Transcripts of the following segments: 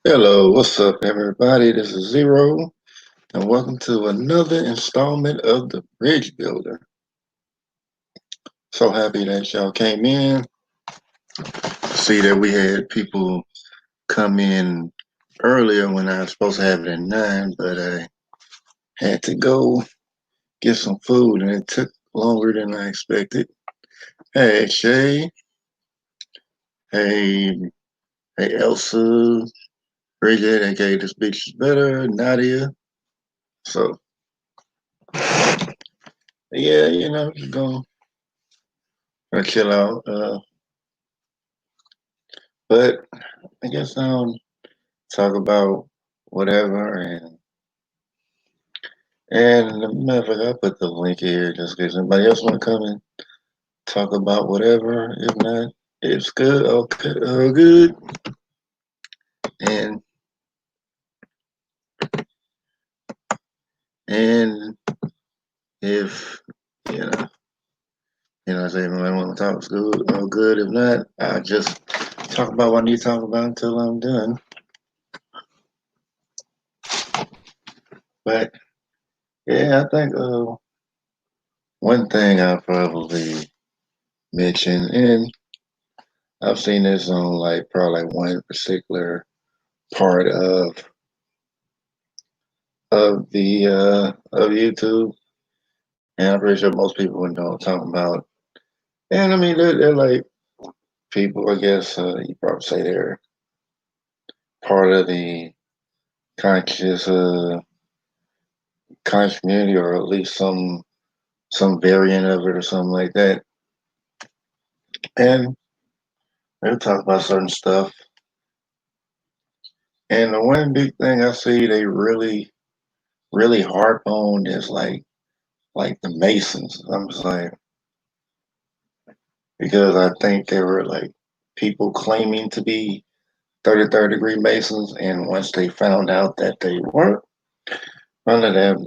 Hello, what's up, everybody? This is Zero, and welcome to another installment of the Bridge Builder. So happy that y'all came in. See that we had people come in earlier when I was supposed to have it at 9, but I had to go get some food, and it took longer than I expected. Hey, Shay. Hey, hey, Elsa. Bridget, aka This Beach is Better. Nadia. So, yeah, just gonna chill out. But I guess talk about whatever and matter of fact, I'll put the link here just in case anybody else want to come and talk about whatever. If not, it's good. Okay, good. And and if you know, I say if anybody want to talk, it's good. All good. If not, I'll just talk about what I need to talk about until I'm done. But yeah, I think one thing I'll probably mention, and I've seen this on like probably like one particular part of YouTube, and I'm pretty sure most people would know what I'm talking about. And I mean, they're like people. I guess you probably say they're part of the conscious conscious community, or at least some variant of it, or something like that. And they talk about certain stuff. And the one big thing I see they really harp on is like the Masons. I'm just like, because I think there were like people claiming to be 33rd degree Masons, and once they found out that they weren't, none of them,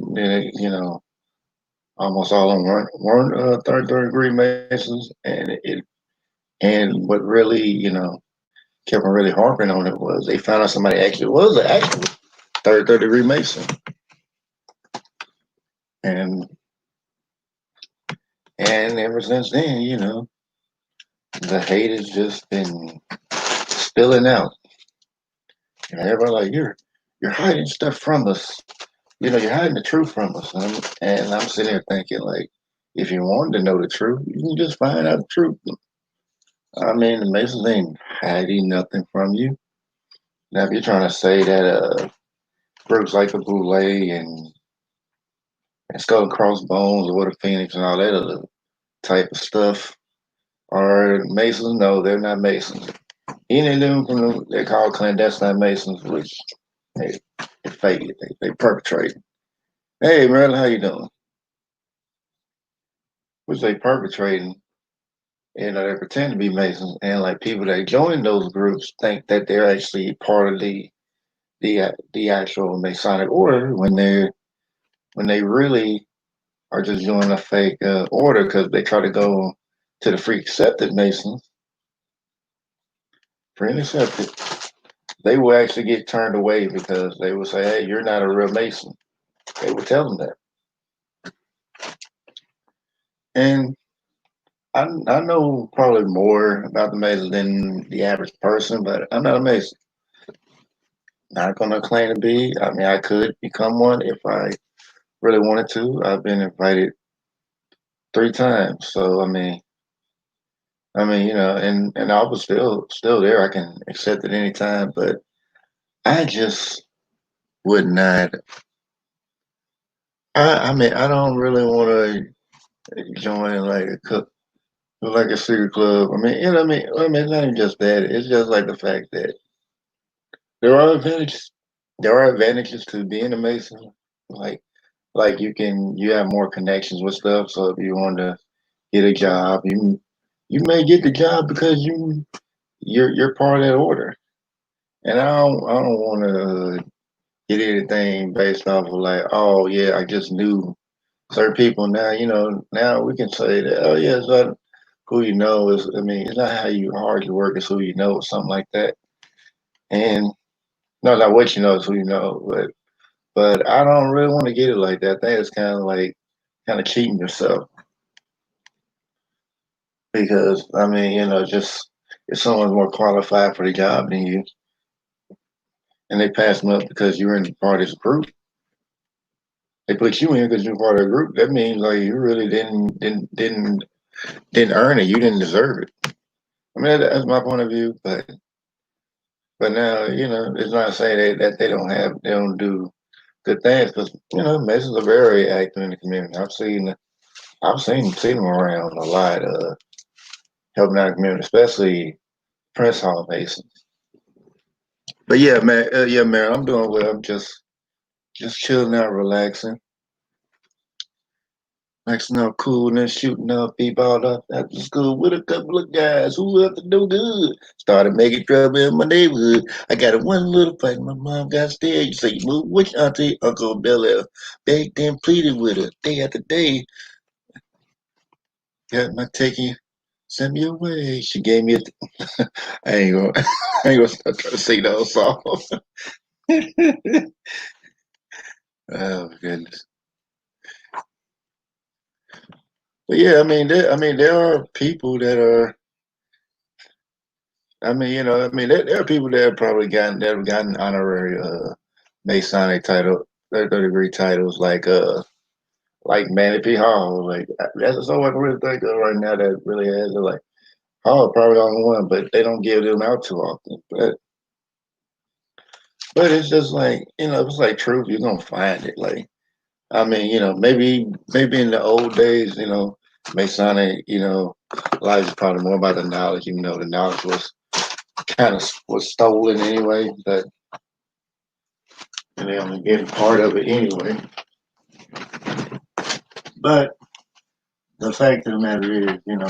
almost all of them weren't 33rd degree Masons, and what really, kept on really harping on it was they found out somebody actually was an actual 33rd degree Mason, and and ever since then, the hate has just been spilling out. And everybody like you're hiding stuff from us. You're hiding the truth from us. And I'm sitting here thinking, like, if you wanted to know the truth, you can just find out the truth. I mean, the Masons ain't hiding nothing from you. Now, if you're trying to say that groups like the Boule and Skull and Crossbones or what a Phoenix and all that other type of stuff are Masons, no, they're not Masons. Any of them from they're called clandestine Masons, which they fake it. They perpetrate. Hey, Marilyn, how you doing? Which they perpetrating. They pretend to be Masons, and like people that join those groups think that they're actually part of the actual Masonic order when they really are just joining a fake order because they try to go to the free accepted Masons, free and accepted. They will actually get turned away because they will say, "Hey, you're not a real Mason." They will tell them that, and I know probably more about the Masons than the average person, but I'm not a Mason. Not gonna claim to be. I mean, I could become one if I really wanted to. I've been invited 3 times, so and I was still there. I can accept it any time, but I just would not. I don't really want to join like a secret club. I mean, it's not even just that. It's just like the fact that there are advantages. There are advantages to being a Mason. Like you have more connections with stuff. So if you want to get a job, you may get the job because you're part of that order. And I don't want to get anything based off of like, oh yeah, I just knew certain people. Now now we can say that, oh yeah, it's not who you know. It's not how hard you work, it's who you know, or something like that. And No, not what you know, is who you know. But I don't really want to get it like that. I think it's kind of cheating yourself because I mean, just if someone's more qualified for the job than you, and they pass them up because you're in part of this group, they put you in because you're part of the group. That means like you really didn't earn it. You didn't deserve it. I mean, that's my point of view. But now it's not saying that they don't do good things because Masons are very active in the community. I've seen them around a lot, helping out the community, especially Prince Hall Masons. But yeah, man, I'm doing well. I'm just chilling out, relaxing, maxing out coolness, shooting up, be balled up after school with a couple of guys who up to no good. Started making trouble in my neighborhood. I got in one little fight. My mom got scared. You say you move which auntie, Uncle Bel begged and pleaded with her day after day. Got my taking. Send me away. She gave me a. I ain't gonna. I ain't gonna start trying to sing the whole song. Oh goodness. But yeah, there are people that are. There are people that have gotten honorary Masonic title, third degree titles, like Manny P. Hall. Like that's all I can really think of right now that really has it. Like Hall probably the only one, but they don't give them out too often. But it's just like it's like truth. You're gonna find it. Like maybe in the old days, Masonic, life is probably more about the knowledge. Even though the knowledge was stolen anyway, but and they only getting part of it anyway. But the fact of the matter is, there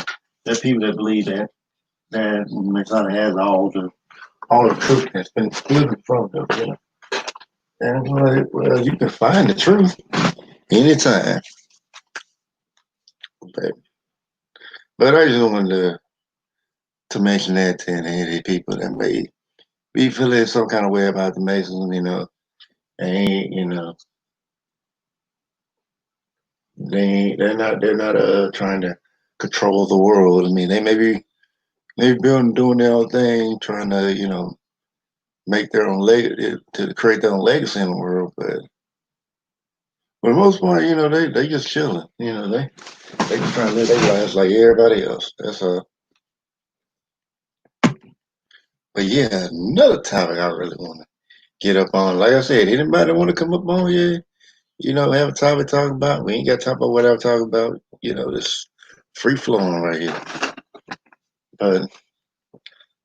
are people that believe that Masonic has all the truth that's been stolen from them. And well, you can find the truth anytime. But, but I just wanted to mention that to any people that may be feeling some kind of way about the Masons, and they're not trying to control the world. I mean, they may be doing their own thing, trying to make their own leg to create their own legacy in the world. But for the most part, they just chilling. They just trying to live their lives like everybody else. That's But yeah, another topic I really want to get up on. Like I said, anybody want to come up on here? Have a topic to talk about. We ain't got to talk about what I'm talking about. This free flowing right here. But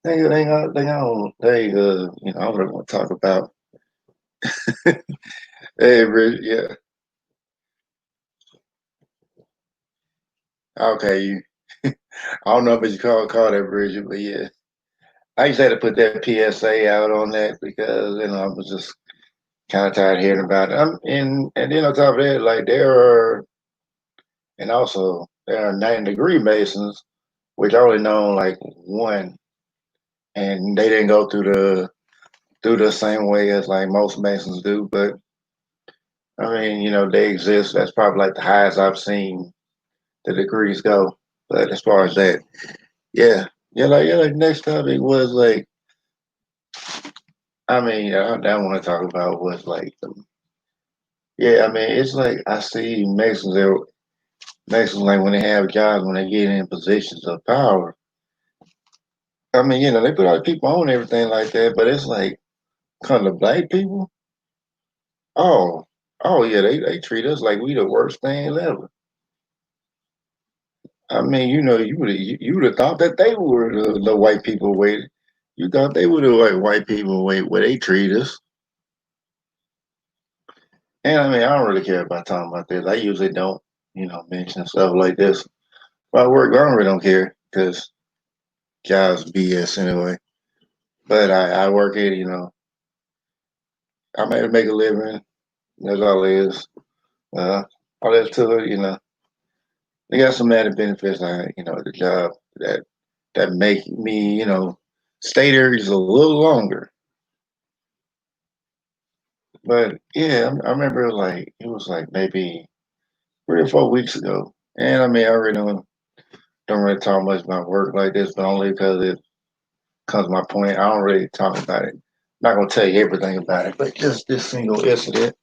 I really want to talk about. Hey, Rich, yeah, okay. I don't know if you call that Bridget, but yeah, I just had to put that PSA out on that because I was just kind of tired of hearing about it. And then on top of that, like there are 90-degree Masons, which I only know like one, and they didn't go through the same way as like most Masons do. But I mean, they exist. That's probably like the highest I've seen the degrees go. But as far as that, yeah, like next topic was like, I mean, I want to talk about was like, yeah, I mean, it's like I see Masons like when they have jobs, when they get in positions of power. I mean, they put all the people on everything like that, but it's like, kind of black people. Oh, oh yeah, they treat us like we the worst thing ever. I mean, you would have thought that they were the white people way. You thought they were the white people way where they treat us. And I mean, I don't really care about talking about this. I usually don't, mention stuff like this. But I work, I don't really don't care because jobs BS anyway. But I work it, I'm able to make a living. That's all it is. Uh, all that's to it, they got some added benefits, like the job that make me, stay there just a little longer. But yeah, I remember like it was like maybe 3 or 4 weeks ago, and I mean I really don't really talk much about work like this, but only because it comes to my point. I don't really talk about it. Not gonna tell you everything about it, but just this single incident.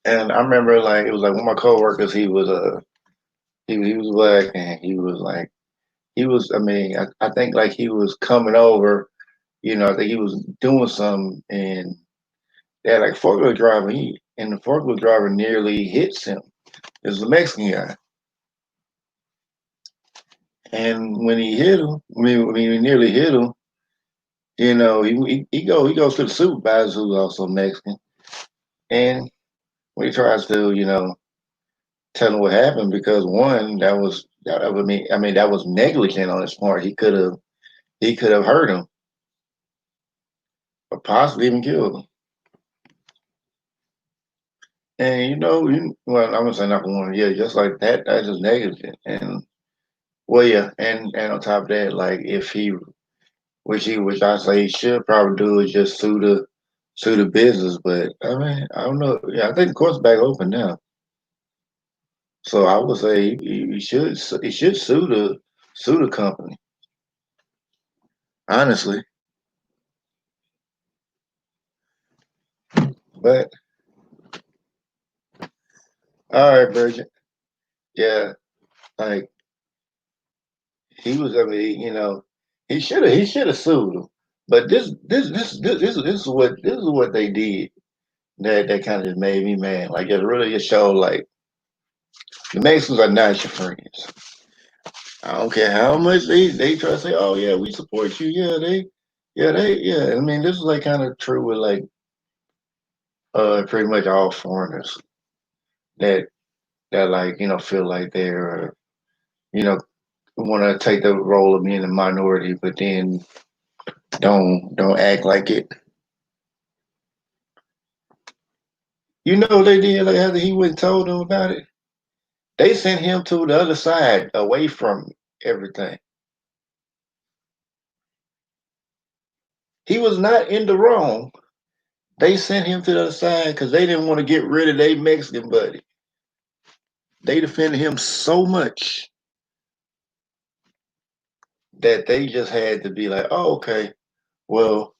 And I remember like it was like one of my coworkers. He was black, and he was like he was. I mean, I think like he was coming over. I think he was doing something, and they had like forklift driver. And the forklift driver nearly hits him. It was a Mexican guy, and when he hit him, when he nearly hit him, he goes to the supervisor who's also Mexican, and when he tries to tell him what happened, because one I mean that was negligent on his part. He could have hurt him or possibly even killed him. And well, I'm gonna say number one, yeah, just like that, that's just negligent. And well, yeah, and on top of that, like if which I say he should probably do, is just sue the business. But I mean, I don't know. Yeah, I think the court's back open now, so I would say he should sue the company. Honestly, but all right, Bridget. Yeah, like he was. I mean, he should have sued him. But this is what they did. That kind of just made me mad. Like it really just showed like the Mexicans are not your friends. I don't care how much they try to say, oh yeah, we support you. Yeah. I mean, this is like kind of true with like pretty much all foreigners that like feel like they're you know want to take the role of being a minority, but then don't act like it. They did like after he went and told them about it. They sent him to the other side, away from everything. He was not in the wrong. They sent him to the other side because they didn't want to get rid of their Mexican buddy. They defended him so much that they just had to be like, oh, okay, well,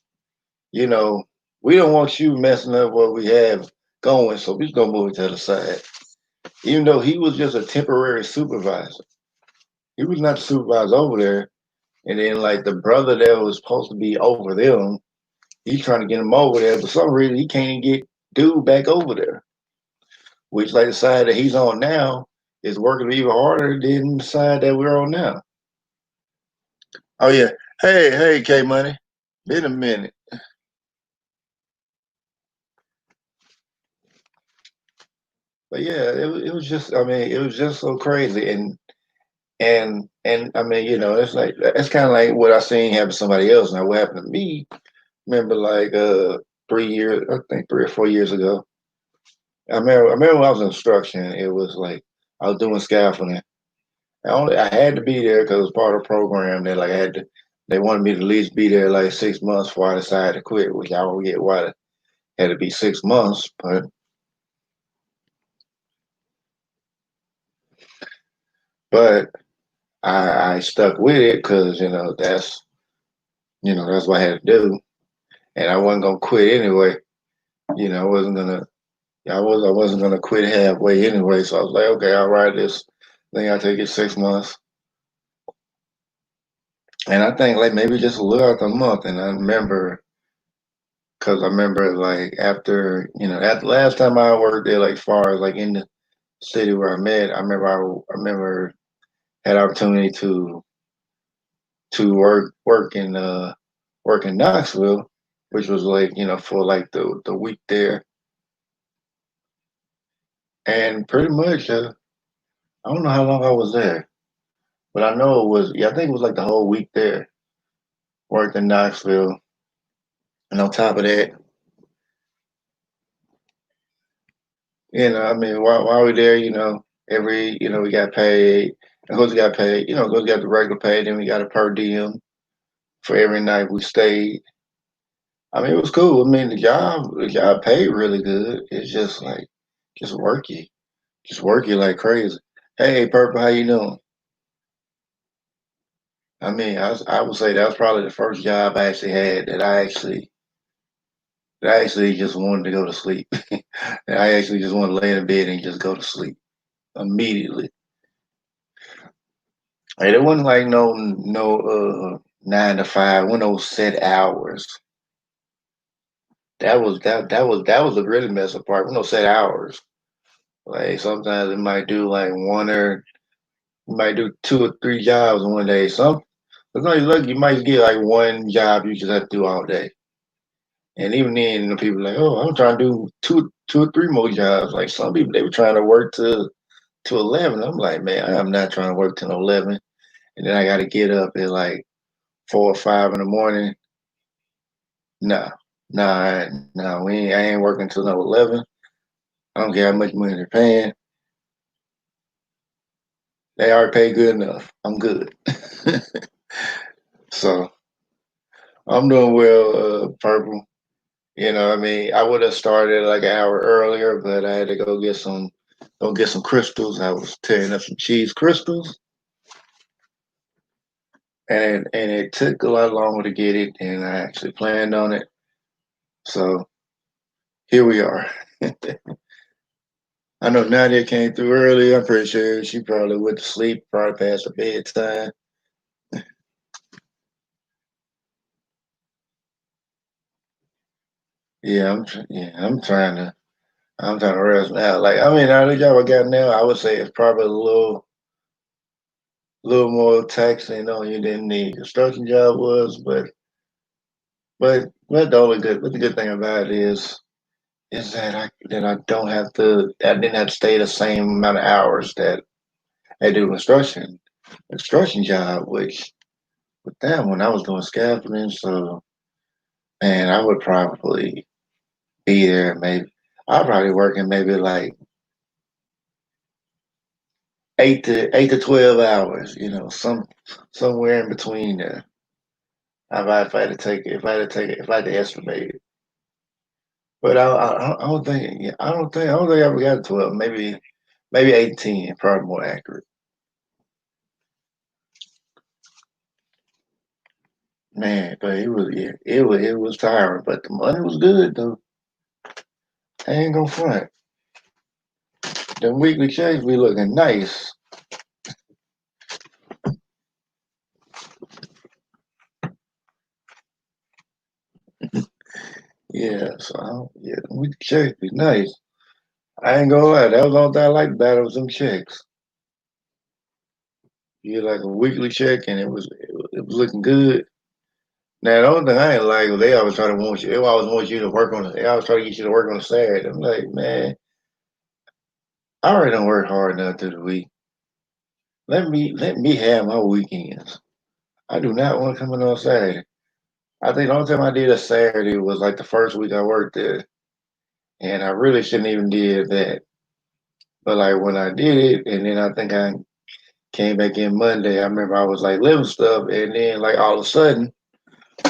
you know, we don't want you messing up what we have going, so we're just gonna move it to the side. Even though he was just a temporary supervisor, he was not the supervisor over there. And then, like the brother that was supposed to be over them, he's trying to get him over there. For some reason, he can't get dude back over there. Which, like the side that he's on now, is working even harder than the side that we're on now. Oh yeah. Hey, K Money. Been a minute. But yeah, it was just I mean, it was just so crazy. And I mean, it's like it's kind of like what I seen happen to somebody else. Now what happened to me, remember like 3 years, I think 3 or 4 years ago. I remember when I was in instruction, it was like I was doing scaffolding. I had to be there because it was part of the program that like I had to. They wanted me to at least be there like 6 months before I decided to quit, which I don't get why it had to be 6 months, but I stuck with it because that's what I had to do, and I wasn't gonna quit anyway. I wasn't gonna I wasn't gonna quit halfway anyway. So I was like, okay, I'll ride this thing. I take it 6 months, and I think like maybe just a little after a month, and I remember. Cause I remember like after last time I worked there, like far as like in the city where I met, I remember had opportunity to work in Knoxville, which was like for like the week there, and pretty much I don't know how long I was there, but I know it was I think it was like the whole week there, worked in Knoxville, and on top of that, I mean while we there, every we got paid. Of course, we got paid. Of course, we got the regular pay. Then we got a per diem for every night we stayed. I mean, it was cool. I mean, the job paid really good. It's just like, just just work you like crazy. Hey, Purple, how you doing? I mean, I would say that was probably the first job I actually had that I actually just wanted to go to sleep. And I actually just wanted to lay in bed and just go to sleep immediately. And it wasn't like no 9 to 5, one of those set hours. That was the really messed part. One of those set hours. Like sometimes it might do like one or you might do 2 or 3 jobs in one day. But no, you look, you might get like one job you just have to do all day. And even then, people are like, oh, I'm trying to do two or three more jobs. Like some people, they were trying to work to 11. I'm like, man, I'm not trying to work till 11. And then I got to get up at like 4 or 5 in the morning. No, no, I ain't working till no 11. I don't care how much money they're paying. They already pay good enough. I'm good. So I'm doing well, Purple. I mean, I would have started like an hour earlier, but I had to go get some crystals. I was tearing up some cheese crystals, and it took a lot longer to get it, and I actually planned on it. So here we are. I know Nadia came through early. I'm pretty sure she probably went to sleep, probably past her bedtime. Yeah, I'm trying to rest now. Like, I mean, now the job I got now, I would say it's probably little more taxing on you than the construction job was, but the good thing about it is that I don't have to I didn't have to stay the same amount of hours that I do construction job, which with that when I was doing scaffolding, so man, I would probably be there maybe I'd probably working maybe like 8 to 12 hours, somewhere in between there. If I had to take it, if I had to take it, if I had to estimate it. But I don't think yeah, I don't think I ever got to 12. Maybe 18, probably more accurate. Man, but it was tiring, but the money was good though. I ain't gonna front. The weekly checks be looking nice. Yeah, yeah, the weekly checks be nice. I ain't gonna lie, that was all that I liked about it was them checks. You get like a weekly check and it was looking good. Now the only thing I ain't like was they always try to want you. They always want you to work on. They always try to get you to work on a Saturday. I'm like, man, I already don't work hard enough through the week. Let me have my weekends. I do not want to come in on Saturday. I think the only time I did a Saturday was like the first week I worked there, and I really shouldn't even did that. But like when I did it, and then I think I came back in Monday. I remember I was like lifting stuff, and then like all of a sudden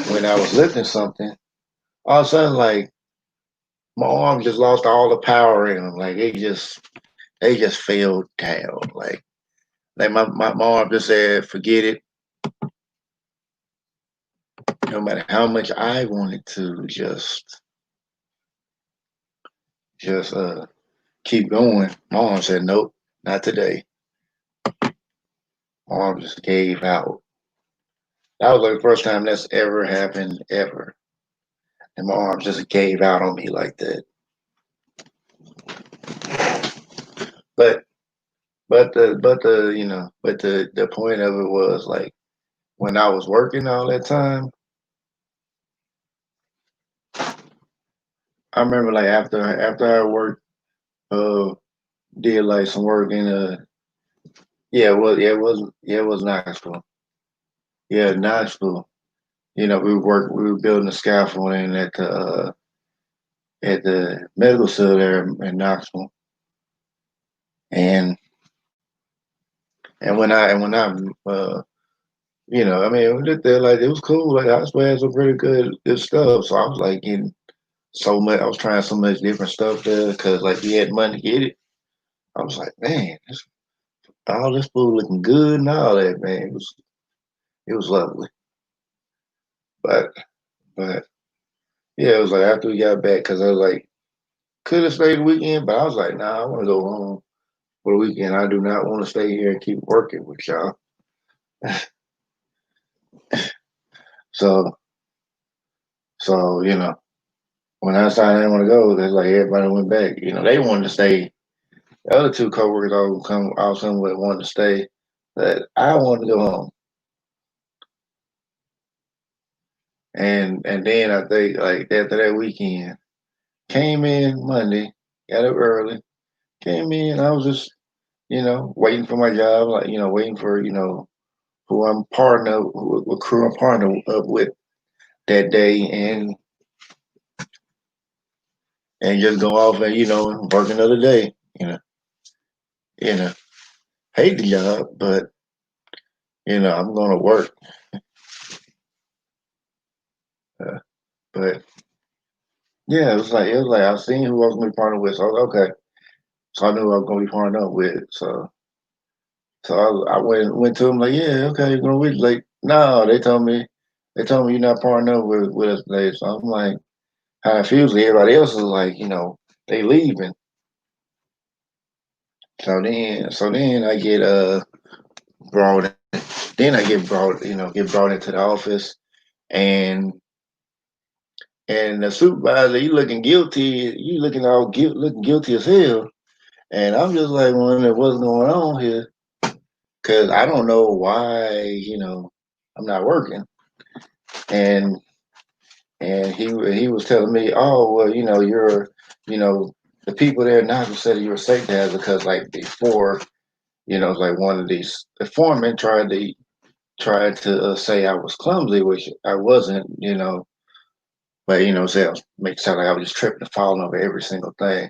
when I was lifting something, all of a sudden like my arm just lost all the power in them. Like they just fell down. Like my arm just said, forget it. No matter how much I wanted to just keep going, my arm said, nope, not today. My arm just gave out. That was like the first time that's ever happened ever. And my arm just gave out on me like that. But the point of it was like when I was working all that time, I remember like after I worked uh did like some work in it was Knoxville. Yeah, Knoxville. We were building a scaffolding at the medical center there in Knoxville. And when I I mean, we did that, like, it was cool. Like, I swear, had some pretty good stuff. So I was like getting so much. I was trying so much different stuff there because like we had money to get it. I was like, man, all this food looking good and all that, man. It was lovely. But but yeah, it was like after we got back because I was like, could have stayed the weekend, but I was like, nah, I want to go home for the weekend. I do not want to stay here and keep working with y'all. So so when I decided I didn't want to go, that's like everybody went back. They wanted to stay. The other two coworkers all somewhat wanted to stay, but I wanted to go home. And then I think like after that weekend, came in Monday, got up early, came in. I was just waiting for my job, like waiting for who I'm partner with crew I'm partner up with that day, and just go off and work another day. You know, hate the job, but I'm gonna work. Uh, but yeah, it was like I seen who I was gonna be partnered with, so I was like, okay. So I knew I was gonna be partnered up with. So I went to them like, yeah, okay, you're gonna wait. Like, no, they told me you're not partnering up with us today. So I'm like, how it feels. Everybody else is like, they leaving. So then I get brought. Then I get brought into the office, and and the supervisor, you looking guilty. You looking guilty as hell. And I'm just like wondering what's going on here, because I don't know why I'm not working. And and he was telling me, oh well, you know, the people there now who said you were safe there because like before, like one of these the foreman tried to say I was clumsy, which I wasn't, but say make it sound like I was just tripping and falling over every single thing,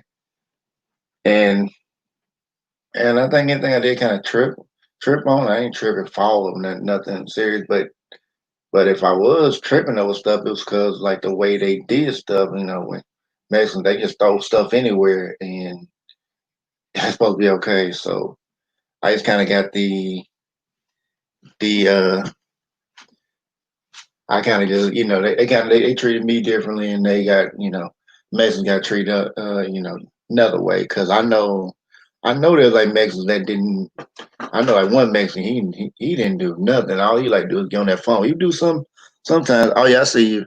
and and I think anything I did kind of trip on, I ain't tripping fall over nothing serious, but if I was tripping over stuff, it was because like the way they did stuff, when Mexicans they just throw stuff anywhere and it's supposed to be okay. So I just kind of got the I kind of just they treated me differently and they got Mexicans got treated another way because I know there's like Mexicans that didn't. I know like one Mexican he didn't do nothing. All he like do is get on that phone. You do sometimes. Oh yeah, I see you,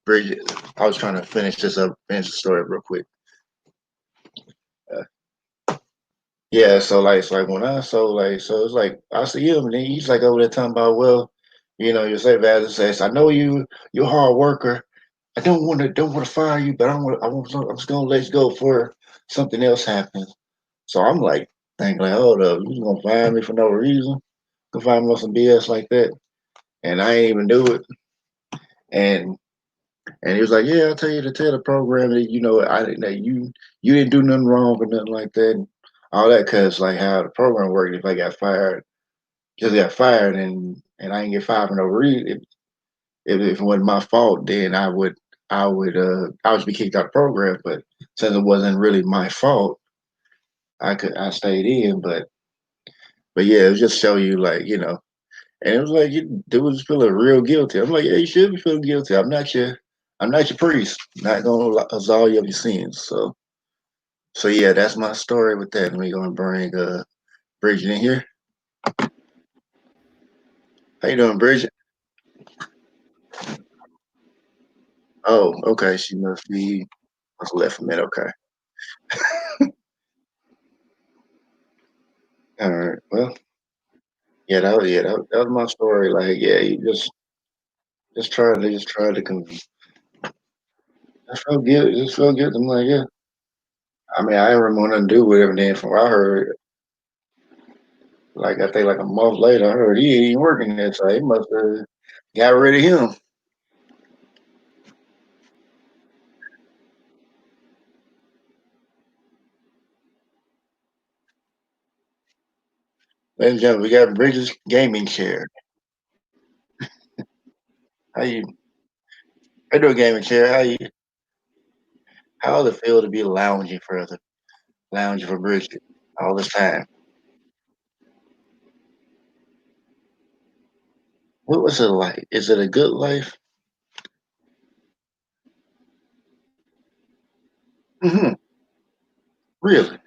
Bridget. I was trying to finish the story real quick. Uh, yeah, so like when I so it's like I see him and he's like over there talking about well, your supervisor says I know you're a hard worker. I don't want to fire you, but I'm just gonna let you go for something else happens. So I'm like thinking like, hold up, you just gonna fire me for no reason? Gonna fire me on some BS like that? And I ain't even do it. And and he was like, yeah, I'll tell you to tell the program that I didn't that you didn't do nothing wrong or nothing like that. And all that cause like how the program worked. If I got fired, just got fired, and I didn't get fired for no reason. If it wasn't my fault, then I would be kicked out of the program. But since it wasn't really my fault, I stayed in. But yeah, it was just show you like and it was like dude was feeling real guilty. I'm like, yeah, you should be feeling guilty. I'm not your priest. Not gonna absolve you of your sins. So yeah, that's my story with that. We're gonna bring Bridget in here. How you doing, Bridget? Oh, okay. She must left a minute. Okay. All right. Well, yeah, that was my story. Like, yeah, you just tried to just felt guilty. I'm like, yeah. I mean, I didn't really want nothing to do with it. And then from what I heard, like I think like a month later, I heard he ain't even working there, so he must have got rid of him. Ladies and gentlemen, we got Bridget's gaming chair. How you? I do a gaming chair. How does it feel to be lounging for Bridget all this time? What was it like? Is it a good life? Hmm. Really?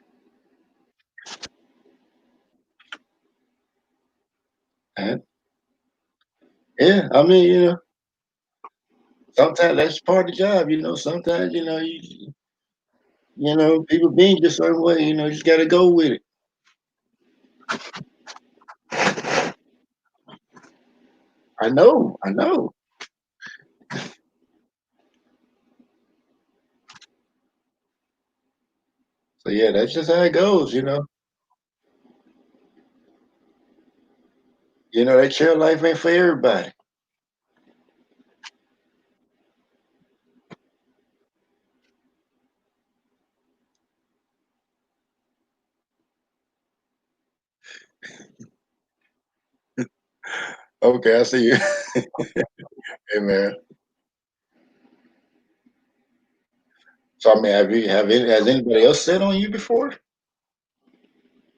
And, yeah. I mean, sometimes that's part of the job. Sometimes people being just certain way. You just got to go with it. I know. I know. So yeah, that's just how it goes. That chair life ain't for everybody. Okay, I see you. Hey man. So I mean, has anybody else said on you before?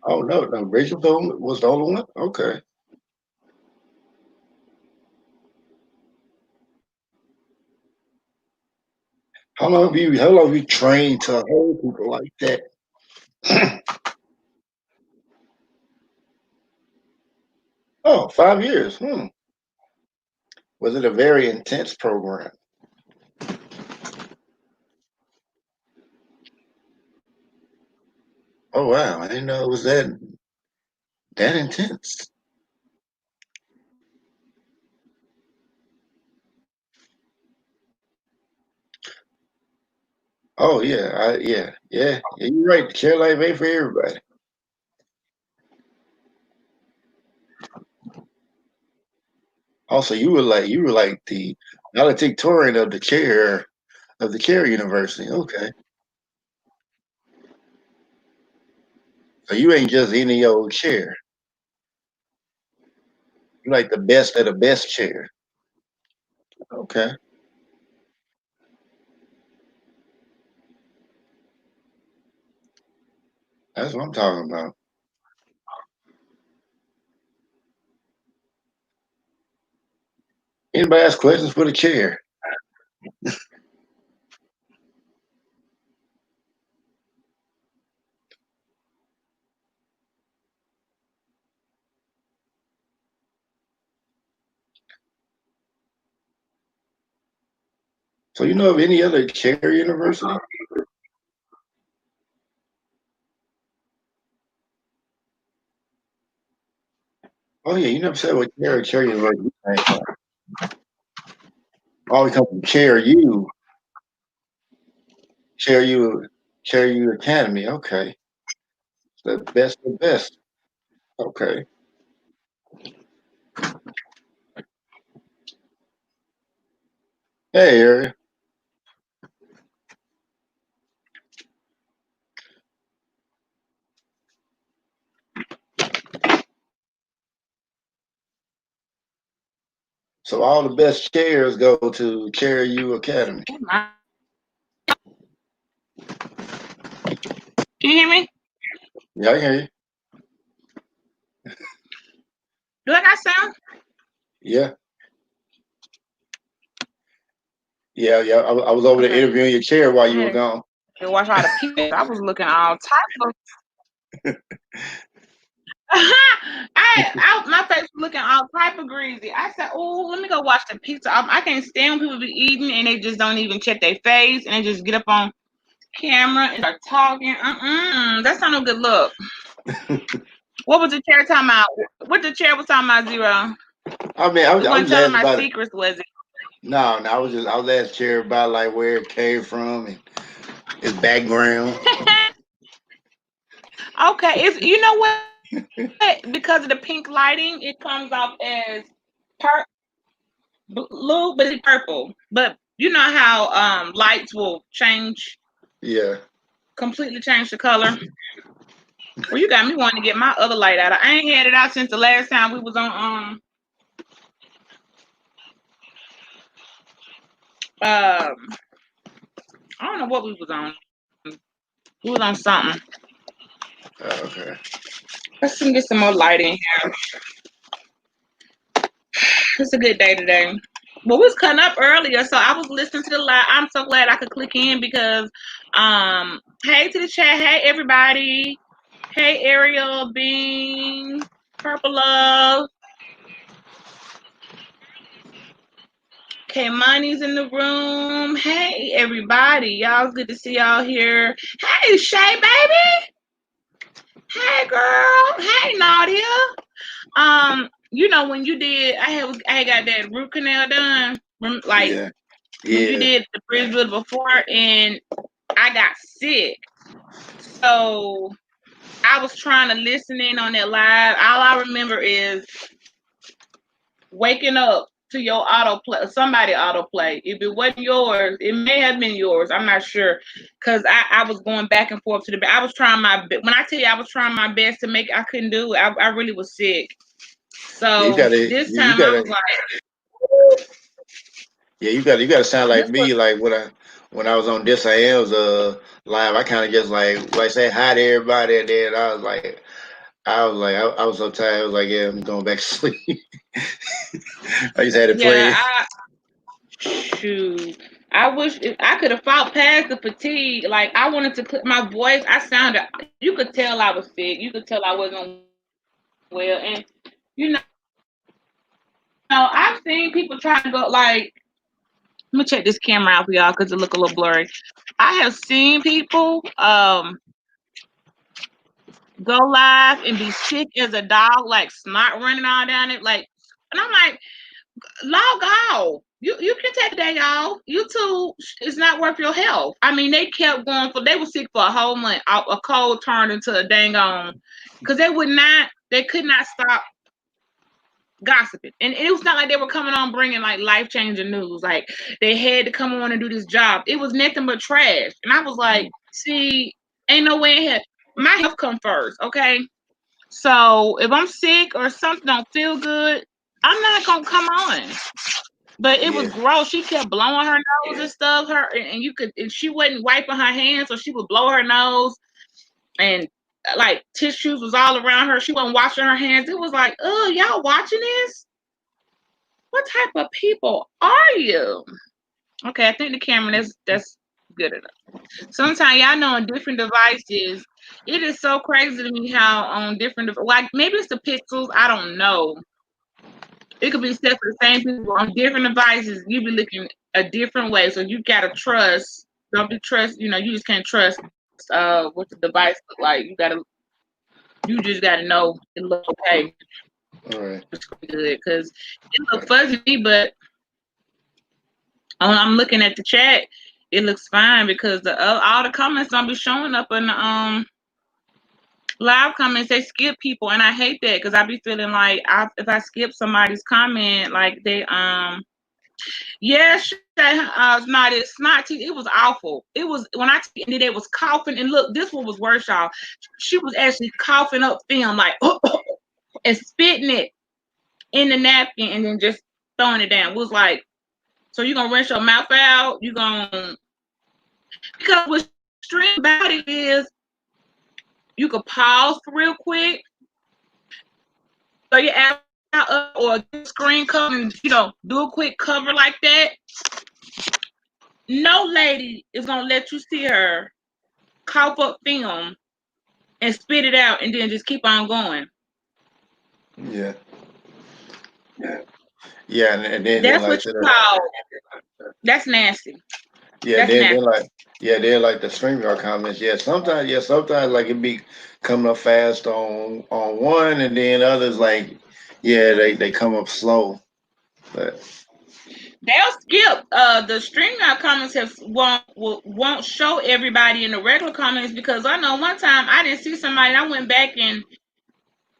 Oh no, Rachel was the only one. Okay. How long have you trained to hold people like that? Oh, 5 years. Hmm. Was it a very intense program? Oh wow, I didn't know it was that intense. Oh yeah, yeah. You're right. The chair life ain't for everybody. Also, you were like the valedictorian of the chair university. Okay, so you ain't just any old chair. You like the best of the best chair. Okay, that's what I'm talking about. Anybody ask questions for the chair? So you know of any other chair university? Oh yeah, you never said what chair university came from. Oh, we come from chair you, chair you academy. Okay, the best of the best. Okay. Hey, area. So all the best chairs go to Chair U Academy. Can you hear me? Yeah, I hear you. Do I got sound? Yeah, yeah. I was over there Okay. interviewing your chair while I you were had gone. to watch all the people. I was looking all type of. My face was looking all type of greasy. I said, "Oh, let me go watch the pizza." I can't stand when people be eating and they just don't even check their face and they just get up on camera and start talking. That's not no good look. What was the chair talking about? What the chair was talking about, Zero? I mean, I was, You I was want to just tell them asking my about it. secrets, was it? No, I was asking Chair about like where it came from and his background. Okay, it's you know what? Because of the pink lighting, it comes off as blue, but it's purple. But you know how lights will Yeah. completely change the color. Well, you got me wanting to get my other light out. I ain't had it out since the last time we was on I don't know what we was on. We was on something. Okay. Let's get some more light in here. It's a good day today. But we was cutting up earlier, so I was listening to the live. I'm so glad I could click in because hey to the chat, hey everybody. Hey Ariel, Bean, Purple Love. Okay, Money's in the room. Hey everybody. Y'all good to see y'all here. Hey Shay baby. Hey girl. Hey Nadia. You know when you did I had got that root canal done. Like Yeah. when you Yeah. did the Bridgewood before and I got sick. So I was trying to listen in on that live. All I remember is waking up to your autoplay, somebody autoplay. If it wasn't yours, it may have been yours. I'm not sure. Cause I was going back and forth to the I was trying when I tell you I was trying my best to make I couldn't do it. I really was sick. So You gotta. this You time I gotta. was like, Yeah. You gotta sound like this was me. Like when I was on This I Am's live, I kind of just like say hi to everybody, and then I was so tired. I was like, yeah, I'm going back to sleep. I just had to play. shoot. I wish I could have fought past the fatigue. Like I wanted to put my voice. I sounded. You could tell I was sick. You could tell I wasn't well. And you know, I've seen people try to go like. Let me check this camera out for y'all because it look a little blurry. I have seen people go live and be sick as a dog, like snot running all down it, like. And I'm like, log off. You can take a day off. You too. It's not worth your health. I mean, they kept going they were sick for a whole month. A cold turned into a dang on because they could not stop gossiping. And it was not like they were coming on bringing like life changing news. Like they had to come on and do this job. It was nothing but trash. And I was like, see, ain't no way in here. My health come first, okay? So if I'm sick or something don't feel good, I'm not gonna come on. But it was Yeah. gross. She kept blowing her nose and stuff. And she wasn't wiping her hands, so she would blow her nose, and like tissues was all around her. She wasn't washing her hands. It was like, oh, y'all watching this? What type of people are you? Okay, I think the camera that's good enough. Sometimes y'all know on different devices, it is so crazy to me how on different like maybe it's the pixels. I don't know. It could be set for the same people on different devices. You be looking a different way, so you gotta trust. Don't be trust. You know, you just can't trust what the device look like. You just gotta know it look okay. All right. It's good because it look fuzzy, but when I'm looking at the chat, it looks fine because all the comments don't be showing up in the live comments. They skip people, and I hate that because I be feeling like if I skip somebody's comment, like they yes, not it's not. It was awful. It was when I ended. It was coughing, and look, this one was worse, y'all. She was actually coughing up film, like and spitting it in the napkin, and then just throwing it down. It was like, so you gonna rinse your mouth out? You gonna because what's strange about it is you could pause real quick, so you add or screen cover, and do a quick cover like that. No lady is gonna let you see her cough up film and spit it out and then just keep on going. Yeah. Yeah. And then That's like what you call that's nasty. yeah, That's then nasty. like then like the StreamYard comments. Sometimes like it be coming up fast on one, and then others like they come up slow. But They'll skip the StreamYard comments won't show everybody in the regular comments because I know one time I didn't see somebody and I went back and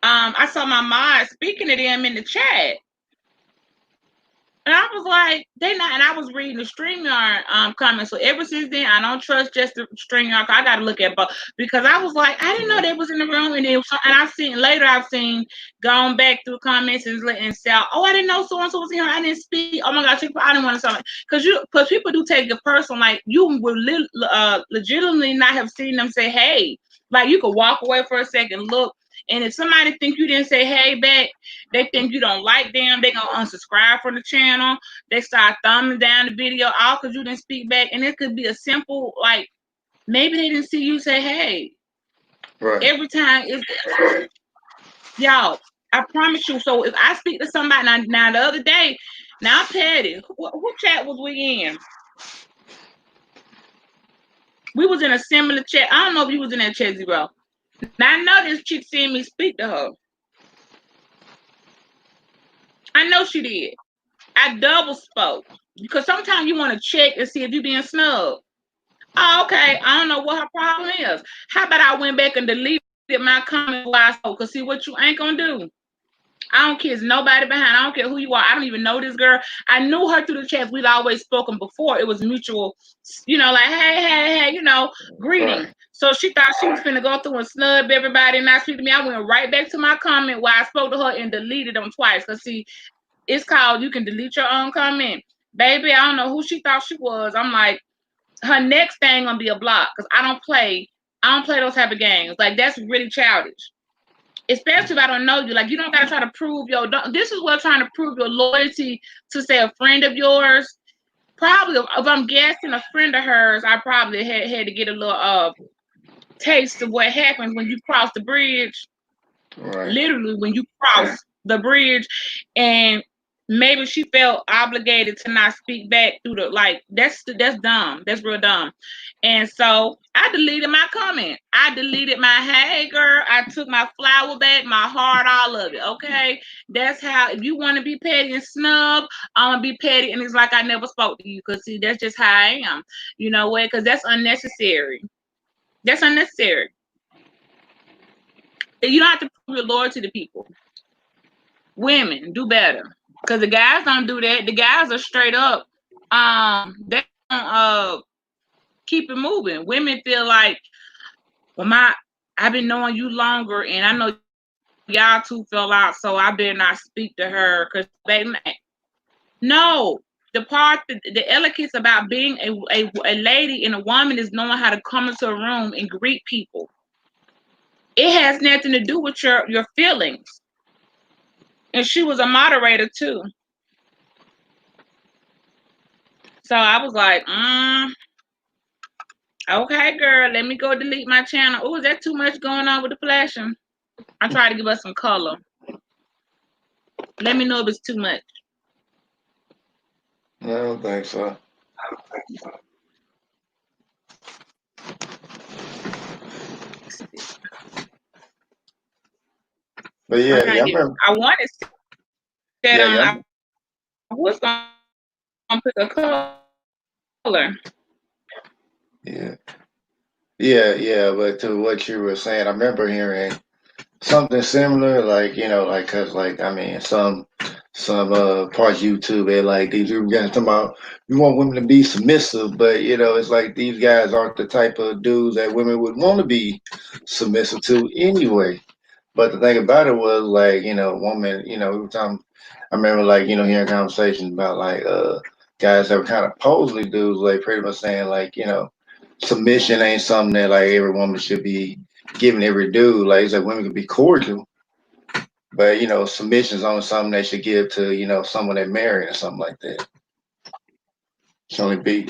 I saw my mod speaking to them in the chat. And I was like, they not, and I was reading the StreamYard comments. So ever since then, I don't trust just the StreamYard. I got to look at both because I was like, I didn't know they was in the room. And then, and I've seen gone back through comments and say, oh, I didn't know so and so was here. I didn't speak. Oh my gosh, I didn't want to say because people do take it personal. Like you would legitimately not have seen them say, hey, like you could walk away for a second, look. And if somebody think you didn't say hey back, they think you don't like them. They gonna unsubscribe from the channel. They start thumbing down the video all because you didn't speak back. And it could be a simple like maybe they didn't see you say hey. Right. Every time it's y'all. I promise you. So if I speak to somebody now the other day, now Patty, who chat was we in? We was in a similar chat. I don't know if you was in that chat, Zero. Now I know this chick seeing me speak to her. I know she did. I double spoke because sometimes you want to check and see if you're being snubbed. Oh, okay. I don't know what her problem is. How about I went back and deleted my comment while I spoke? Because see what you ain't gonna do. I don't kiss nobody behind. I don't care who you are. I don't even know this girl. I knew her through the chat. We'd always spoken before. It was mutual, like, hey, greeting. Right. So she thought she was finna go through and snub everybody and not speak to me. I went right back to my comment while I spoke to her and deleted them twice. Because see, it's called you can delete your own comment. Baby, I don't know who she thought she was. I'm like, her next thing gonna be a block because I don't play those type of games. Like that's really childish. Especially if I don't know you. Like you don't gotta try to prove this is what trying to prove your loyalty to say a friend of yours. Probably if I'm guessing a friend of hers, I probably had to get a little taste of what happens when you cross the bridge. Right. Literally when you cross the bridge, and maybe she felt obligated to not speak back through the that's dumb. That's real dumb. And so I deleted my comment. I deleted my hey girl. I took my flower back, my heart, all of it. Okay. That's how if you want to be petty and snub, I'm gonna be petty and it's like I never spoke to you. Cause see, that's just how I am. You know what? Cause that's unnecessary. That's unnecessary. You don't have to prove your loyalty to people. Women do better because the guys don't do that. The guys are straight up. They don't keep it moving. Women feel like, well, I've been knowing you longer, and I know y'all two fell out, so I better not speak to her because no. The part the elegance about being a lady and a woman is knowing how to come into a room and greet people. It has nothing to do with your feelings. And she was a moderator too. So I was like, okay, girl, let me go delete my channel. Oh, is that too much going on with the flashing? I try to give us some color. Let me know if it's too much. I don't think so. But yeah, I remember. I wanted to set on. I was gonna pick a color. Yeah. But to what you were saying, I remember hearing something similar, cause I mean, some parts YouTube, they like these guys talking about you want women to be submissive, but it's like these guys aren't the type of dudes that women would want to be submissive to anyway. But the thing about it was woman, I remember hearing conversations about guys that were kind of posely dudes, like pretty much saying submission ain't something that every woman should be giving every dude. Like it's like women can be cordial, but submission is only something they should give to someone they marry or something like that. It's only be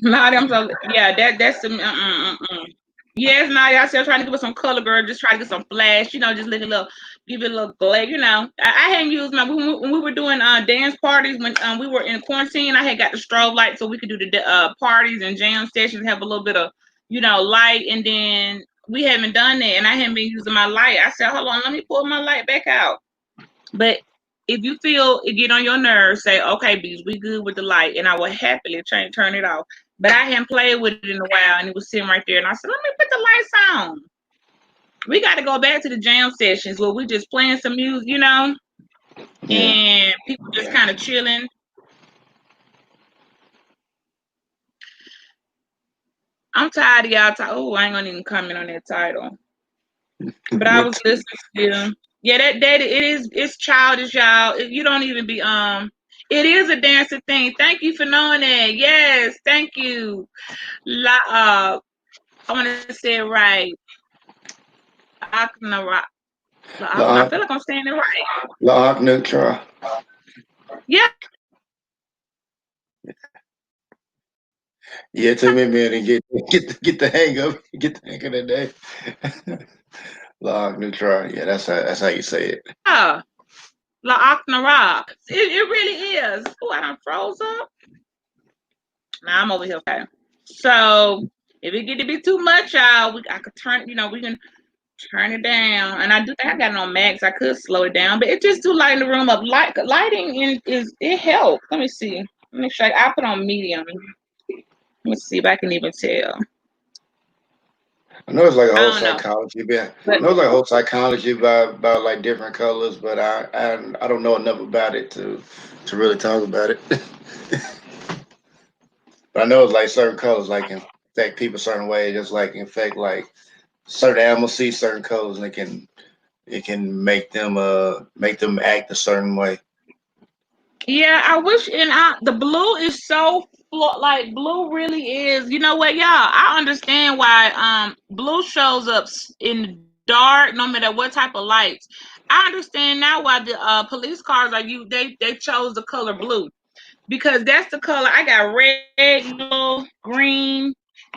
That's Yes, now y'all still trying to give us some color, girl. Just try to get some flash, just give it a little glare. I hadn't used when we were doing dance parties when we were in quarantine. I had got the strobe light so we could do the parties and jam sessions, have a little bit of light, and then we haven't done that, and I haven't been using my light. I said, hold on, let me pull my light back out. But if you feel it get on your nerves, say, okay, Bees, we good with the light, and I will happily turn it off. But I hadn't played with it in a while, and it was sitting right there, and I said, let me put the lights on. We got to go back to the jam sessions where we just playing some music, you know, Yeah. and people just kind of chilling. I'm tired of y'all. Oh, I ain't gonna even comment on that title. But I was listening still. Yeah, that it's childish, y'all. You don't even be It is a dancing thing. Thank you for knowing that. Yes, thank you. I want to say it right. I feel like I'm saying it right. La Neutral. Yeah. Yeah, it took me a minute to get the hang of the day. La Neutral. Yeah, that's how you say it. La Aknara. It really is. Oh, I done froze up. Now I'm over here. Okay. So if it get to be too much, y'all, I could turn, we can turn it down. And I do think I got it on max. I could slow it down, but it just do lighten the room up. Lighting it helps. Let me see. Let me show you. I put on medium. Let me see if I can even tell. I know it's like a I whole don't know. psychology. I know it's like a whole psychology about like different colors, but I don't know enough about it to really talk about it. But I know it's like certain colors like can affect people a certain way, just like in fact like certain animals see certain colors and it can make them act a certain way. Yeah, I wish, and the blue is so like blue really is. You know what, y'all? I understand why blue shows up in the dark, no matter what type of lights. I understand now why the police cars they chose the color blue, because that's the color. I got red, yellow, green.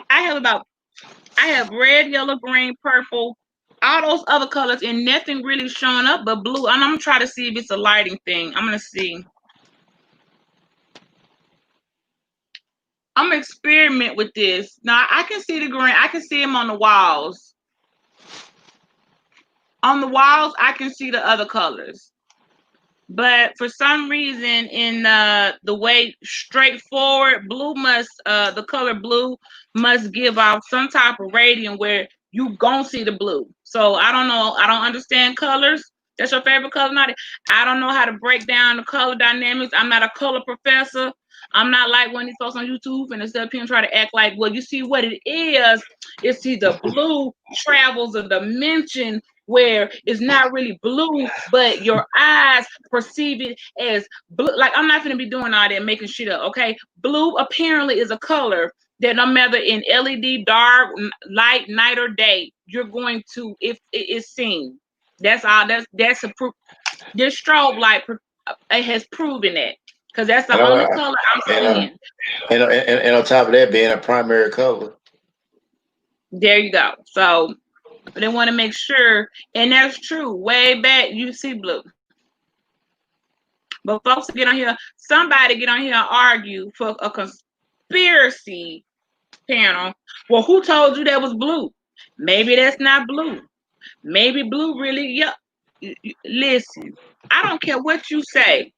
I have red, yellow, green, purple, all those other colors, and nothing really showing up but blue. And I'm gonna try to see if it's a lighting thing. I'm gonna see. I'm gonna experiment with this. Now I can see the green. I can see them on the walls. On the walls, I can see the other colors. But for some reason, in the way straightforward, the color blue must give off some type of radium where you gon' see the blue. So I don't know. I don't understand colors. That's your favorite color, Naughty? I don't know how to break down the color dynamics. I'm not a color professor. I'm not like one of these folks on YouTube and instead of people try to act like, well, you see what it is. It's either blue travels a dimension where it's not really blue, but your eyes perceive it as blue. Like, I'm not going to be doing all that making shit up, okay? Blue apparently is a color that no matter in LED, dark, light, night, or day, you're going to, if it is seen. That's all. That's a proof. This strobe light it has proven that, because that's the only color I'm seeing. And on top of that, being a primary color. There you go. So they want to make sure, and that's true. Way back, you see blue. But folks get on here, somebody get on here and argue for a conspiracy panel. Well, who told you that was blue? Maybe that's not blue. Maybe blue really, yeah. Listen, I don't care what you say.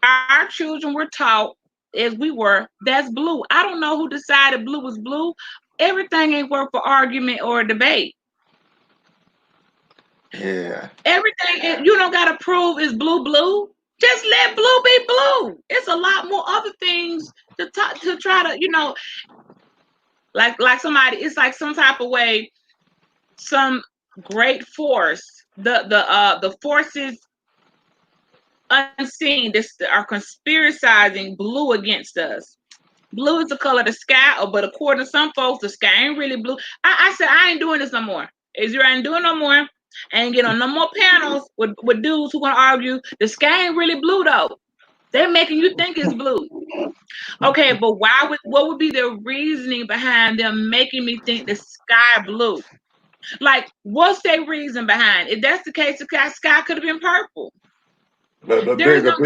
Our children were taught as we were, that's blue. I don't know who decided blue was blue. Everything ain't worth for argument or debate. Yeah. Everything you don't gotta prove is blue. Just let blue be blue. It's a lot more other things to try to, like somebody. It's like some type of way, some great force. The forces unseen that are conspiracizing blue against us. Blue is the color of the sky, but according to some folks, the sky ain't really blue. I said I ain't doing this no more. Israel ain't doing no more. I ain't get on no more panels with dudes who gonna argue the sky ain't really blue though. They're making you think it's blue. Okay, but what would be the reasoning behind them making me think the sky blue? Like, what's their reason behind? If that's the case, the sky could have been purple. But There's no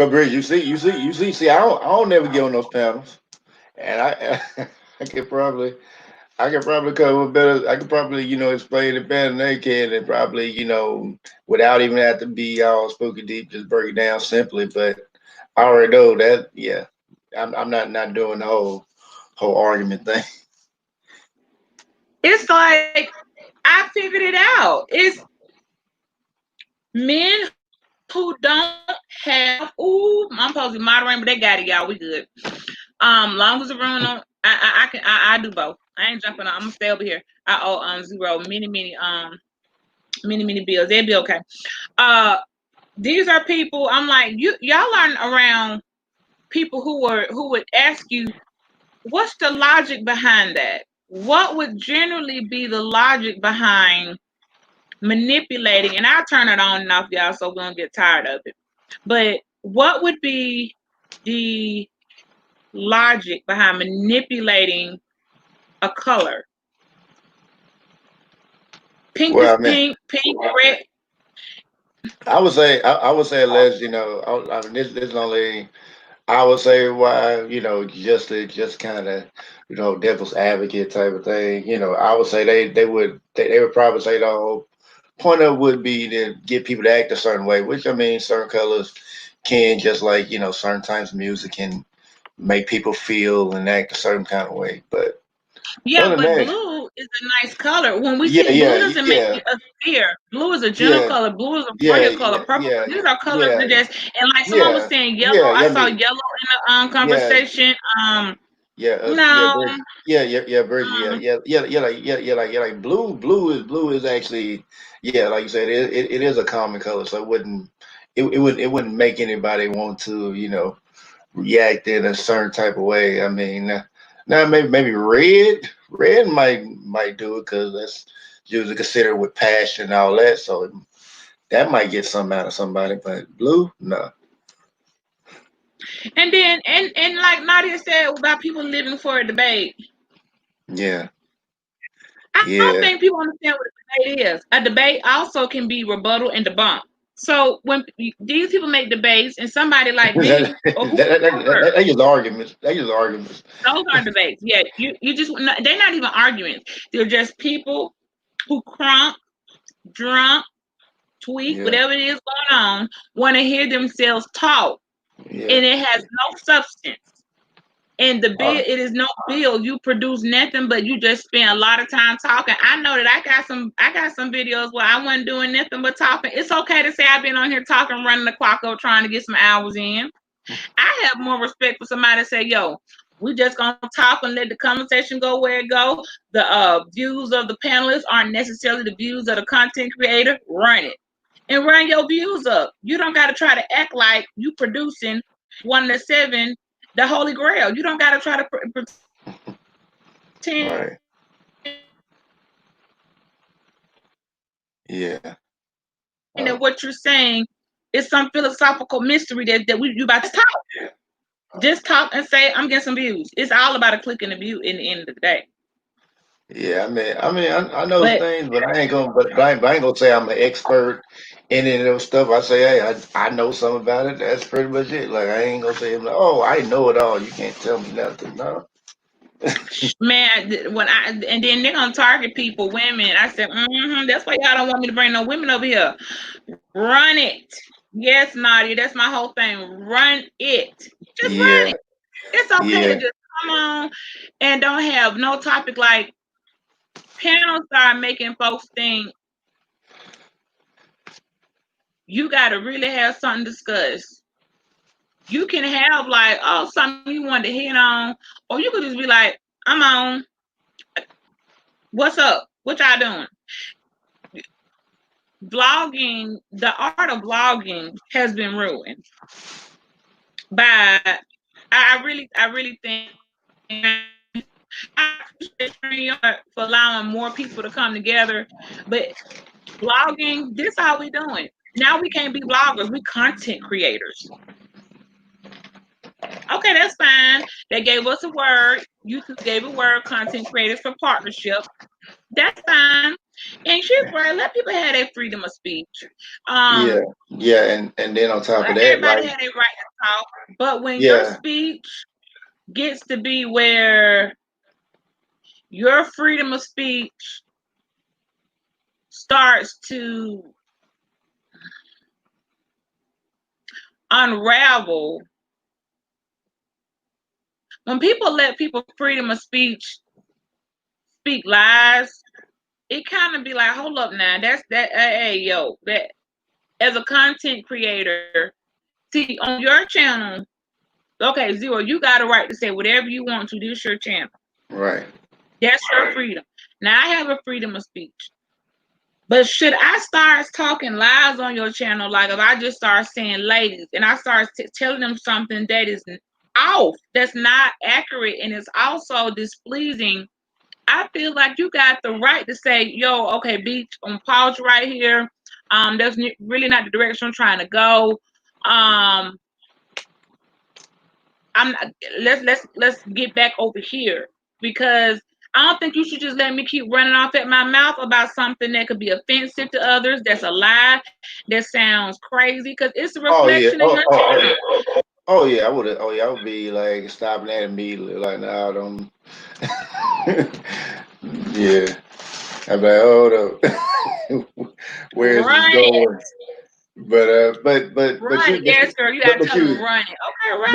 Bridge, you see, I don't never get on those panels, and I could probably cover better. I could probably explain it better than they can, and probably without even have to be all spooky deep, just break it down simply. But I already know that. Yeah, I'm not doing the whole argument thing. It's like I figured it out. It's men who don't have. Ooh, I'm supposed to be moderating, but they got it, y'all. We good. Long as the room on, I do both. I ain't jumping on. I'm gonna stay over here. I owe zero many bills. They'll be okay. Uh, these are people. I'm like y'all aren't around people who would ask you, what's the logic behind that? What would generally be the logic behind manipulating? And I'll turn it on and off, y'all, so we don't get tired of it. But what would be the logic behind manipulating a color? Pink is Well, I mean, pink, pink, red. I would say, Les, I mean, this only, I would say why, just kind of, devil's advocate type of thing. I would say they would probably say the whole point of it would be to get people to act a certain way, which I mean, certain colors can, just like, certain types of music can make people feel and act a certain kind of way. But Yeah, other than but that, blue is a nice color. When we yeah, see blue, yeah, doesn't make yeah, us fear. Blue is a gentle yeah, color. Blue is a yeah, royal color. yeah, Purple. yeah, These are colors yeah, that just, and like someone was yeah, saying yellow. yeah, I yeah, I saw mean, yellow in the yeah, conversation. yeah, No. yeah, Bridget, Um, blue is actually, yeah, like you said, it is a common color, so it wouldn't make anybody want to, react in a certain type of way. I mean, now maybe red might do it because that's usually considered with passion and all that, so that might get something out of somebody. But blue, no, and then and like Nadia said about people living for a debate. yeah, I don't yeah. think people understand what a debate is. A debate also can be rebuttal and debunk. So when these people make debates, and somebody like that, me or whoever, they just arguments. They just arguments. those are debates. Yeah, you just they're not even arguments. They're just people who crunk, drunk, tweak, Yeah, whatever it is going on, want to hear themselves talk, yeah. and it has no substance. And the All bill, right. it is no bill. You produce nothing, but you just spend a lot of time talking. I know that I got some videos where I wasn't doing nothing but talking. It's okay to say I've been on here talking, running the clock up, trying to get some hours in. I have more respect for somebody to say, yo, we just gonna talk and let the conversation go where it go. The views of the panelists aren't necessarily the views of the content creator. Run it and run your views up. You don't got to try to act like you producing one of the seven, the Holy Grail. You don't got to try to pretend Right. Yeah. that Oh, what you're saying is some philosophical mystery that you about to talk. Just talk and say, I'm getting some views. It's all about a click and a view in the end of the day. yeah. I know But things, but I ain't gonna say I'm an expert in any of those stuff. I say, hey, I know something about it. That's pretty much it. Like I ain't gonna say, like, oh, I know it all. You can't tell me nothing. No. man, when I and then they're gonna target people, women. I said, that's why y'all don't want me to bring no women over here. Run it. Yes, Nadia, that's my whole thing. Run it. Just run Yeah. it. It's okay to Yeah. just come on and don't have no topic. Like panels start making folks think you got to really have something to discuss. You can have like, oh, something you want to hit on, or you could just be like, I'm on. What's up? What y'all doing? Vlogging, the art of vlogging has been ruined by. I really think. I appreciate StreamYard for allowing more people to come together, but blogging, this how we doing. Now we can't be bloggers, we content creators. Okay, that's fine. They gave us a word. YouTube gave a word, content creators for partnership. That's fine. And she's right. Let people have their freedom of speech. Yeah. Yeah. And then on top of that, Everybody like, had a right to talk. But when your yeah. speech gets to be where your freedom of speech starts to unravel, when people let people freedom of speech speak lies, it kind of be like, hold up now, that's that. Hey, yo, that as a content creator, see on your channel. Okay, Zero, you got a right to say whatever you want to. This your channel. Right. That's your freedom. Now I have a freedom of speech. But should I start talking lies on your channel, like if I just start saying ladies and I start telling them something that is off, that's not accurate, and it's also displeasing, I feel like you got the right to say, yo, okay, Beach, I'm pause right here. That's really not the direction I'm trying to go. I'm not, let's get back over here, because I don't think you should just let me keep running off at my mouth about something that could be offensive to others. That's a lie. That sounds crazy, because it's a Oh yeah. reflection of your channel. Oh yeah. I would. Oh yeah. I would be like stopping that immediately. Like, no, I don't. Yeah. I'm like, hold up. Where is this Run it, going? But run you it. Yes, girl, you gotta but tell them you run it. Okay, run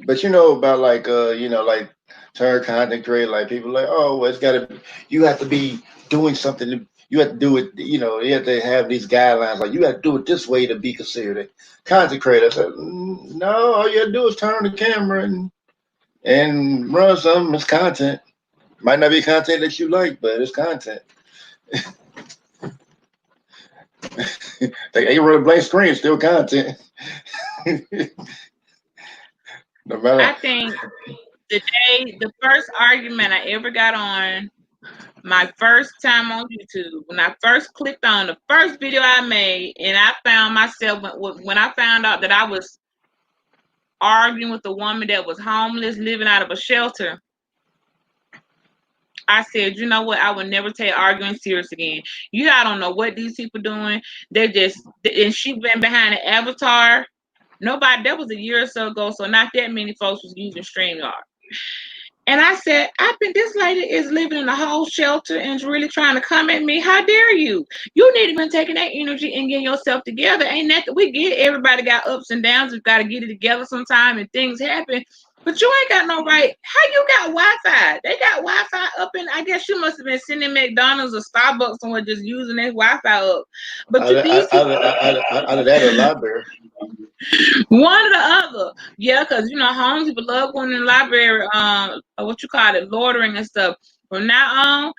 but it. you know about like like turn content creator, like people like, oh, well, it's gotta, you have to be doing something you have to do it, you have to have these guidelines, like you have to do it this way to be considered a content creator. I said, no, all you have to do is turn the camera and run something. It's content. Might not be content that you like, but it's content. They ain't run a blank screen, still content. No matter. I think the first argument I ever got on my first time on YouTube, when I first clicked on the first video I made, and I found myself when I found out that I was arguing with a woman that was homeless, living out of a shelter. I said, you know what? I would never take arguing serious again. I don't know what these people doing. And she been behind an avatar. Nobody, that was a year or so ago, so not that many folks was using StreamYard. And I said, this lady is living in a whole shelter and is really trying to come at me. How dare you? You need to be taking that energy and getting yourself together. Ain't that we get, everybody got ups and downs. We've got to get it together sometime, and things happen. But you ain't got no right. How you got Wi-Fi? They got Wi-Fi up, and I guess you must have been sending McDonald's or Starbucks somewhere just using their Wi-Fi up. But Out of that, a library. one or the other. Yeah, because homeless people love going in the library, what you call it, loitering and stuff. From now on,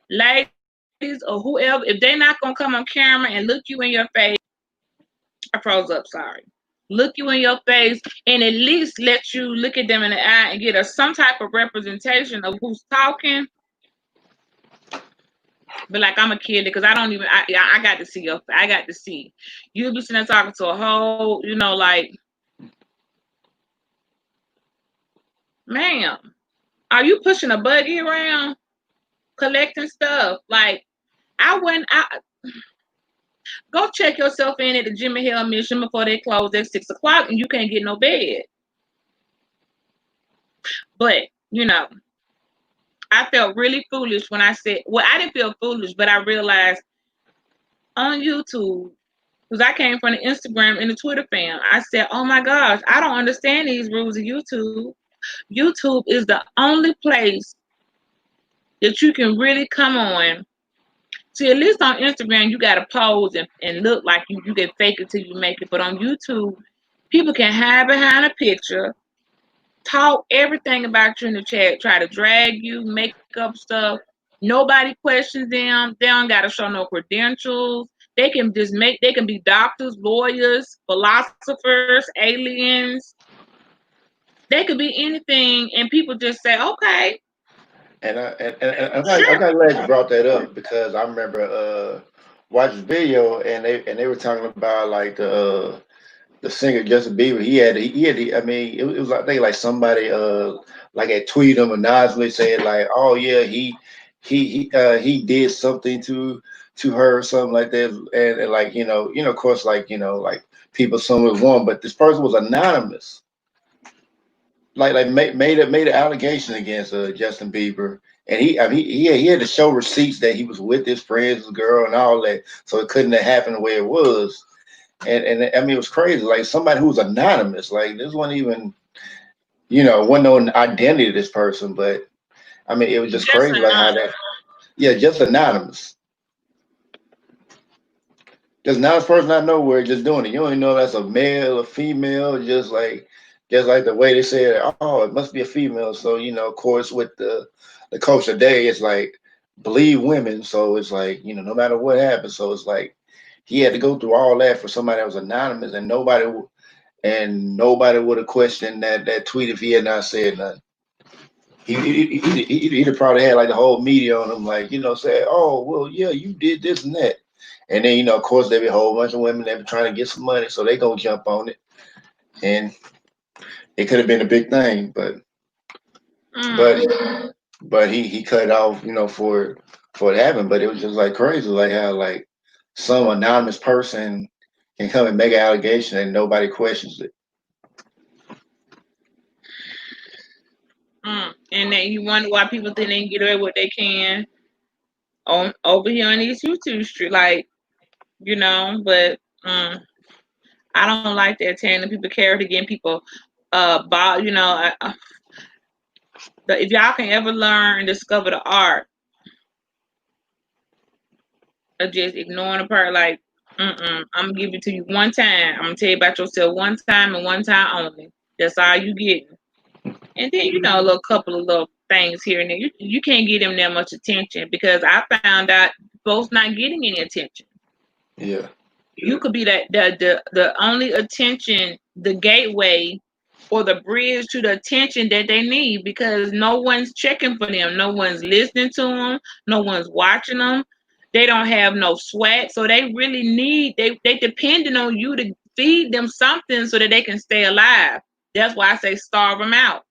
ladies or whoever, if they're not gonna come on camera and look you in your face, I froze up, sorry. Look you in your face and at least let you look at them in the eye and get some type of representation of who's talking. But like, I'm a kid because I don't even. I got to see I got to see. You be sitting there talking to a whole, like, ma'am, are you pushing a buggy around, collecting stuff? Like, go check yourself in at the Jimmy Hill Mission before they close at 6:00 and you can't get no bed. But I felt really foolish when I said, well, I didn't feel foolish, but I realized on YouTube, because I came from the Instagram and the Twitter fam, I said, oh my gosh, I don't understand these rules of YouTube. YouTube is the only place that you can really come on. See, at least on Instagram, you got to pose and look like you can fake it till you make it. But on YouTube, people can hide behind a picture, talk everything about you in the chat, try to drag you, make up stuff. Nobody questions them. They don't got to show no credentials. They can be doctors, lawyers, philosophers, aliens. They could be anything, and people just say, okay. And I'm kind of glad you brought that up, because I remember watching video, and they were talking about like the singer Justin Bieber. I mean, it was like, I think like somebody like had tweeted him anonymously saying like, oh yeah, he did something to her or something like that, and like of course, like like people, some was one, but this person was anonymous. Like made an allegation against Justin Bieber, and he had to show receipts that he was with his friends, his girl, and all that, so it couldn't have happened the way it was. And I mean, it was crazy. Like somebody who was anonymous, like this wasn't even. wasn't no identity of this person, but I mean, it was just Just crazy, like how enough. that, yeah, just anonymous. Just anonymous person out of nowhere just doing it. You don't even know if that's a male or female, just like the way they said, oh, it must be a female. So, of course, with the coach today, it's like believe women. So it's like, no matter what happens. So it's like he had to go through all that for somebody that was anonymous, and nobody would have questioned that tweet if he had not said nothing. He'd have probably had like the whole media on him, like, say, oh, well, yeah, you did this and that. And then, of course, there be a whole bunch of women that be trying to get some money, so they gonna jump on it. And it could have been a big thing, but Mm. but he cut it off, for it happened. But it was just like crazy, like how like some anonymous person can come and make an allegation and nobody questions it. And then you wonder why people think they can get away with what they can on over here on these YouTube street, like, but I don't like that tearing the people character, getting people bought, if y'all can ever learn and discover the art of just ignoring a part, like, I'm gonna give it to you one time. I'm gonna tell you about yourself one time and one time only. That's all you get. And then, a little couple of little things here and there. You can't get them that much attention, because I found out folks not getting any attention. Yeah, You could be the only attention, the gateway or the bridge to the attention that they need, because no one's checking for them. No one's listening to them. No one's watching them. They don't have no swag. So they really they depending on you to feed them something so that they can stay alive. That's why I say starve them out.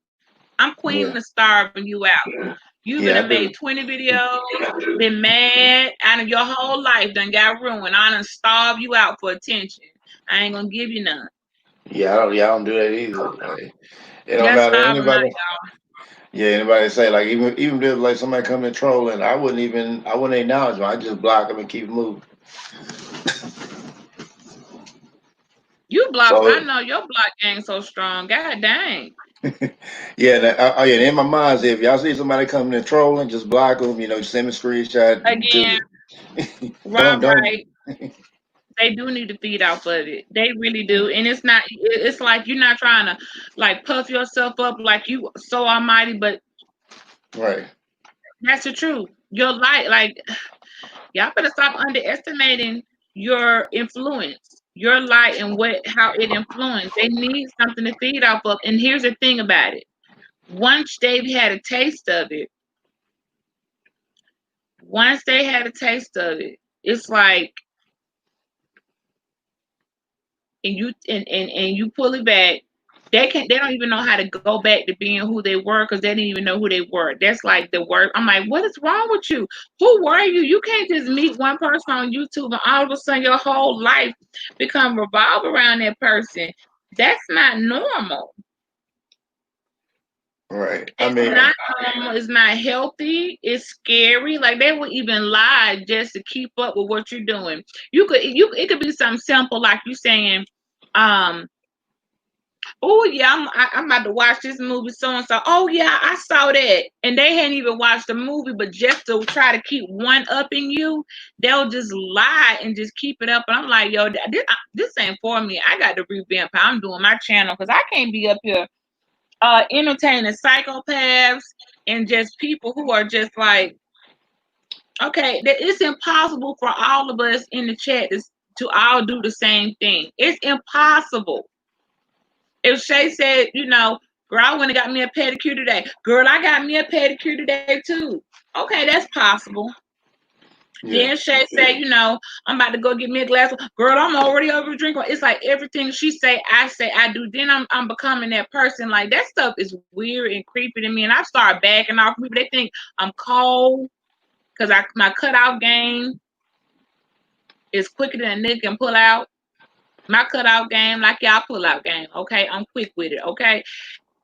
I'm queen yeah, of starving you out. You've yeah. been made 20 videos, been mad, and your whole life done got ruined. I done starve you out for attention. I ain't gonna give you none. I don't do that either. Like, it don't Just matter starve them out, anybody. Yeah, anybody say like even if like somebody coming and trolling, I wouldn't acknowledge them. I just block them and keep moving. you block. I So know your block gang so strong. God dang. yeah, yeah. In my mind, if y'all see somebody coming and trolling, just block them. Send me a screenshot. Again, Don't Rob don't. right. They do need to feed off of it. They really do. And it's not, it's like you're not trying to like puff yourself up like you so almighty, but Right. that's the truth. Your light, like, y'all better stop underestimating your influence, your light, and how it influenced. They need something to feed off of. And here's the thing about it: once they had a taste of it, it's like, and you pull it back. They don't even know how to go back to being who they were, because they didn't even know who they were. That's like the word. I'm like, what is wrong with you? Who were you? You can't just meet one person on YouTube and all of a sudden your whole life become revolve around that person. That's not normal. Right. I It's mean, not normal. It's not healthy. It's scary. Like, they will even lie just to keep up with what you're doing. It could be something simple like you saying, um, oh yeah, I'm about to watch this movie so and so. Oh yeah, I saw that, and they hadn't even watched the movie, but just to try to keep one up in you, they'll just lie and just keep it up. And I'm like, yo, this ain't for me. I got to revamp how I'm doing my channel, because I can't be up here entertaining psychopaths and just people who are just like, okay, it's impossible for all of us in the chat to all do the same thing. It's impossible. If Shay said, girl, I went and got me a pedicure today. Girl, I got me a pedicure today too. Okay, that's possible. yeah. Then Shay said, I'm about to go get me a glass of, girl, I'm already over drinking. It's like everything she say, I do. Then I'm becoming that person. Like, that stuff is weird and creepy to me. And I start backing off people. They think I'm cold because my cutout game is quicker than a nigga can pull out. My cutout game, like y'all pull out game. Okay, I'm quick with it. Okay,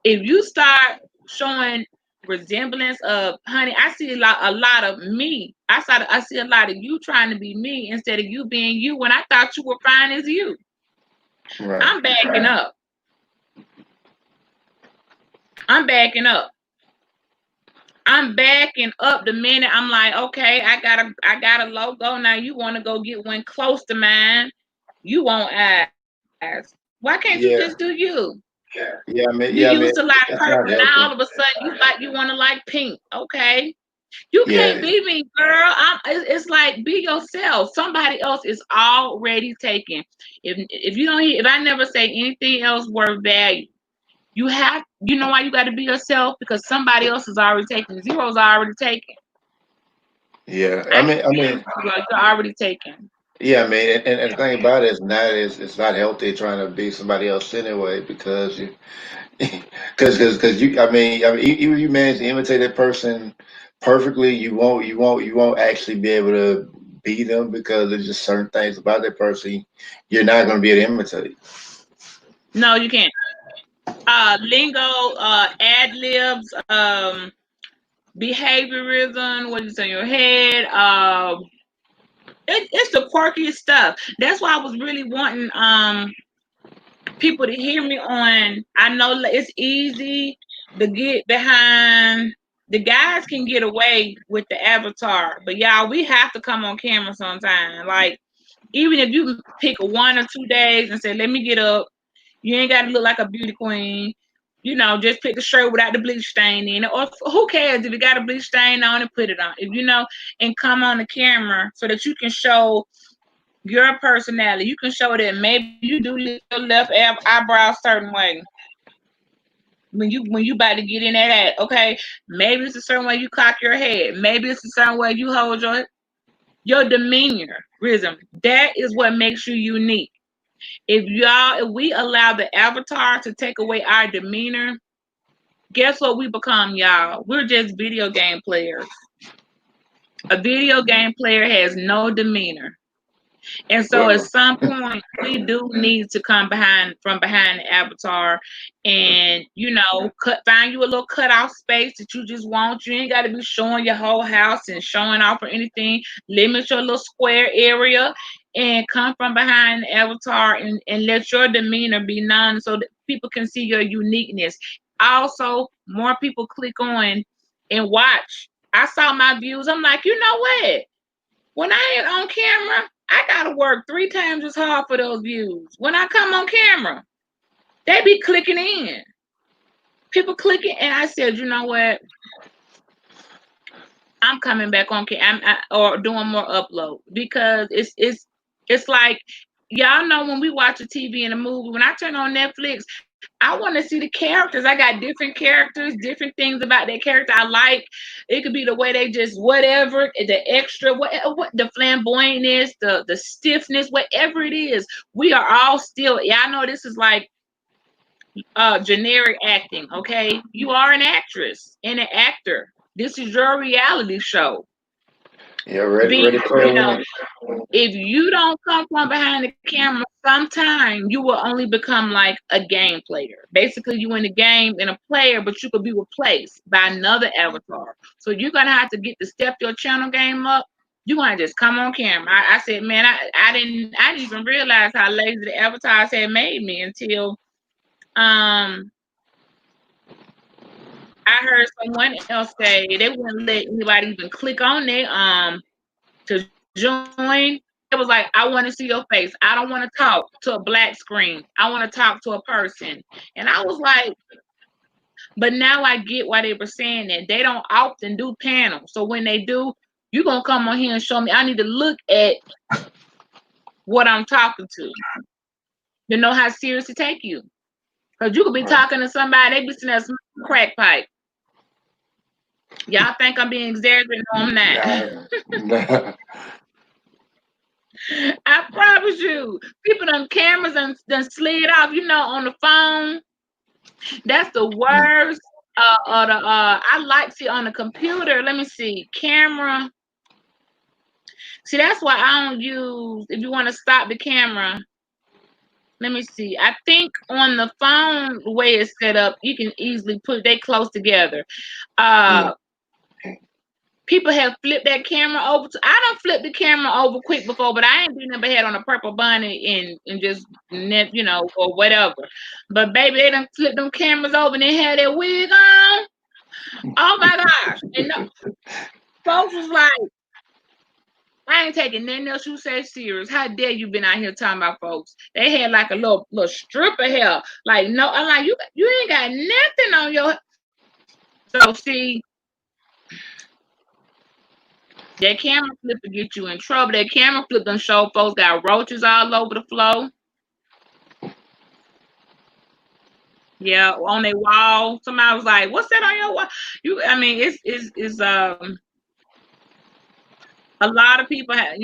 if you start showing resemblance of, honey, I see a lot of me. I see a lot of you trying to be me instead of you being you when I thought you were fine as you. Right. I'm backing up. I'm backing up. I'm backing up the minute I'm like, okay, I got a logo. Now you want to go get one close to mine. You won't ask. Why can't you just do Yeah, you? yeah. I You mean, used yeah. I to mean, like purple, it's not now all of a healthy. sudden you want to like pink. Okay. You can't Yeah, be me, girl. It's like be yourself. Somebody else is already taken. If you don't, if I never say anything else worth value, you know why you got to be yourself, because somebody else is already taken. Zero's already taken. yeah. I can't be you, girl. You're already taken. Yeah. I mean, and the thing about it is not is it's not healthy trying to be somebody else anyway because you because you even if you manage to imitate that person perfectly, you won't actually be able to be them because there's just certain things about that person you're not going to be able to imitate. No, you can't. Lingo, ad libs, behaviorism, what is in your head, it's the quirkiest stuff. That's why I was really wanting people to hear me on. I know it's easy to get behind. The guys can get away with the avatar, but y'all, we have to come on camera sometime. Like, even if you pick 1 or 2 days and say, let me get up, you ain't got to look like a beauty queen. You know, just pick the shirt without the bleach stain in it. Or who cares if you got a bleach stain on it, put it on. If you know, and come on the camera so that you can show your personality. You can show that maybe you do lift your left eyebrow a certain way when you about to get in that. Okay, maybe it's a certain way you cock your head. Maybe it's a certain way you hold your demeanor. Rhythm. That is what makes you unique. If we allow the avatar to take away our demeanor, guess what we become, y'all? We're just video game players. A video game player has no demeanor. And so at Well, some point we do need to come from behind the avatar and find you a little cutout space that you just want. You ain't gotta be showing your whole house and showing off or anything. Limit your little square area and come from behind the avatar and let your demeanor be known so that people can see your uniqueness. Also, more people click on and watch. I saw my views. I'm like, you know what? When I ain't on camera, I gotta work 3 times as hard for those views. When I come on camera, they be clicking in. People clicking, and I said, you know what? I'm coming back on camera or doing more upload because it's like y'all know when we watch a TV and a movie. When I turn on Netflix, I want to see the characters. I got different characters, different things about that character I like. It could be the way they just whatever, the extra, what the flamboyantness, the stiffness, whatever it is. We are all still. Yeah, I know this is like generic acting. Okay, you are an actress and an actor. This is your reality show. yeah, ready, Be ready, player one. if you don't come from behind the camera, sometime you will only become like a game player. Basically, you in the game and a player, but you could be replaced by another avatar. So you're gonna have to get to step your channel game up. You're gonna just come on camera. I said, man, I didn't even realize how lazy the avatars had made me until um I heard someone else say they wouldn't let anybody even click on there to join. It was like, I want to see your face. I don't want to talk to a black screen. I want to talk to a person. And I was like, but now I get why they were saying that. They don't often do panels. So when they do, you're going to come on here and show me. I need to look at what I'm talking to know how serious to take you. Because you could be Right. talking to somebody, they be sitting there smoking a crack pipe. Y'all think I'm being exaggerated? No, I'm not. Nah, nah. I promise you, people on cameras and done slid off, on the phone. That's the worst. I like see on the computer. Let me see camera. See, that's why I don't use. If you want to stop the camera, let me see. I think on the phone, the way it's set up, you can easily put they close together. Yeah, Uh, People have flipped that camera over. I done flipped the camera over quick before, but I ain't been never had on a purple bunny and just or whatever. But baby, they done flipped them cameras over and they had that wig on. Oh my gosh! And folks was like, I ain't taking nothing else you say serious. How dare you been out here talking about folks? They had like a little strip of hair. Like, no, I'm like, you ain't got nothing on your. So see, that camera flip will get you in trouble. That camera flip done show folks got roaches all over the floor. Yeah, on their wall. Somebody was like, "What's that on your wall?" I mean, it's a lot of people have,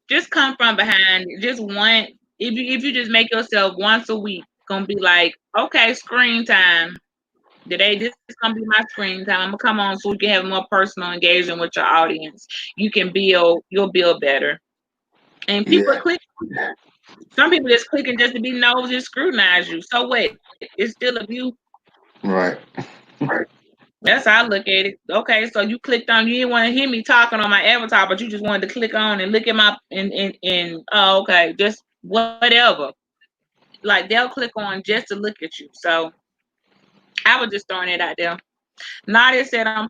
just come from behind. Just one. If you just make yourself once a week, gonna be like, okay, screen time. Today, this is gonna be my screen time. I'm gonna come on so we can have more personal engagement with your audience. You'll build better. And people Yeah. click. Some people just clicking just to be nosy and scrutinize you. So what? It's still a view. Right. That's how I look at it. Okay, so you clicked on. You didn't want to hear me talking on my avatar, but you just wanted to click on and look at my and oh, okay, just whatever. Like they'll click on just to look at you. So I was just throwing it out there. Nadia said, I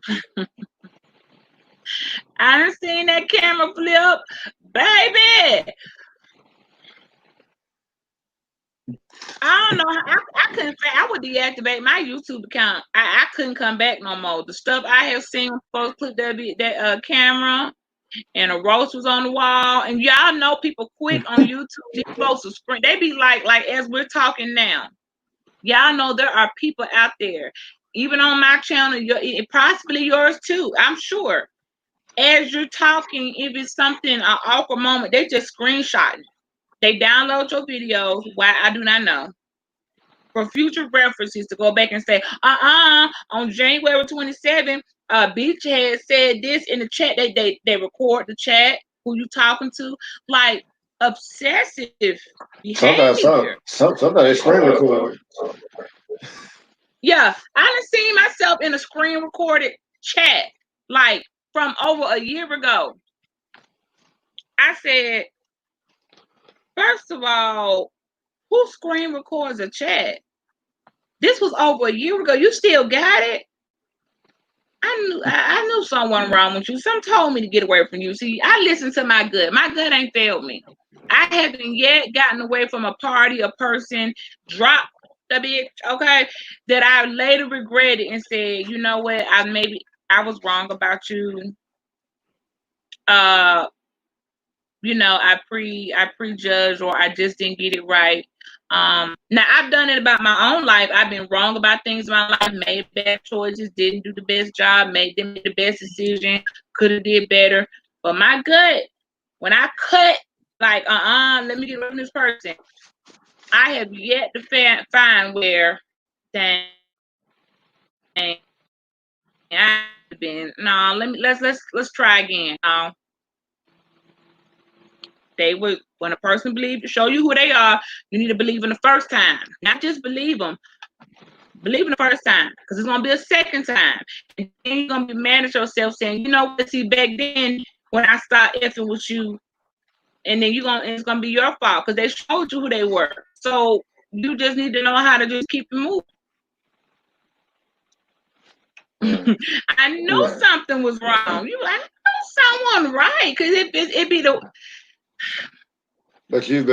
done seen that camera flip, baby. I don't know. I couldn't. I would deactivate my YouTube account. I couldn't come back no more. The stuff I have seen folks put that camera and a roast was on the wall, and y'all know people quick on YouTube. These folks will screen. They be like as we're talking now. Y'all know there are people out there, even on my channel, possibly yours too. I'm sure. As you're talking, if it's something an awkward moment, they just screenshotting. They download your videos. Why I do not know. For future references to go back and say, on January 27th, Beach had said this in the chat. They record the chat, who you talking to, like obsessive behavior. Sometimes they screen record. Yeah, I done seen myself in a screen recorded chat, like from over a year ago. I said, first of all, who screen records a chat? This was over a year ago. You still got it? I knew someone wrong with you. Some told me to get away from you. See, I listened to my gut. My gut ain't failed me. I haven't yet gotten away from a party, a person, dropped the bitch, okay, that I later regretted and said, you know what, I was wrong about you. I prejudged, or I just didn't get it right. Now I've done it about my own life. I've been wrong about things in my life, made bad choices, didn't do the best job, made the best decision, could have did better. But my gut, when I cut, like, let me get rid of this person, I have yet to find where, dang, I've been, no, let's try again. They would, when a person believes, to show you who they are, you need to believe in the first time, not just believe them. Believe in the first time, because it's gonna be a second time, and then you're gonna be mad at yourself, saying, you know what? See, back then when I started effing with you, and then it's gonna be your fault because they showed you who they were. So you just need to know how to just keep it moving. I knew something was wrong. I know someone right, because it be the. But you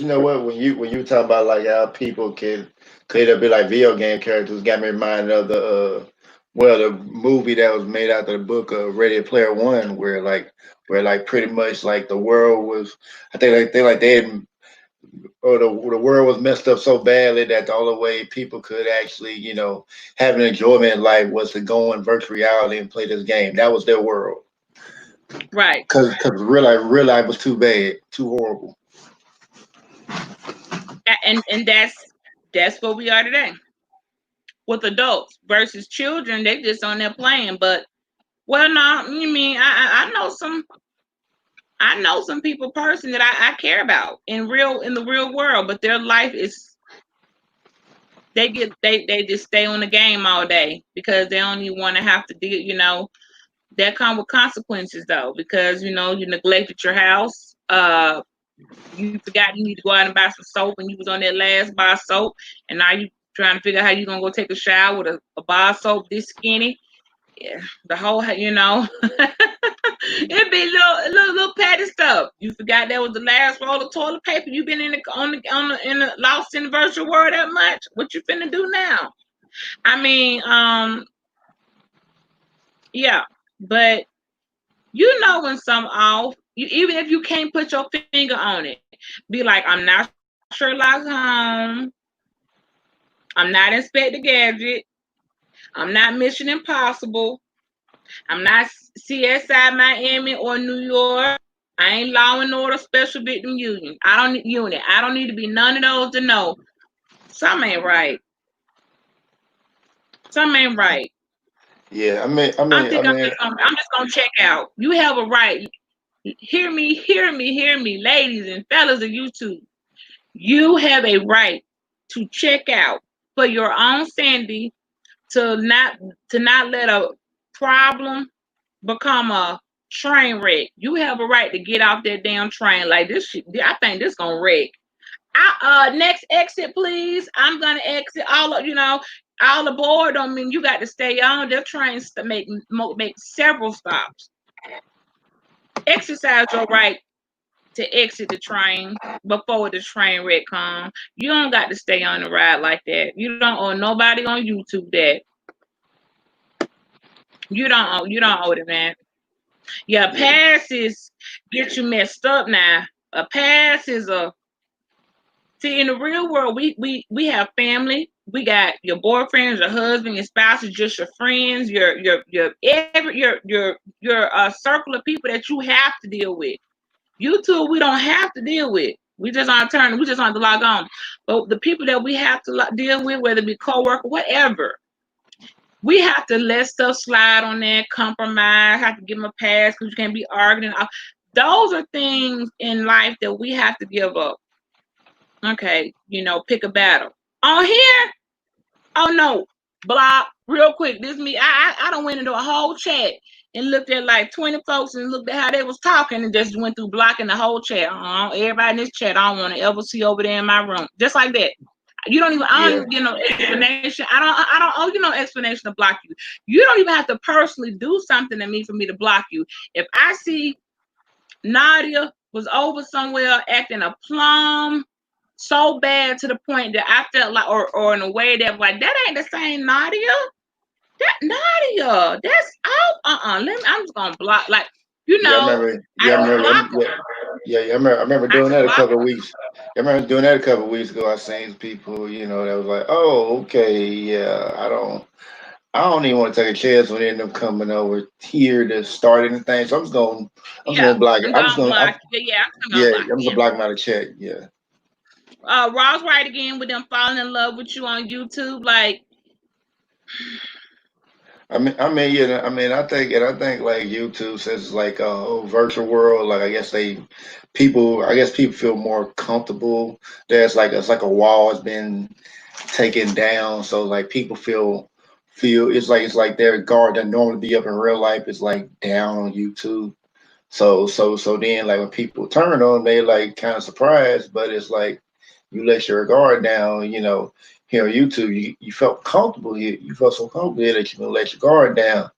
know what? When you talk about like how people could be like video game characters, got me reminded of the movie that was made out of the book of Ready Player One, where pretty much like the world was, I think they had, or the world was messed up so badly that the only way people could actually have an enjoyment in life was to go in virtual reality and play this game. That was their world. Right. Because real life was too bad, too horrible. And that's what we are today with adults versus children. They just on there playing. But well, no, you mean I know some people personally that I care about in the real world, but their life is, they just stay on the game all day because they don't even want to have to deal, That come with consequences though, because you know you neglected your house. You forgot you need to go out and buy some soap, and you was on that last bar of soap, and now you trying to figure out how you gonna go take a shower with a bar of soap this skinny. Yeah, the whole it'd be little petty stuff. You forgot that was the last roll of toilet paper. You been in the lost in the virtual world that much. What you finna do now? I mean, yeah, but you know when something off, even if you can't put your finger on it, be like, I'm not Sherlock Holmes. I'm not Inspector Gadget. I'm not Mission Impossible. I'm not CSI Miami or New York. I ain't Law and Order Special Victim Unit. I don't need to be none of those to know something ain't right. Something ain't right. Yeah, I'm just gonna check out. You have a right. Hear me, ladies and fellas of YouTube. You have a right to check out for your own sanity, to not let a problem become a train wreck. You have a right to get off that damn train. Like this shit, I think this gonna wreck. Next exit, please. I'm gonna exit. All aboard don't mean you got to stay on. Their trains to make several stops. Exercise your right to exit the train before the train wreck comes. You don't got to stay on the ride like that. You don't owe nobody on YouTube that. You don't owe them that. Yeah, passes get you messed up now. A pass is a See, in the real world, we have family. We got your boyfriends, your husband, your spouses, just your friends, your circle of people that you have to deal with. YouTube, we don't have to deal with. We just on turn. We just on to log on. But the people that we have to deal with, whether it be coworker, whatever, we have to let stuff slide on there, compromise, have to give them a pass because you can't be arguing. Those are things in life that we have to give up. Okay, pick a battle. On here, oh no, block real quick. This me. I don't went into a whole chat and looked at like 20 folks and looked at how they was talking and just went through blocking the whole chat. Everybody in this chat, I don't want to ever see over there in my room. Just like that. You don't even. I don't get no explanation. I don't owe you no explanation to block you. You don't even have to personally do something to me for me to block you. If I see Nadia was over somewhere acting a plum so bad to the point that I felt like, or in a way that like that ain't the same Nadia. That Nadia, that's out. I'm just gonna block. Like Yeah, I remember. Yeah, I remember. I remember doing that a couple of weeks. I remember doing that a couple of weeks ago. I seen people, that was like, "Oh, okay, yeah." I don't even want to take a chance on them coming over here to start anything. So I'm just gonna block it. I'm just gonna block. I'm gonna block them out of chat. Yeah. Ross right again with them falling in love with you on YouTube, like. I think like YouTube says it's like a whole virtual world. Like I guess people feel more comfortable. It's like a wall has been taken down, so like people feel it's like their guard that normally be up in real life is like down on YouTube. So then like when people turn on, they like kind of surprised, but it's like you let your guard down, here on YouTube, you felt comfortable here. You felt so comfortable here that you can let your guard down.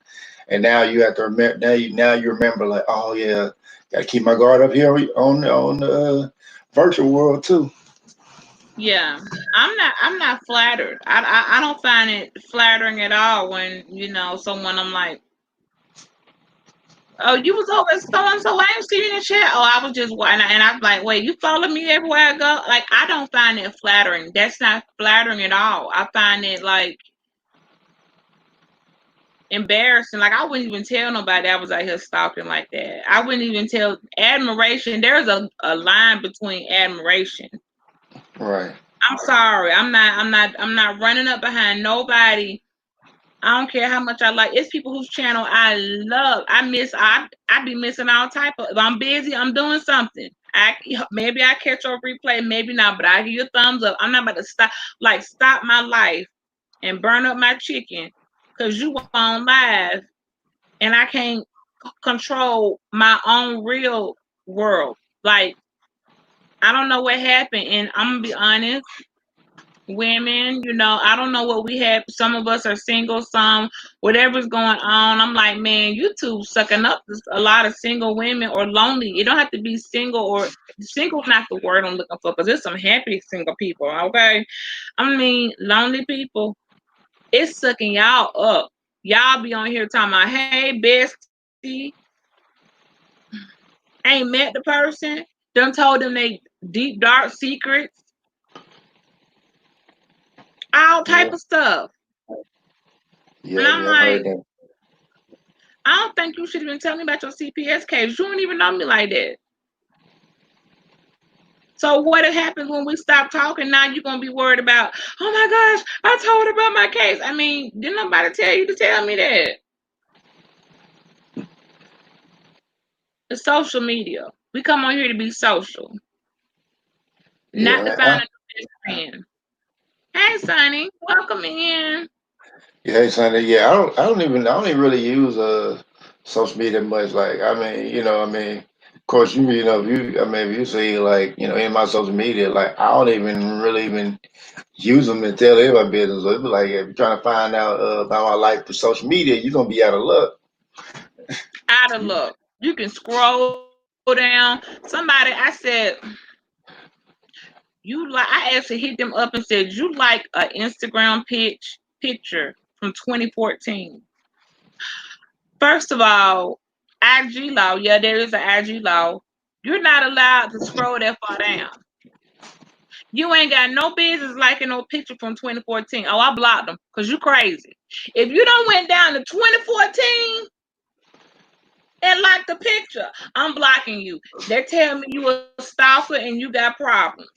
And now you have to remember. Now you remember like, oh yeah, got to keep my guard up here on the virtual world too. Yeah, I'm not flattered. I don't find it flattering at all when someone I'm like, oh, you was over so and so. I didn't see you in the chat. Oh, I was just and I'm like, wait, you follow me everywhere I go? Like, I don't find it flattering. That's not flattering at all. I find it like embarrassing. Like I wouldn't even tell nobody I was out here stalking like that. I wouldn't even tell. Admiration. There's a line between admiration. Right. I'm sorry. I'm not running up behind nobody. I don't care how much I like. It's people whose channel I love. I be missing all type of. If I'm busy, I'm doing something. Maybe I catch a replay, maybe not. But I give you a thumbs up. I'm not about to stop my life and burn up my chicken because you on live and I can't control my own real world. Like, I don't know what happened, and I'm gonna be honest. Women, I don't know what we have. Some of us are single, some whatever's going on. I'm like, man, YouTube sucking up a lot of single women or lonely. You don't have to be single, or single's not the word I'm looking for, because there's some happy single people. Okay, I mean lonely people. It's sucking y'all up. Y'all be on here talking about, hey, bestie, ain't met the person, done told them they deep dark secrets, all type Yeah, of stuff. And yeah, I'm yeah. I've heard like, that. I don't think you should have been telling me about your CPS case. You don't even know me like that. So what happens when we stop talking? Now you're gonna be worried about, oh my gosh, I told her about my case. I mean, didn't nobody tell you to tell me that? It's social media. We come on here to be social, Yeah, not to man. find a new best friend. Hey, Sonny, welcome in. Yeah, hey, Sunday. Yeah, I don't even really use social media much. Like, I mean, of course, if you see, like, in my social media, like, I don't even really even use them to tell everybody business. So it be like, if you're trying to find out about my life through social media, you're gonna be out of luck. Out of luck. You can scroll down. Somebody, I said, I actually hit them up and said, you like an Instagram picture from 2014. First of all, IG law, yeah, there is an IG law. You're not allowed to scroll that far down. You ain't got no business liking no picture from 2014. Oh, I blocked them because you crazy. If you don't went down to 2014 and like the picture, I'm blocking you. They're telling me you a stalker and you got problems.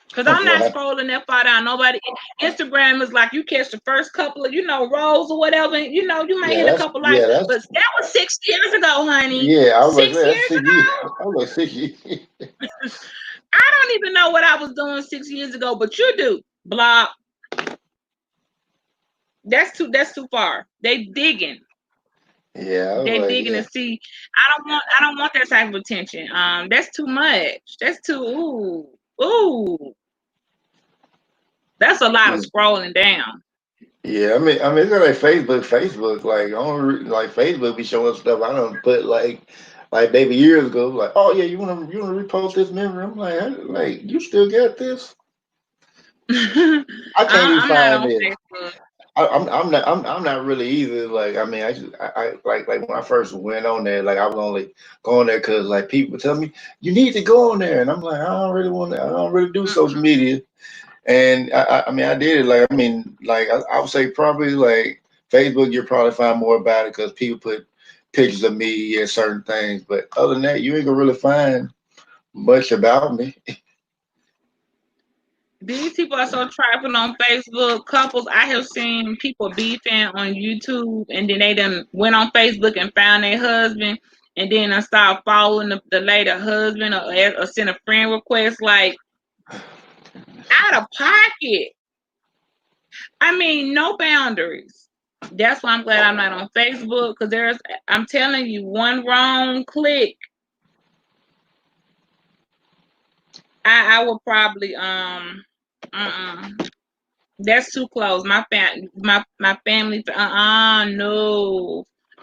Because I'm not Right. scrolling that far down. Nobody. Instagram is like you catch the first couple of, rolls or whatever. And, you might Yeah, hit a that's couple likes. yeah, that's But that was 6 years ago, honey. yeah. I was about to 6 say that's years 6 years. ago? I was like 6 years. I don't even know what I was doing 6 years ago, but you do. Block. That's too far. They digging. Yeah, I was They like, digging yeah, to see. I don't want that type of attention. That's too much. That's too ooh. That's a lot of yeah. scrolling down. Yeah, I mean, it's like Facebook. Facebook, like, like Facebook be showing stuff I don't put like maybe years ago. Like, oh yeah, you wanna repost this memory? I'm like, you still got this? I can't even I'm not find on it. Facebook. I'm not really either. Like, I mean, I like when I first went on there, like I was only going there because like people tell me you need to go on there, and I'm like, I don't really do social media. And I mean, I did it. Like, I mean, like I would say probably like Facebook, you'll probably find more about it because people put pictures of me and certain things. But other than that, you ain't gonna really find much about me. These people are so trifling on Facebook. Couples, I have seen people beefing on YouTube, and then they done went on Facebook and found their husband, and then I start following the later husband, or send a friend request, like, out of pocket. I mean, no boundaries. That's why I'm glad I'm not on Facebook, because I'm telling you, one wrong click, I will probably uh-uh. That's too close. My family. No.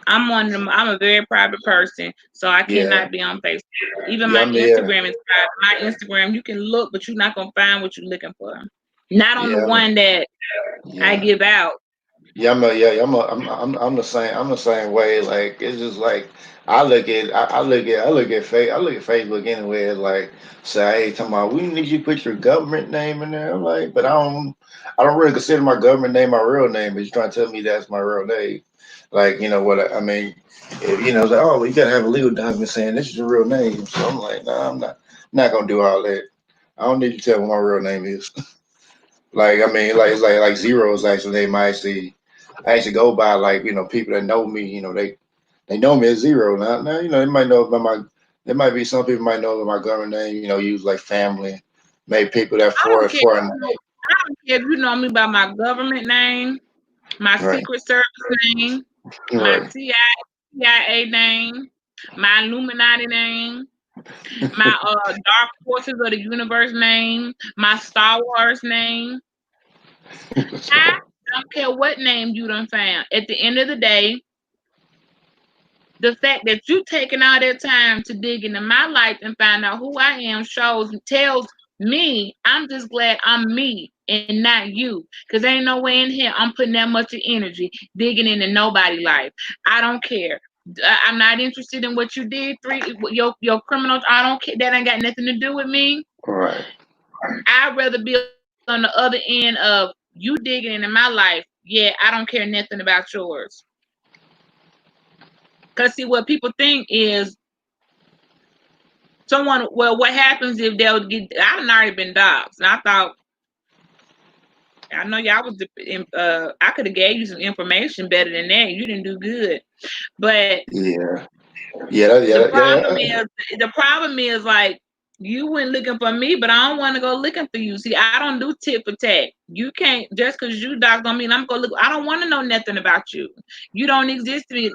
I'm a very private person, so I Yeah, cannot be on Facebook. Even yeah, my I mean, yeah, Instagram is private. My Instagram, you can look, but you're not gonna find what you're looking for. Not on the yeah, one that I yeah. give out. Yeah, I'm the same. I'm the same way. Like, it's just like I look at Facebook anyway. It's like, say, hey, talking about we need you to put your government name in there. I'm like, but I don't really consider my government name my real name. But you're trying to tell me that's my real name. Like, what I mean, if, it's like, oh, well, you gotta have a legal document saying this is your real name. So I'm like, nah, I'm not gonna do all that. I don't need you to tell me what my real name is. Like, I mean, like it's like zeros actually name I actually go by, like, people that know me, they know me as Zero. Now, they might know about there might be some people might know about my government name, use like family, maybe people that I don't care. foreign. I don't care if you know me by my government name, my Right, Secret Service name, my right. CI. CIA name, my Illuminati name, my Dark Forces of the Universe name, my Star Wars name. I don't care what name you done found. At the end of the day, the fact that you taking all that time to dig into my life and find out who I am tells me I'm just glad I'm me and not you. Cause ain't no way in here I'm putting that much of energy digging into nobody's life. I don't care. I'm not interested in what you did. Your criminal. I don't care. That ain't got nothing to do with me. Right. I'd rather be on the other end of you digging into my life. Yeah, I don't care nothing about yours. Cause see, what people think is someone. Well, what happens if they'll get? I done already been doxxed, and I thought I know y'all was. I could have gave you some information better than that. You didn't do good, but Yeah. Yeah. the problem is like you went looking for me, but I don't want to go looking for you. See, I don't do tit for tat. You can't just because you dox on me and I'm gonna look. I don't want to know nothing about you. You don't exist to me.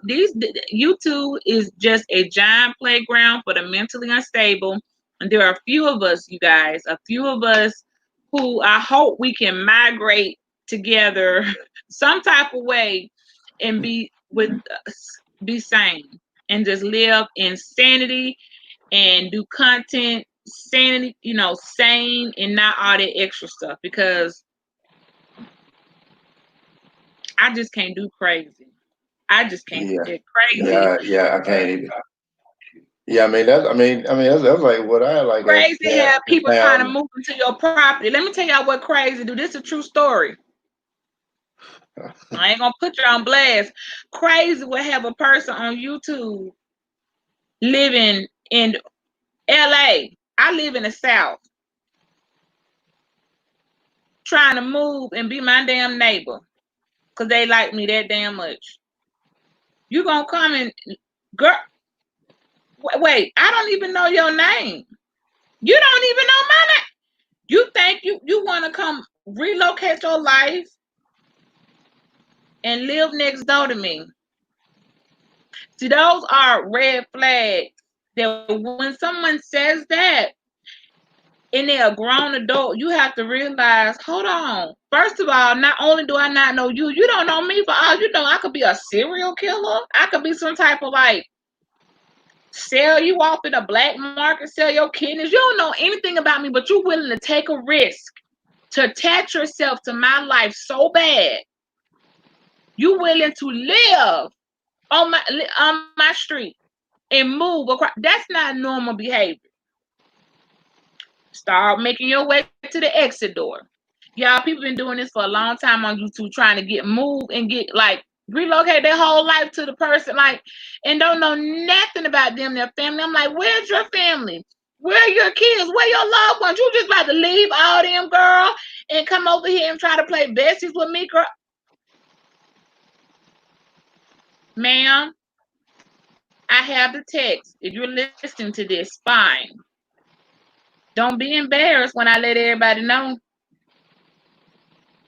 YouTube is just a giant playground for the mentally unstable. And there are a few of us, you guys, a few of us who I hope we can migrate together some type of way and be sane and just live in sanity and do content sanity, sane and not all that extra stuff because I just can't do crazy. I just can't do that crazy. Yeah. I can't even. Yeah, that's like what I like. Crazy have people trying to move into your property. Let me tell y'all what crazy do. This is a true story. I ain't gonna put you on blast. Crazy will have a person on YouTube living in LA. I live in the South. Trying to move and be my damn neighbor. Cause they like me that damn much. You gonna come and girl wait, I don't even know your name. You don't even know my name. You think you wanna come relocate your life and live next door to me. See, those are red flags that when someone says that and they're a grown adult, you have to realize, hold on. First of all, not only do I not know you, you don't know me. For all you know, I could be a serial killer. I could be some type of like sell you off in a black market, sell your kidneys. You don't know anything about me, but you're willing to take a risk to attach yourself to my life so bad. You willing to live on my street and move across. That's not normal behavior. Start making your way to the exit door. Y'all, people been doing this for a long time on YouTube, trying to get moved and get like relocate their whole life to the person, like, and don't know nothing about them, their family. I'm like, where's your family? Where are your kids? Where your loved ones? You just about to leave all them, girl, and come over here and try to play besties with me, girl. Ma'am, I have the text. If you're listening to this, fine. Don't be embarrassed when I let everybody know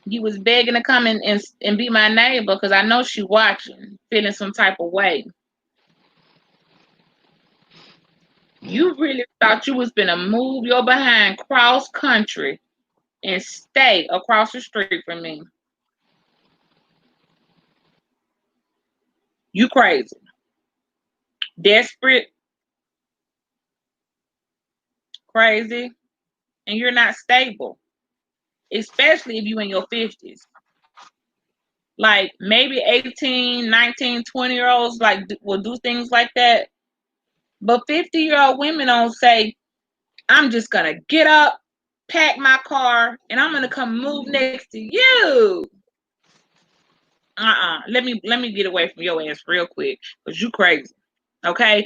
you was begging to come and be my neighbor because I know she watching, feeling some type of way. You really thought you was gonna move your behind cross country and stay across the street from me. You crazy. Desperate, crazy, and you're not stable. Especially if you in your 50s. Like maybe 18, 19, 20-year-olds like will do things like that. But 50-year-old women don't say, I'm just gonna get up, pack my car, and I'm gonna come move next to you. Let me get away from your ass real quick, cause you crazy. Okay,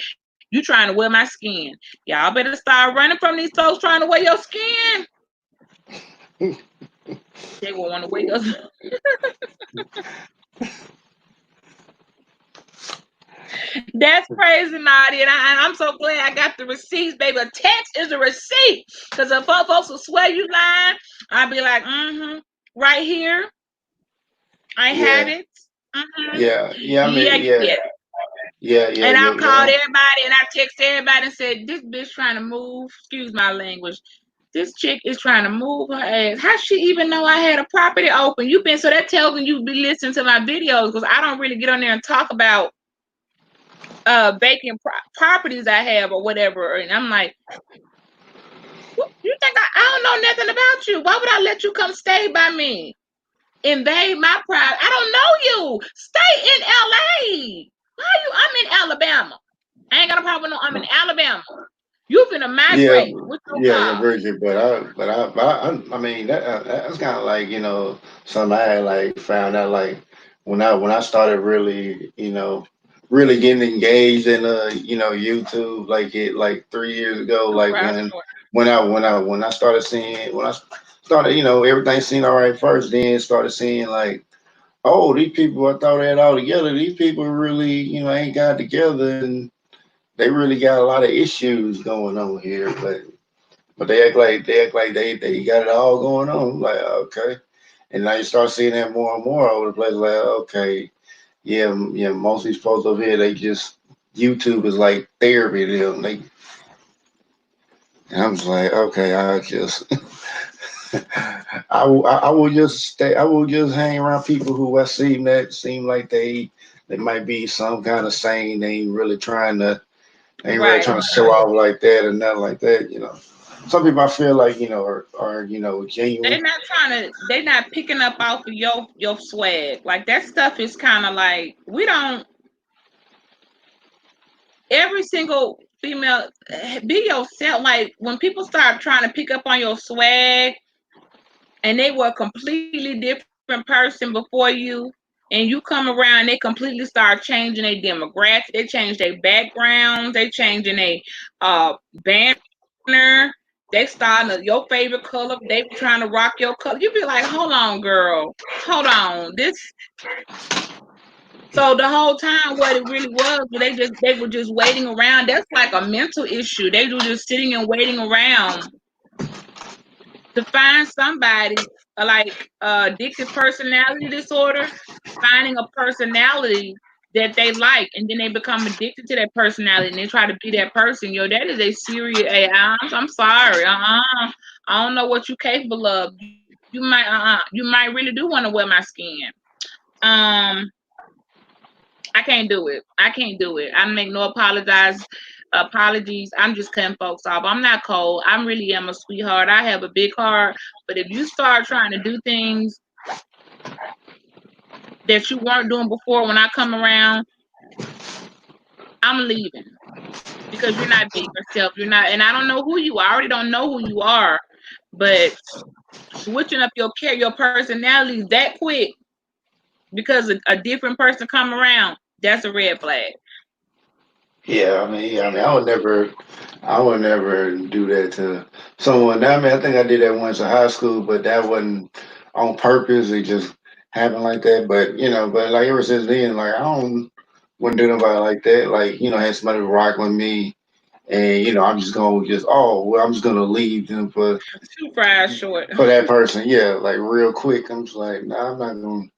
you trying to wear my skin. Y'all better start running from these folks trying to wear your skin. They will want to wear your. That's crazy, Nadia. And I'm so glad I got the receipts, baby. A text is a receipt. Because if folks will swear you lying, I'll be like, right here. I have it. Yeah. Yeah, yeah, And I yeah, called yeah. everybody and I texted everybody and said, this bitch trying to move, excuse my language. This chick is trying to move her ass. How she even know I had a property open? So that tells me you be listening to my videos because I don't really get on there and talk about vacant properties I have or whatever. And I'm like, you think I don't know nothing about you? Why would I let you come stay by me? Invade my private. I don't know you. Stay in LA. Why are you? I'm in Alabama. I ain't got a problem. No, I'm in Alabama. You finna Yeah, migrate with your yeah, yeah, car. Bridget. I mean, that's kind of like something I had like found out like when I started really really getting engaged in YouTube like it like 3 years ago Super like fast short. when I started seeing when I started everything seemed all right first, then started seeing like, oh, these people, I thought they had all together, these people really ain't got together, and they really got a lot of issues going on here, but they act like they got it all going on. Like, okay. And now you start seeing that more and more over the place. Like, okay, yeah, yeah, most of these folks over here, they just YouTube is like therapy to them. And I'm just like, okay, I just I will just stay. I will just hang around people who I seem like they might be some kind of sane. They ain't really Right. trying to show off like that and nothing like that. Some people I feel like are genuine. They're not picking up off of your swag. Like that stuff is kind of like every single female be yourself. Like when people start trying to pick up on your swag and they were a completely different person before you and you come around, they completely start changing their demographic, they change their backgrounds, they changing their banner, they starting your favorite color, they trying to rock your color. You be like, hold on, girl, hold on. So the whole time what it really was, they were just waiting around. That's like a mental issue. They were just sitting and waiting around to find somebody like addictive personality disorder, finding a personality that they like, and then they become addicted to that personality, and they try to be that person. Yo, that is a serious. I'm sorry. I don't know what you're capable of. You might really do want to wear my skin. Um, I can't do it. I can't do it. I make no apologies. I'm just cutting folks off. I'm not cold. I really am a sweetheart. I have a big heart. But if you start trying to do things that you weren't doing before when I come around, I'm leaving because you're not being yourself. You're not, and I don't know who you are. I already don't know who you are, but switching up your personality that quick because a different person come around, that's a red flag. Yeah, I mean, I would never do that to someone. I mean, I think I did that once in high school, but that wasn't on purpose. It just happened like that. But like ever since then, like wouldn't do nobody like that. Like, had somebody rock with me, and I'm just gonna I'm just gonna leave them Super eyes short. for that person. Yeah, like real quick. I'm just like, nah, I'm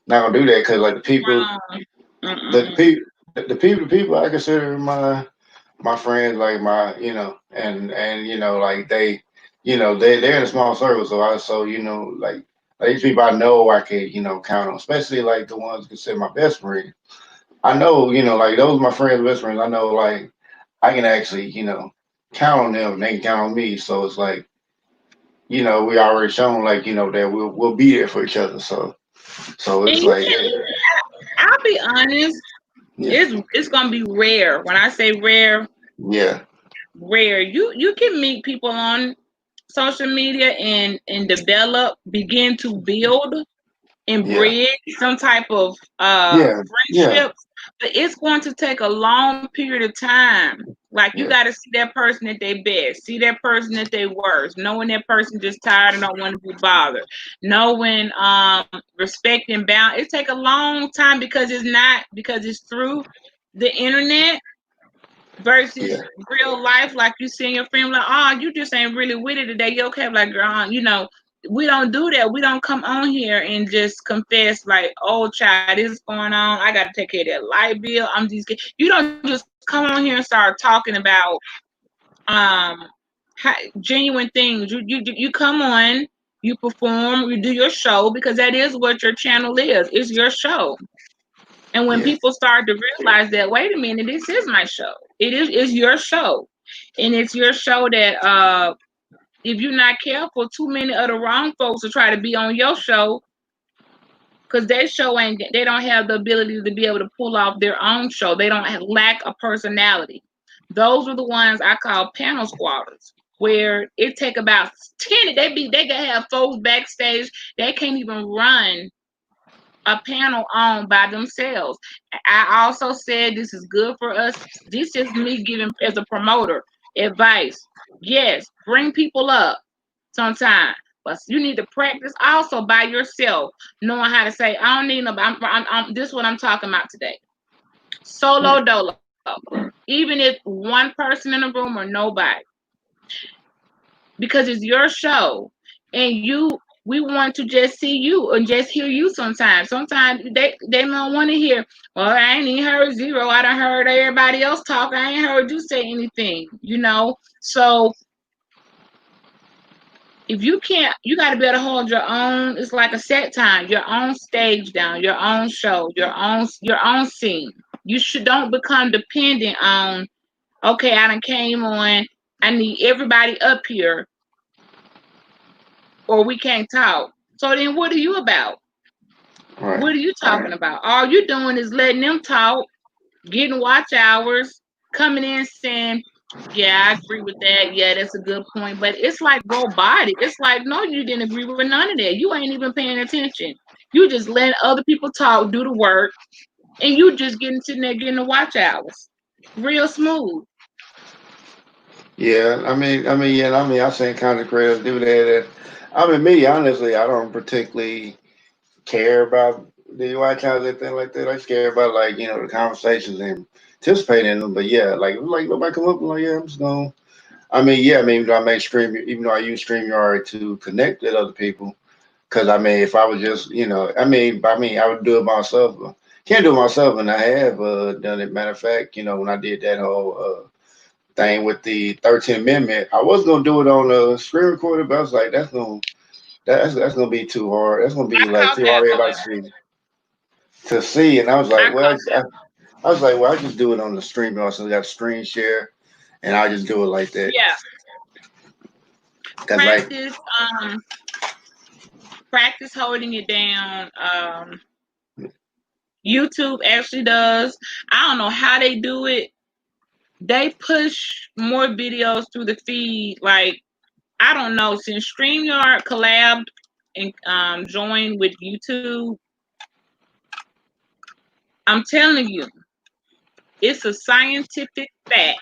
not gonna do that because like Wrong. the Mm-mm. people, the people I consider my friends, like my, and like they're in a small circle, so like these people I know I could count on, especially like the ones considered my best friend. I know like those are my friends, best friends. I know like I can actually count on them, and they can count on me. So it's like we already shown like that we'll be there for each other. So And it's you like can. I'll be honest. yeah, It's gonna be rare. When I say rare, yeah, rare. You can meet people on social media and begin to build and yeah, bridge some type of yeah, yeah, friendships, but it's going to take a long period of time. Like you yeah, got to see that person at their best, see that person at their worst, knowing that person just tired and don't want to be bothered, knowing respect and bound. It take a long time because it's through the internet yeah. versus real life. Like you seeing your friend like, oh, you just ain't really with it today. You okay? Like, girl, we don't do that. We don't come on here and just confess like, oh, child, this is going on. I got to take care of that light bill. I'm just kidding. You don't just come on here and start talking about um genuine things. You come on, you perform, you do your show because that is what your channel is. It's your show. And when Yeah. people start to realize that, wait a minute, this is my show. It's your show, and it's your show that if you're not careful, too many of the wrong folks will try to be on your show because their show ain't. They don't have the ability to be able to pull off their own show. They don't have lack a personality. Those are the ones I call panel squatters, where it take about 10. They can have folks backstage. They can't even run a panel on by themselves. I also said this is good for us. This is me giving as a promoter advice. Yes, bring people up sometime, but you need to practice also by yourself, knowing how to say, I don't need no. This is what I'm talking about today. Solo dolo. Even if one person in the room or nobody, because it's your show, and we want to just see you and just hear you sometimes. Sometimes they don't want to hear, well, I ain't even heard zero. I done heard everybody else talk. I ain't heard you say anything, So if you can't, you got to be able to hold your own. It's like a set time, your own stage down, your own show, your own scene. You don't become dependent on, okay, I done came on, I need everybody up here or we can't talk. So then what are you about? Right. What are you talking about? All you're doing is letting them talk, getting watch hours, coming in saying, yeah, I agree with that. Yeah, that's a good point. But it's like robotic. It's like, no, you didn't agree with none of that. You ain't even paying attention. You just letting other people talk, do the work, and you just sitting there getting the watch hours. Real smooth. Yeah, I've seen content creators do that. Me, honestly, I don't particularly care about the white house and things like that. I just care about like the conversations and participating in them. But yeah, like nobody come up and like yeah, I'm just going. Even though I make even though I use StreamYard to connect with other people, because if I was just I would do it myself. Can't do it myself, and I have done it. Matter of fact, when I did that whole thing with the 13th Amendment, I was gonna do it on a screen recorder, but I was like, that's gonna be too hard. That's gonna be I like caught too that hard for one. everybody to see. And I was I like, well, caught that. I was like, well, I just do it on the stream. Also, got screen share, and I just do it like that. Yeah. Cause like, Um, practice holding it down. YouTube actually does. I don't know how they do it. They push more videos through the feed. Like, I don't know, since StreamYard collabed and joined with YouTube, I'm telling you, it's a scientific fact.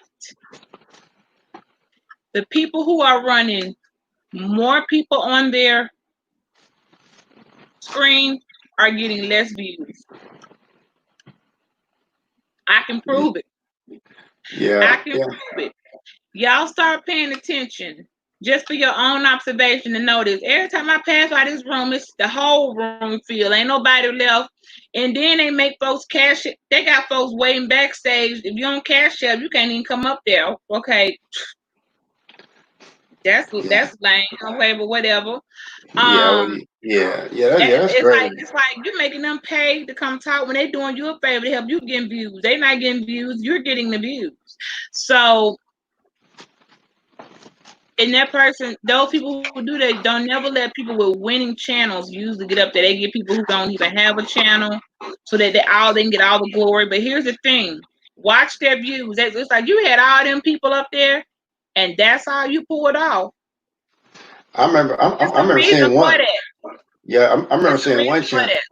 The people who are running more people on their screen are getting less views. I can prove it. I yeah, can prove it. Y'all start paying attention just for your own observation to notice. Every time I pass by this room, it's the whole room filled. Ain't nobody left. And then they make folks cash it. They got folks waiting backstage. If you don't cash up, you can't even come up there. Okay. That's lame. Okay, but whatever. yeah, Um that's it's great. like you're making them pay to come talk when they're doing you a favor to help you getting views. They're not getting views, you're getting the views. So, and that person, those people who do that, don't never let people with winning channels usually get up there. They get people who don't even have a channel so that they can get all the glory. But here's the thing, watch their views. It's like you had all them people up there and that's all you pulled off. I There's a remember reason seeing for one. that. Yeah, I remember There's a seeing one reason for channel. that.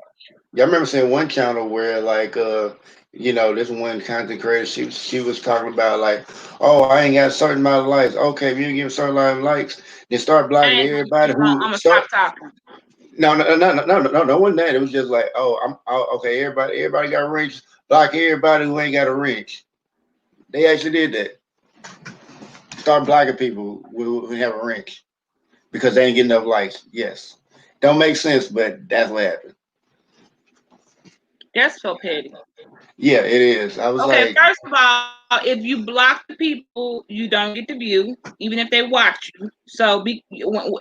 Yeah, I remember seeing one channel where like this one content creator she was talking about like, oh, I ain't got a certain amount of likes. Okay, if you give a certain amount of likes, then start blocking everybody I'm who gonna start. stop talking. No, wasn't that. It was just like, okay, everybody got a wrench. Block everybody who ain't got a wrench. They actually did that. Start blocking people who have a wrench. because they ain't getting enough likes. Yes, don't make sense, but that's what happened. That's so petty. Yeah, it is. I was Okay, like, first of all, if you block the people, you don't get the view, even if they watch you. So,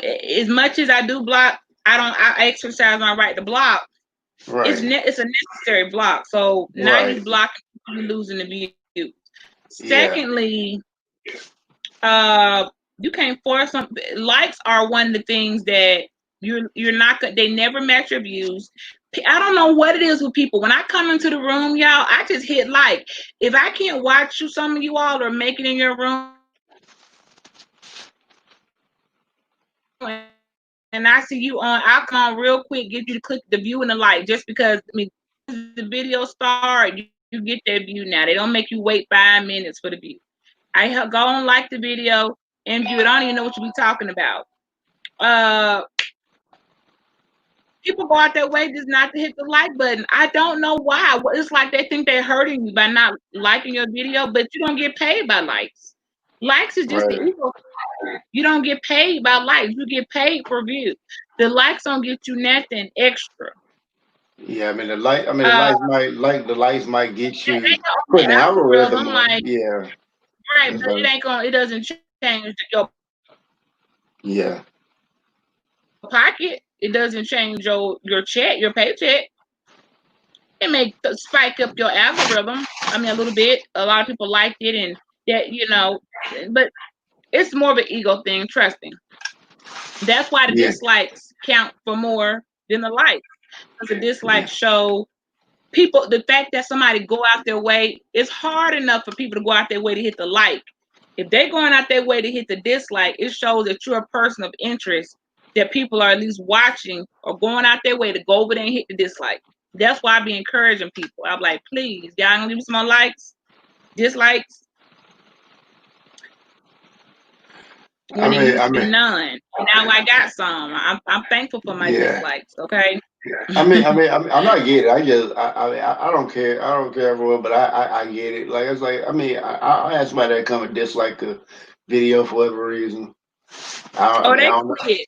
as much as I do block, I exercise my right to block. right, It's a necessary block. So now right, you blocking, you losing the view. yeah, Secondly, you can't force them. Likes are one of the things that you're not. They never match your views. I don't know what it is with people. When I come into the room, y'all, I just hit like. If I can't watch you, some of you all are making in your room, and I see you on, I'll come on real quick, get you to click the view and the like, just because I mean the video start, you get that view now. They don't make you wait 5 minutes for the view. I go on like the video and view it. I don't even know what you be talking about. People go out their way just not to hit the like button. I don't know why. It's like they think they're hurting you by not liking your video, but you don't get paid by likes. Likes is just the right. ego. You don't get paid by likes. You get paid for views. The likes don't get you nothing extra. Yeah, I mean the light. I mean Uh, the lights might get they you know putting the the algorithm algorithm, up. like Yeah, right, it's but like it doesn't change your yeah, pocket. It doesn't change your check, your paycheck. It may spike up your algorithm. I mean, a little bit. A lot of people liked it, and that, but it's more of an ego thing. Trusting. That's why the yeah, dislikes count for more than the likes, because the dislikes show people the fact that somebody go out their way. It's hard enough for people to go out their way to hit the like. If they're going out their way to hit the dislike, it shows that you're a person of interest, that people are at least watching or going out their way to go over there and hit the dislike. That's why I be encouraging people. I'm like, please, y'all gonna give me some more likes, dislikes, when it used I to be mean, none. Now I got some. I'm thankful for my yeah. dislikes. Okay. I'm not get it. I don't care. I don't care everyone, but I get it. Like it's like, I mean, I had somebody that come and dislike a video for whatever reason. I Oh, mean, I they don't know. quit.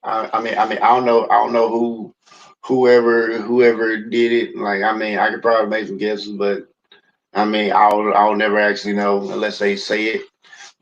I don't know whoever did it. Like, I mean, I could probably make some guesses, but I mean, I'll never actually know unless they say it.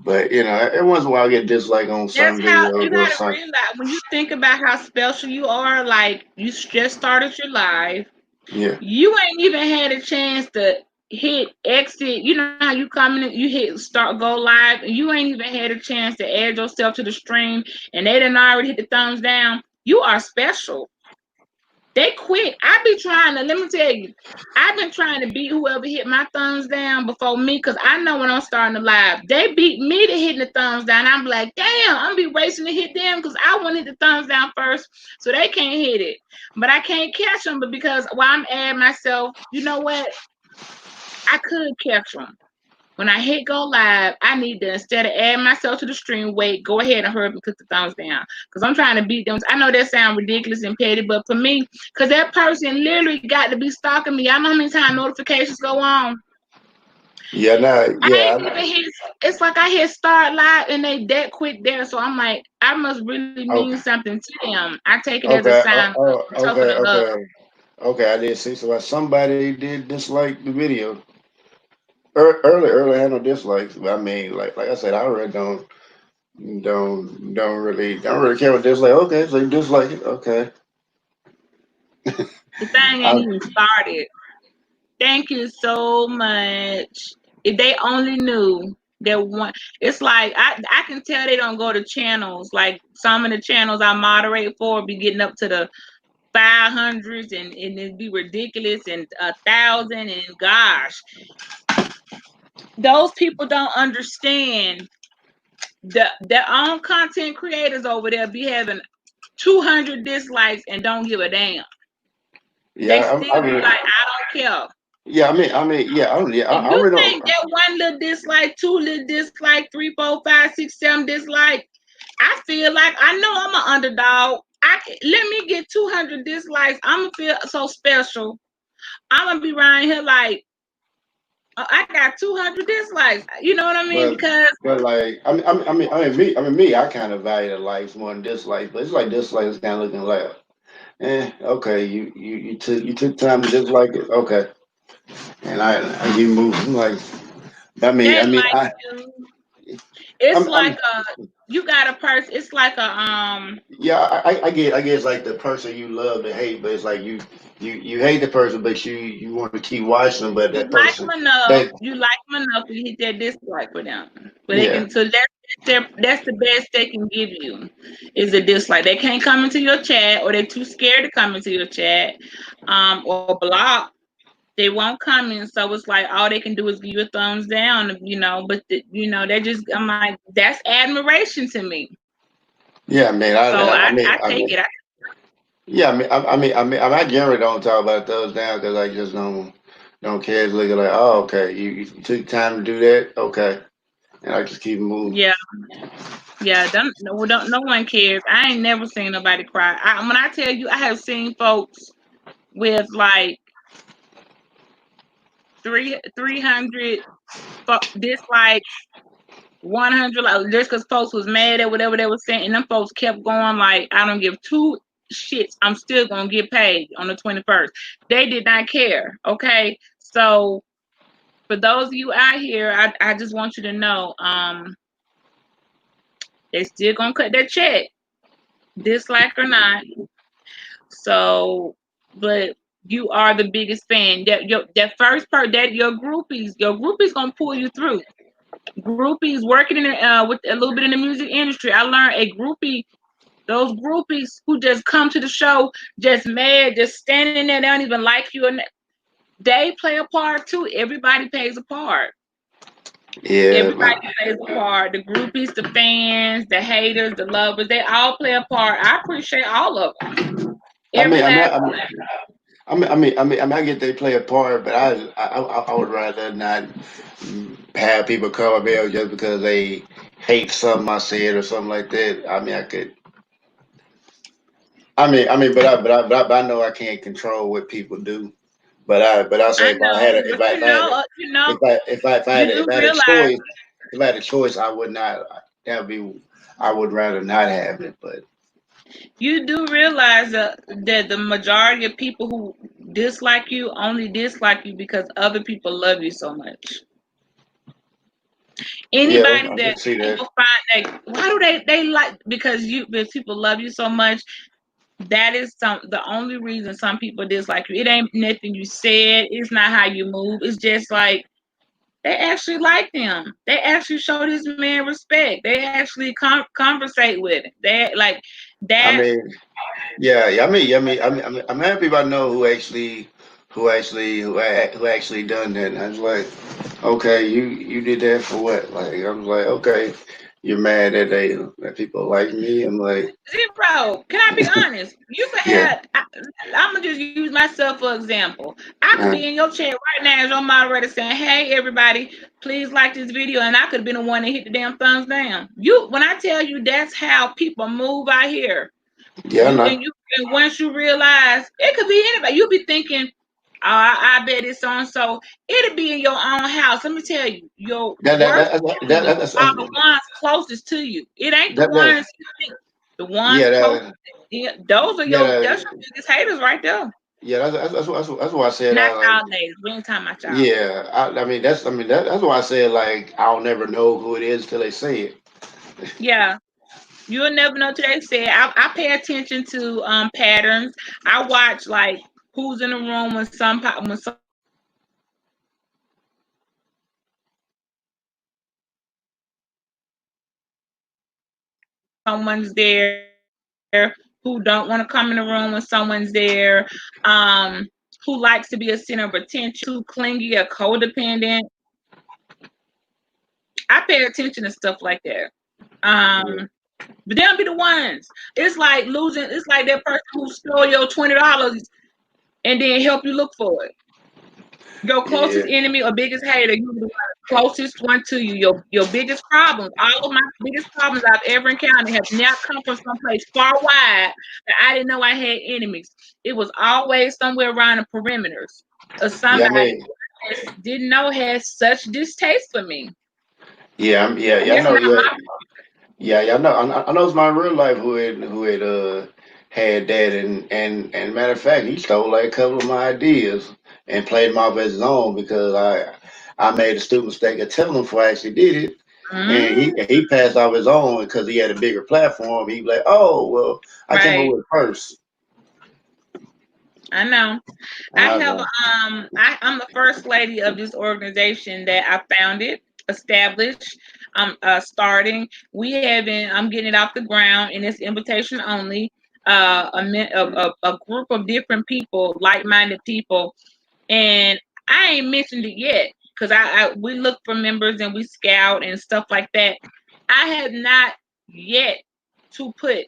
But every once in a while, I get dislike on That's some how you videos or gotta something. realize when you think about how special you are. Like you just started your life, Yeah, you ain't even had a chance to hit exit. You know how you come in, you hit start go live, and you ain't even had a chance to add yourself to the stream, and they done already hit the thumbs down. You are special. They quit. I be trying to, let me tell you, I've been trying to beat whoever hit my thumbs down before me, because I know when I'm starting to live, they beat me to hitting the thumbs down. I'm like, damn, I'm be racing to hit them because I want to hit the thumbs down first, so they can't hit it. But I can't catch them, but because while I'm adding myself, you know what? I could catch them. When I hit go live, I need to, instead of adding myself to the stream, wait, go ahead and hurry up and click the thumbs down. Because I'm trying to beat them. I know that sounds ridiculous and petty, but for me, because that person literally got to be stalking me. I know how many times notifications go on. yeah, nah, I yeah, ain't even hit, it's like I hit start live and they that quick there. So I'm like, I must really mean okay, something to them. I take it as a okay, sign, a token okay, of love. okay. I did see. So somebody did dislike the video. Early, I had no dislikes. But I mean, like I said, I really don't really care what dislike. Okay, so you dislike it. Okay. The thing I, ain't even started. Thank you so much. If they only knew that one, it's like I can tell they don't go to channels. Like some of the channels I moderate for be getting up to the 500s and it'd be ridiculous and 1,000 and gosh, those people don't understand their own content creators over there be having 200 dislikes and don't give a damn. They yeah, still be like, I don't care. yeah. Yeah. If I you really don't. think that one little dislike, two little dislike, 3, 4, 5, 6, 7 dislike, I feel like I know I'm an underdog. Let me get 200 dislikes. I'm gonna feel so special. I'm gonna be around here like I got 200 dislikes. You know what I mean? But Because like me, I kind of value the likes more than dislikes. But it's like dislikes kind of looking like, okay, you took time to dislike it, okay, and I keep moving. Like they like I you. It's like I'm you got a person. It's like a yeah, I get it's like the person you love to hate, but it's like you hate the person, but you want to keep watching them, but you that like person them enough. they You like them enough to hit that dislike for them. But they yeah can. So that's the best they can give you is a dislike. They can't come into your chat, or they're too scared to come into your chat, or block. They won't come in, so it's like all they can do is give you a thumbs down, But they're just. I'm like, that's admiration to me. yeah man So I I take mean it. yeah I generally don't talk about those down because I just don't care. It's looking like, oh, okay, you took time to do that, okay, and I just keep moving. Yeah, yeah. No one cares. I ain't never seen nobody cry. When I tell you, I have seen folks with like 300 dislikes, 100, like, just because folks was mad at whatever they were saying, and them folks kept going like, I don't give two shits. I'm still gonna get paid on the 21st. They did not care. Okay, so for those of you out here, I just want you to know, they still gonna cut their check, dislike or not. So, but you are the biggest fan. That first part, that your groupies gonna pull you through. Groupies working with a little bit in the music industry. I learned those groupies who just come to the show just mad, just standing there, they don't even like you, and they play a part too. Everybody plays a part. Yeah, Everybody plays a part. The groupies, the fans, the haters, the lovers, they all play a part. I appreciate all of them. I Every mean, I'm last not. one. I get they play a part, but I would rather not have people call my mail just because they hate something I said or something like that. I mean, I could. But I know I can't control what people do. But I say I if I had know, a, but if you I do had a realize choice, if I had a choice, I would not. That would be. I would rather not have it. But that the majority of people who dislike you only dislike you because other people love you so much. yeah, Anybody I that can see that. people find like, why do they like, because people love you so much. That is the only reason some people dislike you. It ain't nothing you said. It's not how you move. It's just like they actually like them. They actually show this man respect. They actually conversate with him. They like I that. mean, yeah. I'm happy if I know who actually done that. And I was like, okay, you did that for what? Like, I was like, okay, you're mad that people like me. I'm like, Zero. Can I be honest? You could yeah, have. I'm gonna just use myself for example. I could uh, be in your chat right now as your moderator saying, "Hey, everybody, please like this video," and I could have been the one that hit the damn thumbs down. When I tell you that's how people move out here. yeah, no, And once you realize it could be anybody, you'll be thinking, "Oh, I bet it's so and so." It'll be in your own house. Let me tell you, your that that worst that that, enemies that, that's, are the ones closest to you. It ain't the that, that ones you think. The ones yeah, close. that, Yeah, yeah, that's your biggest haters right there. yeah. That's why I said Not I like. y'all ladies. We ain't talking about y'all. Yeah, that's why I said like I'll never know who it is till they say it. Yeah. You'll never know till they say it. I pay attention to patterns. I watch like who's in the room when someone's there, who don't want to come in the room when someone's there, who likes to be a center of attention, too clingy or codependent. I pay attention to stuff like that. But they'll be the ones. It's like losing. It's like that person who stole your $20 and then help you look for it. Your Yeah, closest enemy or biggest hater, you the closest one to you. Your biggest problems, all of my biggest problems I've ever encountered have now come from someplace far wide that I didn't know I had enemies. It was always somewhere around the perimeters of yeah. somebody. just didn't know had such distaste for me. Yeah, I That's know. not Yeah, my. yeah, I know. I know it's my real life who had had that, and matter of fact, he stole like a couple of my ideas and played them off as his own because I made a stupid mistake of telling him before I actually did it, and Mm, he passed off his own because he had a bigger platform. He like, oh well, I came up right. with it first. I know. And I I was have like, I'm the first lady of this organization that I founded, established. I'm starting. I'm getting it off the ground, and it's invitation only. A group of different people, like-minded people, and I ain't mentioned it yet because we look for members and we scout and stuff like that. I have not yet to put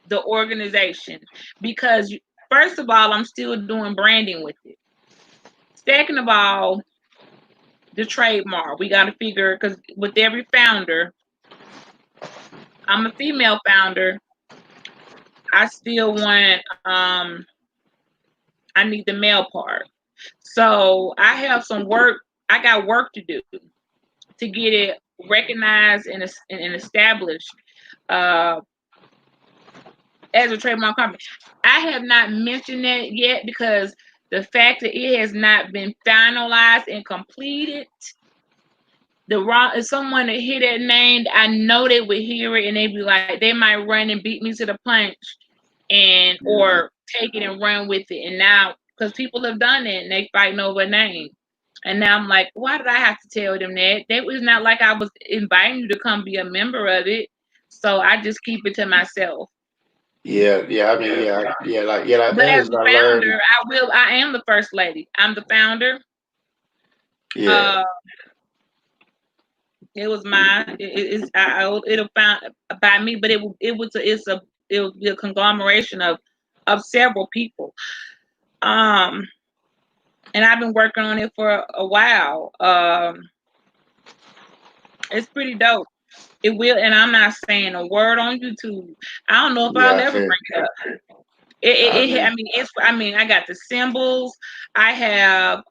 the organization because first of all, I'm still doing branding with it. Second of all, the trademark. We got to figure because with every founder, I'm a female founder. I still want I need the male part. So I have some work. I got work to do to get it recognized and established uh, as a trademark company. I have not mentioned that yet because the fact that it has not been finalized and completed, the wrong if someone that hear that name, I know they would hear it and they be like, they might run and beat me to the punch and or take it and run with it. And now because people have done it and they fighting over a name. And now I'm like, why did I have to tell them that? That was not like I was inviting you to come be a member of it. So I just keep it to myself. yeah. I mean, like But that as is a what I learned. founder, I am the first lady. I'm the founder. Yeah, Uh, it was mine. It'll found by me, but it will be a conglomeration of several people. Um, and I've been working on it for a while. It's pretty dope. It will, and I'm not saying a word on YouTube. I don't know if I'll yeah. ever Fair. bring it up. I mean, I mean, I got the symbols. I have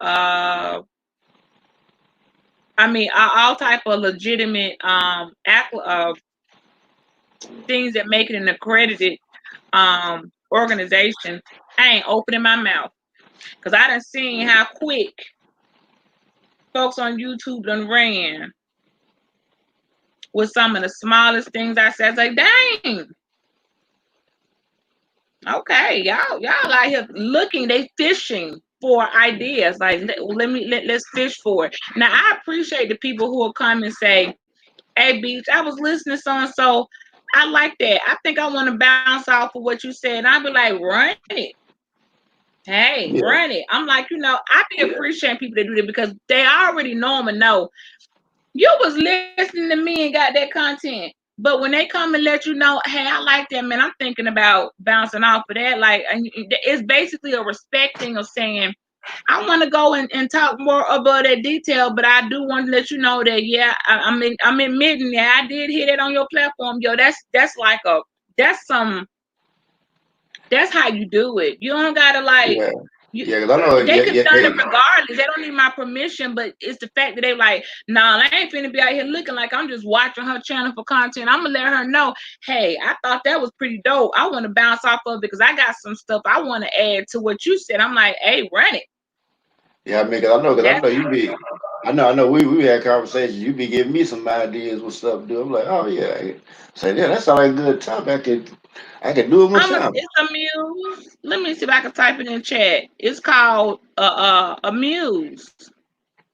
I mean, all type of legitimate things that make it an accredited organization. I ain't opening my mouth because I done seen how quick folks on YouTube done ran with some of the smallest things I said. It's like, dang, okay, y'all out here looking, they fishing for ideas. Like let's fish for it. Now I appreciate the people who will come and say, hey, Beach, I was listening to so and so. I like that. I think I want to bounce off of what you said. And I'll be like, run it. Hey, yeah, run it. I'm like, I be appreciating people that do that because they already know them and know you was listening to me and got that content. But when they come and let you know, hey, I like that, man, I'm thinking about bouncing off of that. Like, it's basically a respecting of saying, I want to go and talk more about that detail, but I do want to let you know that I'm admitting that I did hit it on your platform, yo. That's like that's how you do it. You don't gotta like yeah, you. yeah. Because I know, They yeah, could yeah, have done it regardless. They don't need my permission, but it's the fact that they like, nah, I ain't finna be out here looking like I'm just watching her channel for content. I'm gonna let her know, hey, I thought that was pretty dope. I want to bounce off of it because I got some stuff I want to add to what you said. I'm like, hey, run it. yeah. I mean, because I That's know you be. I know. We had conversations. You be giving me some ideas what stuff to do. I'm like, oh yeah. Say yeah, that sounds like a good topic. I could do it myself. It's a muse. Let me see if I can type it in chat. It's called a muse,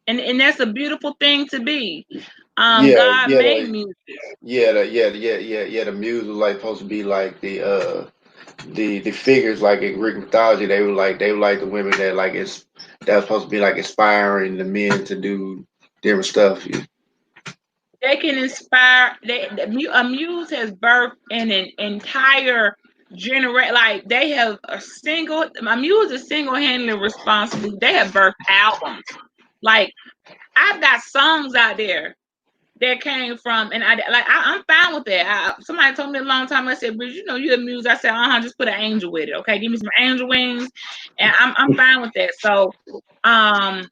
and that's a beautiful thing to be. Yeah, God yeah, made music. yeah. The muse was like supposed to be like the figures like in Greek mythology. They were like the women that like it's that was supposed to be like inspiring the men to do different stuff. They can inspire. A muse has birthed an entire generation. Like they have a muse is single handedly responsible. They have birthed albums. Like I've got songs out there that came from, and I'm fine with that. Somebody told me a long time. I said, "Bridge, you're a muse." I said, just put an angel with it. Okay, give me some angel wings, and I'm fine with that. So, um,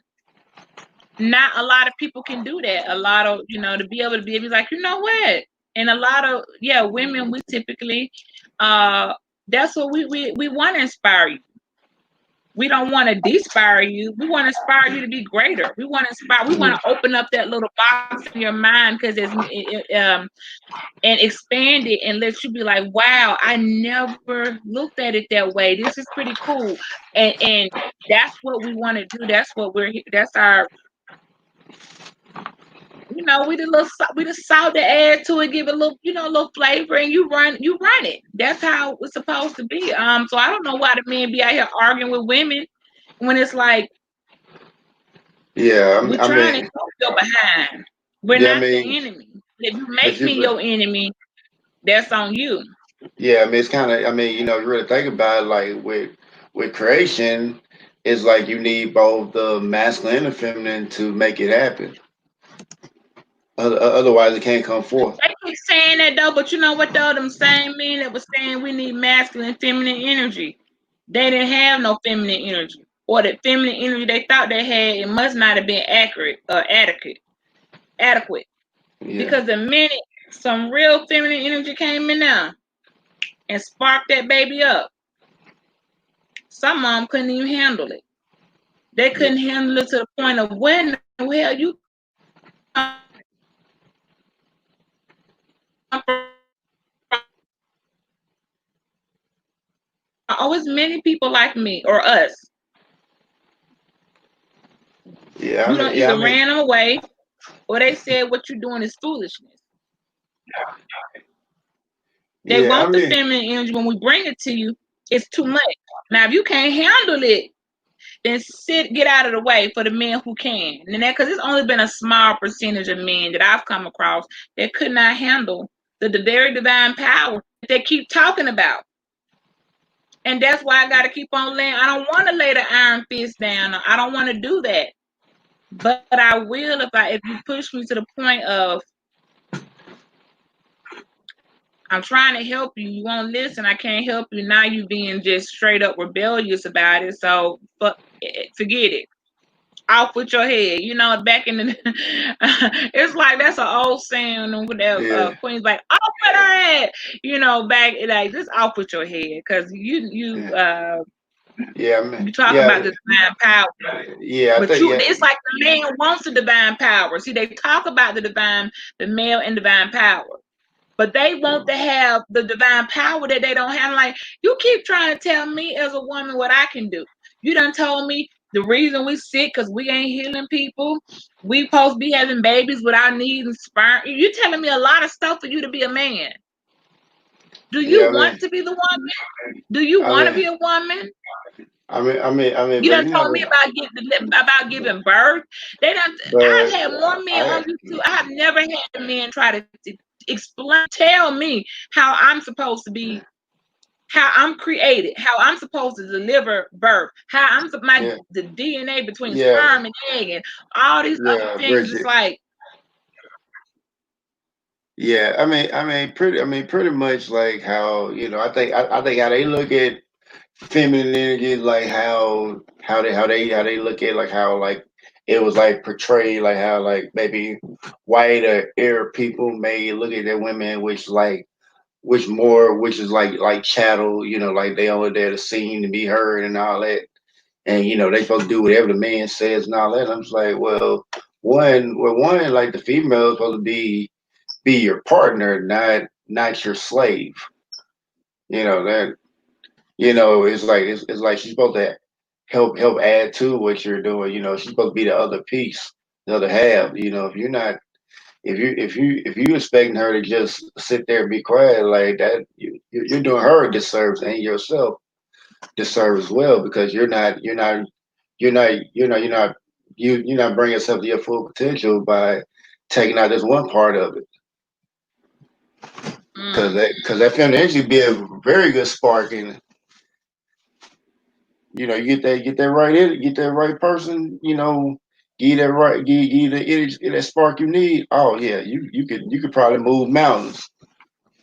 not a lot of people can do that. A lot of, to be able to be like, you know what? And a lot of, women, we typically, that's what we want to inspire you. We don't want to inspire you. We want to inspire you to be greater. We want to inspire. We want to open up that little box in your mind, because and expand it and let you be like, wow, I never looked at it that way. This is pretty cool. And that's what we want to do. That's what that's our, we just salt to add to it, give it a little, a little flavor, and you run it. That's how it's supposed to be. So I don't know why the men be out here arguing with women when it's like, Yeah, we're trying to help your behind. We're not the enemy. If you make me your enemy, that's on you. Yeah, I mean, it's kind of, I mean, you really think about it, like with creation, it's like you need both the masculine and the feminine to make it happen. Otherwise, it can't come forth. They keep saying that though, but you know what though? Them same men that was saying we need masculine and feminine energy, they didn't have no feminine energy, or the feminine energy they thought they had, it must not have been accurate or adequate. Yeah. Because the minute some real feminine energy came in there and sparked that baby up, some of them couldn't even handle it. They couldn't handle it to the point of, when the hell you always many people like me or us. Yeah, you don't either ran them away, or they said what you're doing is foolishness. They want the feminine energy. When we bring it to you, it's too much. Now, if you can't handle it, then get out of the way for the men who can. And that, because it's only been a small percentage of men that I've come across that could not handle the very divine power that they keep talking about. And that's why I got to keep on laying. I don't want to lay the iron fist down. I don't want to do that. But I will if you push me to the point of, I'm trying to help you, you won't listen, I can't help you. Now you being just straight up rebellious about it. So forget it. Off with your head. Back in the it's like, that's an old saying with Queen's like, off with her head. Back like, just off with your head, because you talk about the divine power. Yeah, but it's like the man wants the divine power. See, they talk about the male and divine power, but they want to have the divine power that they don't have. Like, you keep trying to tell me as a woman what I can do. You done told me the reason we sick because we ain't healing people. We supposed to be having babies without needing sperm. You telling me a lot of stuff for you to be a man. Do you want to be the woman? Do you want to be a woman? I mean, you done told me about giving birth. I've had more men on YouTube. I have never had a man try to tell me how I'm supposed to be, how I'm created, how I'm supposed to deliver birth, how I'm the DNA between sperm and egg and all these other things. It's like, pretty much like how, I think how they look at feminine energy, like how they look at, like how, like, it was like portrayed, like how, like, maybe white or Arab people may look at their women, which is like chattel, like they only there to seen to be heard and all that, and they supposed to do whatever the man says and all that. I'm just like, well, one, like, the female is supposed to be your partner, not your slave. That, it's like she's supposed to help add to what you're doing. She's supposed to be the other piece, the other half. If you're not, if you expecting her to just sit there and be quiet like that, you're doing her a disservice and yourself disservice as well, because you're not bringing yourself to your full potential by taking out this one part of it. Because that feminine energy be a very good spark in it. You get that right person, give you the energy, that spark you need. Oh yeah, you could probably move mountains.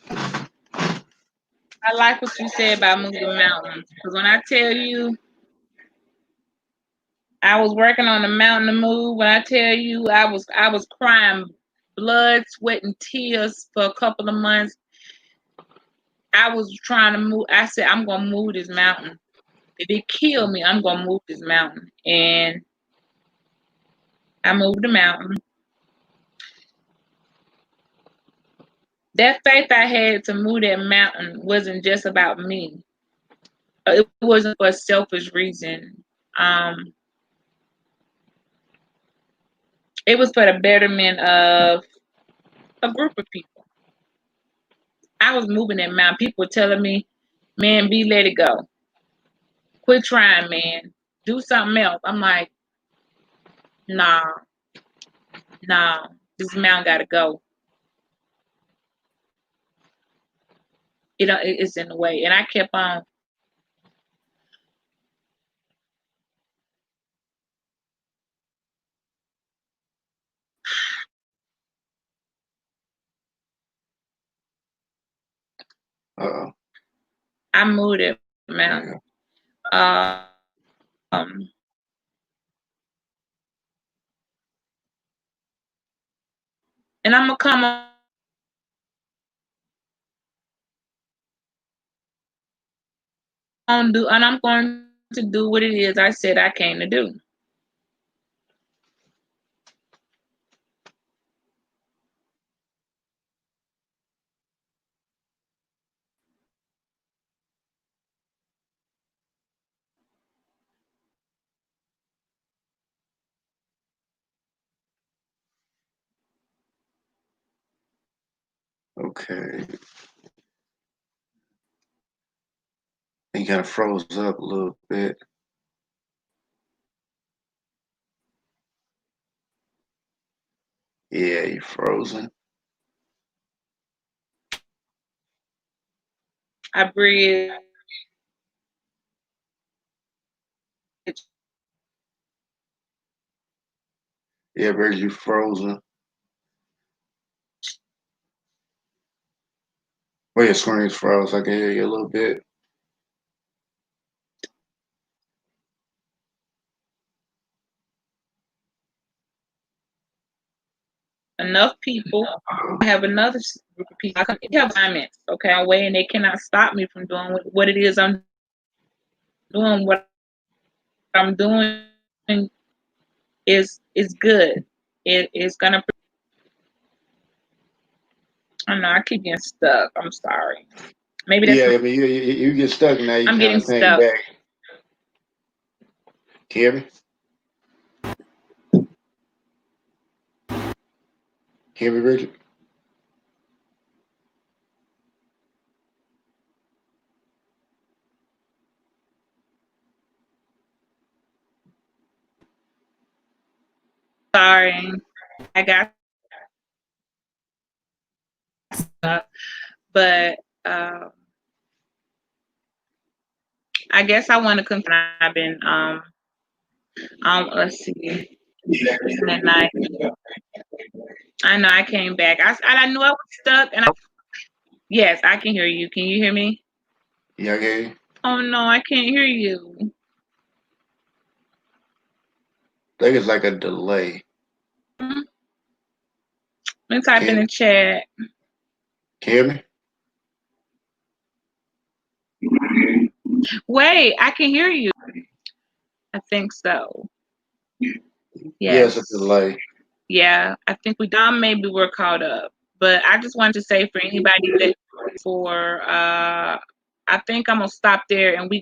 I like what you said about moving mountains, because when I tell you, I was working on the mountain to move. When I tell you, I was crying blood, sweat, and tears for a couple of months. I was trying to move. I said, I'm gonna move this mountain. If it kill me, I'm gonna move this mountain. And I moved the mountain. That faith I had to move that mountain wasn't just about me. It wasn't for a selfish reason. Um, it was for the betterment of a group of people. I was moving that mountain. People were telling me, man, B, let it go. Quit trying, man. Do something else. I'm like, nah, nah, this mountain gotta go. It's in the way. And I kept on. Uh-oh. I moved it mountain. Um, and I'm gonna come on do, and I'm going to do what it is I said I came to do. Okay. He kind of froze up a little bit. Yeah, you frozen. I breathe. Yeah, Bridge, you frozen. Well, your screen's froze. I can hear you a little bit. Enough people. I have another group of people. I can have assignments, okay, away, and they cannot stop me from doing what it is I'm doing. What I'm doing is good. It is gonna. I know I keep getting stuck. I'm sorry. Maybe that's. Yeah, I mean, you get stuck now. You I'm kind getting of think stuck. back. Can you hear me? Can you hear me, Bridget? Sorry. I got stuck, but I guess I want to confirm. I've been let's see, that night. I know I came back. I knew I was stuck, and yes, I can hear you. Can you hear me? Yeah, I hear you. Oh no, I can't hear you. I think it's like a delay. Let me type in Can the chat. you hear me? Wait, I can hear you. I think so. Yeah, it's a Yes. delay. Yeah, I think maybe we're caught up. But I just wanted to say for anybody that I think I'm gonna stop there, and we're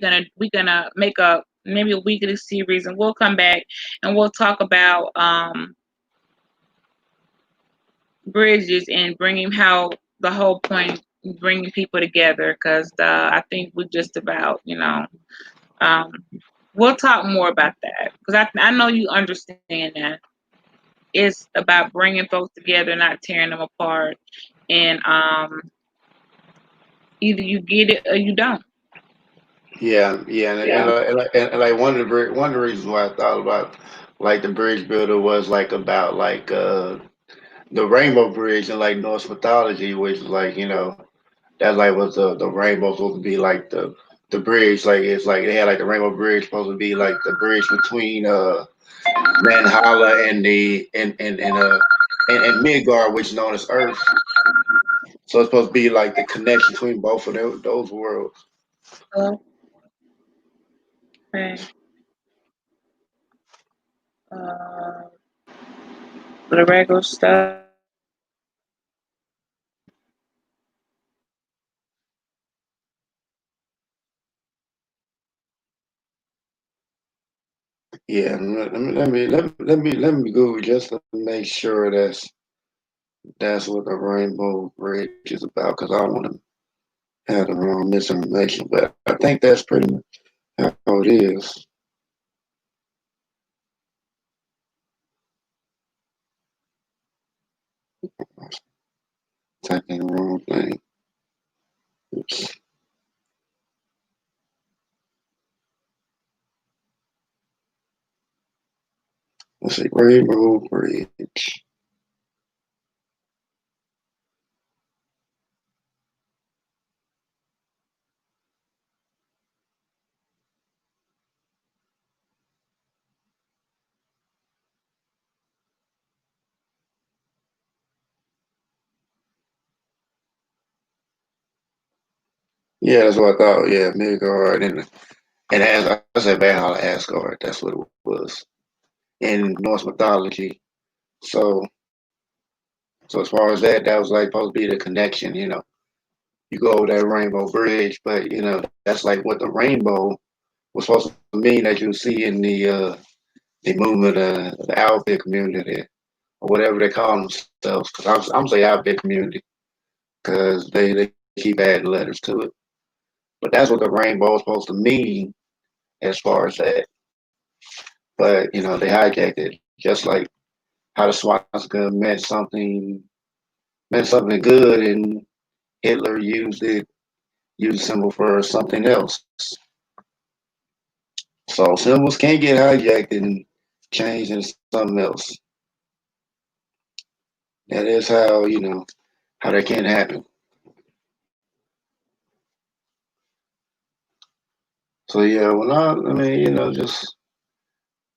gonna make maybe a weekly series, and we'll come back and we'll talk about bridges and bringing how the whole point bringing people together, because I think we're just about we'll talk more about that, because I know you understand that it's about bringing folks together, not tearing them apart, and either you get it or you don't. Yeah, yeah, and like one of the reasons why I thought about like the bridge builder was like about like the Rainbow Bridge in like Norse mythology, which is like that like was the rainbow supposed to be like the bridge, like it's like they had like the Rainbow Bridge supposed to be like the bridge between Valhalla and the and Midgard, which is known as Earth. So it's supposed to be like the connection between both of those worlds. Okay. Uh, the regular stuff. Yeah, let me Google just to make sure that's what the Rainbow Bridge is about because I don't want to have the wrong misinformation, but I think that's pretty much how it is. Typing the wrong thing. Oops. Let's see, Rainbow Bridge. Yeah, that's what I thought. Yeah, Midgard and as I said, Valhalla, Asgard. That's what it was in Norse mythology. So, so as far as that, that was like supposed to be the connection. You go over that Rainbow Bridge, but that's like what the rainbow was supposed to mean that you see in the movement of the Outfit community or whatever they call themselves. Because I'm say Outfit community because they keep adding letters to it. But that's what the rainbow is supposed to mean as far as that. But they hijacked it just like how the swastika meant something good, and Hitler used the symbol for something else. So symbols can't get hijacked and changed into something else. That is how that can happen. So yeah, when I mean, just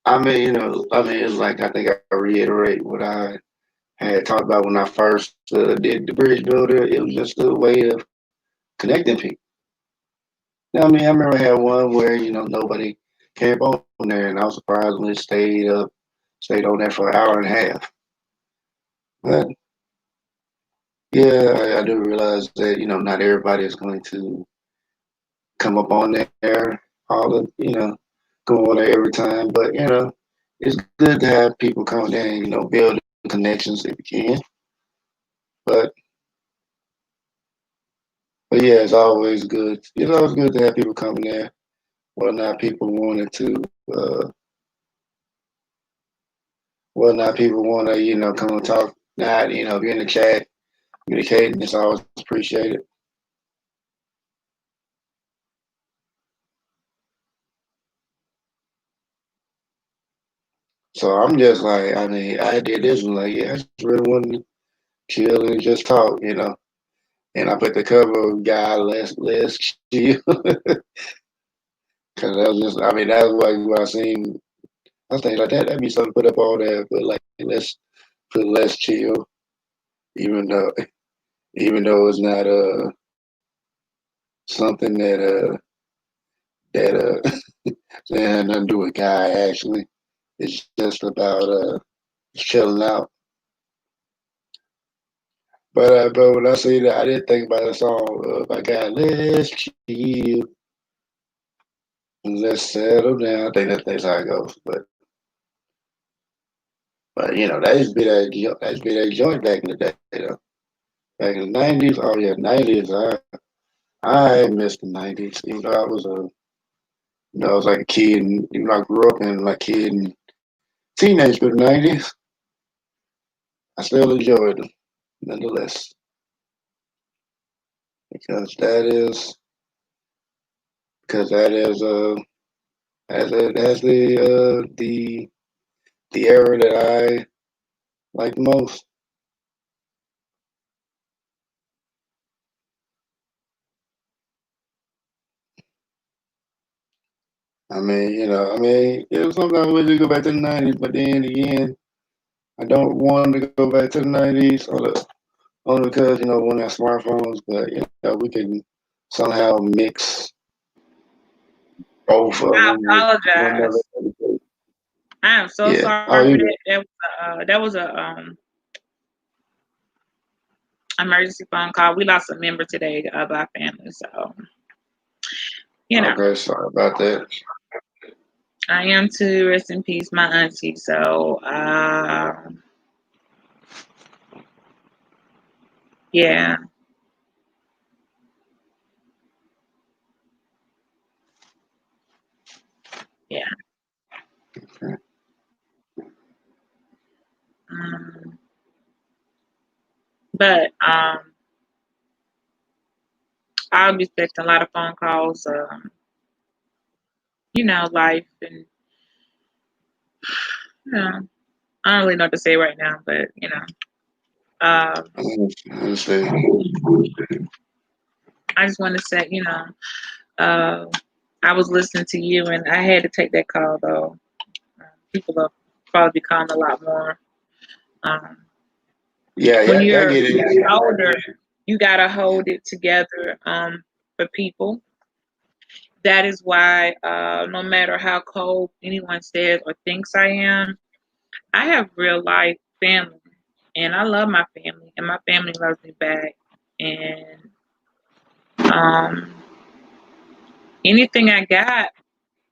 I mean, it's like I think I reiterate what I had talked about when I first did the bridge builder. It was just a way of connecting people. I mean, I remember I had one where nobody came on there, and I was surprised when it stayed on there for an hour and a half. But yeah, I do realize that not everybody is going to come up on there all the go on there every time. But it's good to have people come there and build connections if you can. But but yeah, it's always good. It's always good to have people coming there. Whether or not people wanted to, uh, whether or not people want to, come and talk. Not, if you're in the chat, communicating, it's always appreciated. So I'm just like, I mean, I did this one like, yeah, I just really wanted to chill and just talk, And I put the cover of guy less chill because that was just, I mean, that was like what I seen. I was thinking like that'd be something to put up all there, but like let's put less chill, even though even though it's not something that that had nothing to do with guy actually. It's just about chilling out. But when I say that, I didn't think about the song by guy. Let's chill and let's settle down. I think that's how it goes. But that used to be that joint back in the day. Back in the 90s. Oh yeah, 90s. I missed the 90s. Even though I was I was like a kid, and even though I grew up in like kid and teenage, but the 90s, I still enjoyed them nonetheless because that is that's the era that I like the most. I mean, sometimes we just go back to the 90s, but then again, I don't want to go back to the 90s only because, we have smartphones, but, we can somehow mix both of I them with one another. apologize. I am so Yeah. sorry Oh, for you that. That was a emergency phone call. We lost a member today of our family, so okay? Sorry about that. I am too. Rest in peace, my auntie. So yeah. Yeah. Okay. But I'll be expecting a lot of phone calls. Life and I don't really know what to say right now, but I understand. I just want to say, I was listening to you and I had to take that call though. People will probably be calling a lot more. Um, Yeah, when I you're get it. older, you gotta hold it together for people. That is why no matter how cold anyone says or thinks I am, I have real life family, and I love my family, and my family loves me back. And um, anything I got,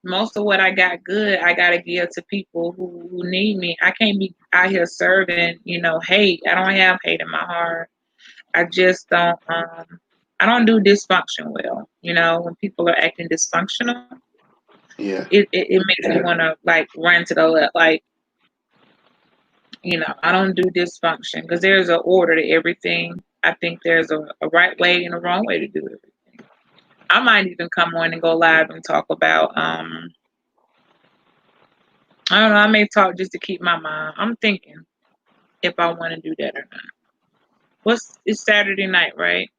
most of what I got good, I gotta give to people who need me. I can't be out here serving, hate. I don't have hate in my heart. I just don't. I don't do dysfunction well. When people are acting dysfunctional, Yeah. it makes me want to like run to the left. Like, I don't do dysfunction because there's an order to everything. I think there's a right way and a wrong way to do everything. I might even come on and go live and talk about I don't know, I may talk just to keep my mind. I'm thinking if I want to do that or not. It's Saturday night, right?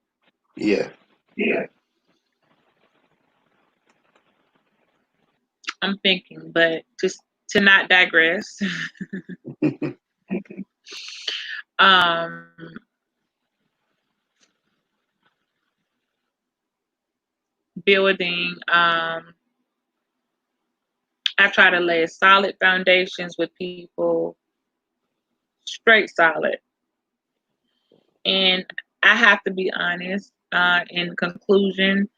Yeah. I'm thinking, but just to not digress. um Building I try to lay solid foundations with people, straight solid. And I have to be honest, in conclusion,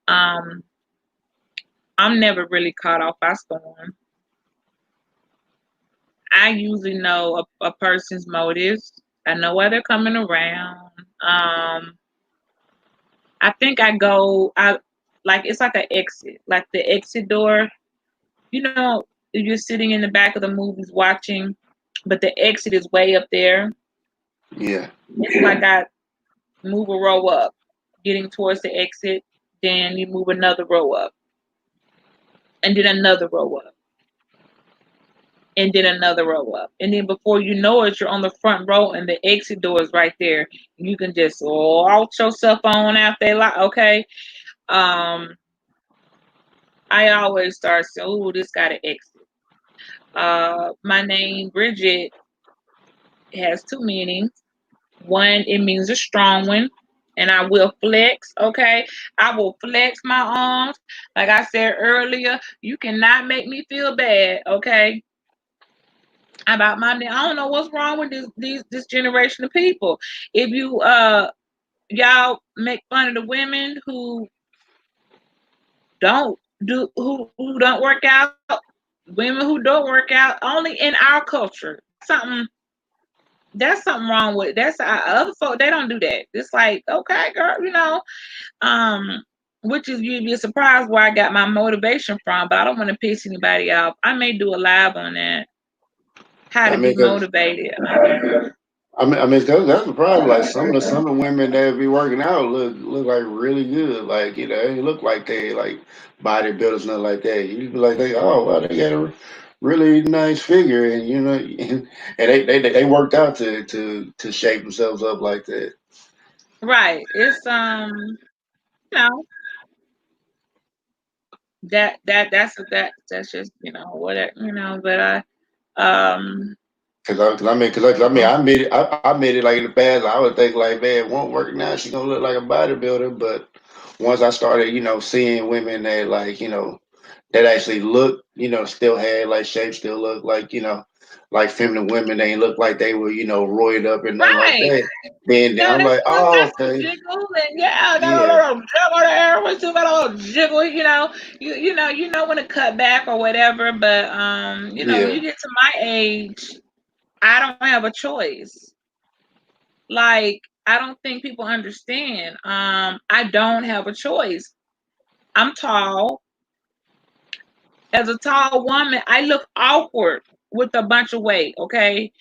um, I'm never really caught off by storm. I usually know a person's motives. I know why they're coming around. I think I like it's like an exit, like the exit door. If you're sitting in the back of the movies watching, but the exit is way up there. Yeah. It's like I move a row up, getting towards the exit, then you move another row up, and then another row up, and then another row up. And then before you know it, you're on the front row and the exit door is right there. You can just out yourself on out there like, okay. I always start saying, oh, this got an exit. My name, Bridget, has two meanings. One, it means a strong one. And I will flex, okay? I will flex my arms. Like I said earlier, you cannot make me feel bad, okay? About my name. I don't know what's wrong with this generation of people. If y'all make fun of the women who don't work out, women who don't work out, only in our culture. That's something wrong with that's other folk. They don't do that. It's like, okay, girl, which is you'd be surprised where I got my motivation from, but I don't want to piss anybody off. I may do a live on that. How I to be mean, cause motivated. that's the problem. Like some of the women that be working out look like really good. Like they look like they like bodybuilders, nothing like that. You be like, they got a really nice figure, and and they worked out to shape themselves up like that. Right. It's you know, That's just, whatever, but I made it like in the past. I would think like, man, it won't work now. She gonna look like a bodybuilder. But once I started, seeing women that like, that actually look, still had like shape, still look like, like feminine women. They ain't look like they were, roided up and nothing like right. that. Then Yeah, I'm they like, still oh, got some okay, jiggle, and yeah, got a yeah, little jiggle there. We still got a little jiggle, you know when to cut back or whatever. But when yeah, you get to my age, I don't have a choice. Like, I don't think people understand. I don't have a choice. I'm tall. As a tall woman, I look awkward with a bunch of weight. Okay,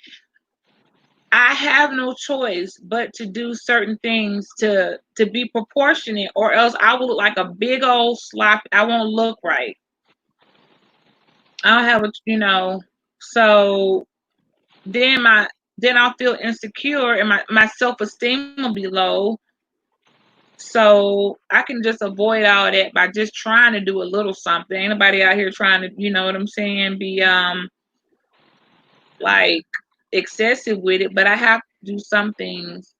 I have no choice but to do certain things to be proportionate, or else I will look like a big old slop. I won't look right. I don't have so then I'll feel insecure, and my self-esteem will be low. So I can just avoid all that by just trying to do a little something. Ain't nobody out here trying to, you know what I'm saying, be like excessive with it, but I have to do some things.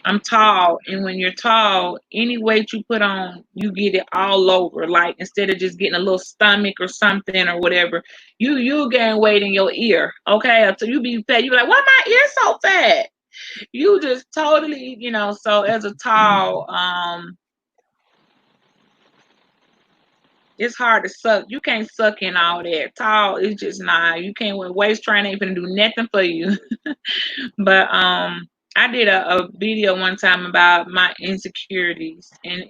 I'm tall, and when you're tall, any weight you put on, you get it all over. Like, instead of just getting a little stomach or something or whatever, you gain weight in your ear. Okay, so you be fat. You be like, why my ear so fat? You just totally, So as a tall, it's hard to suck. You can't suck in all that. Tall is just not. You can't. Waist training ain't gonna do nothing for you. But I did a video one time about my insecurities, and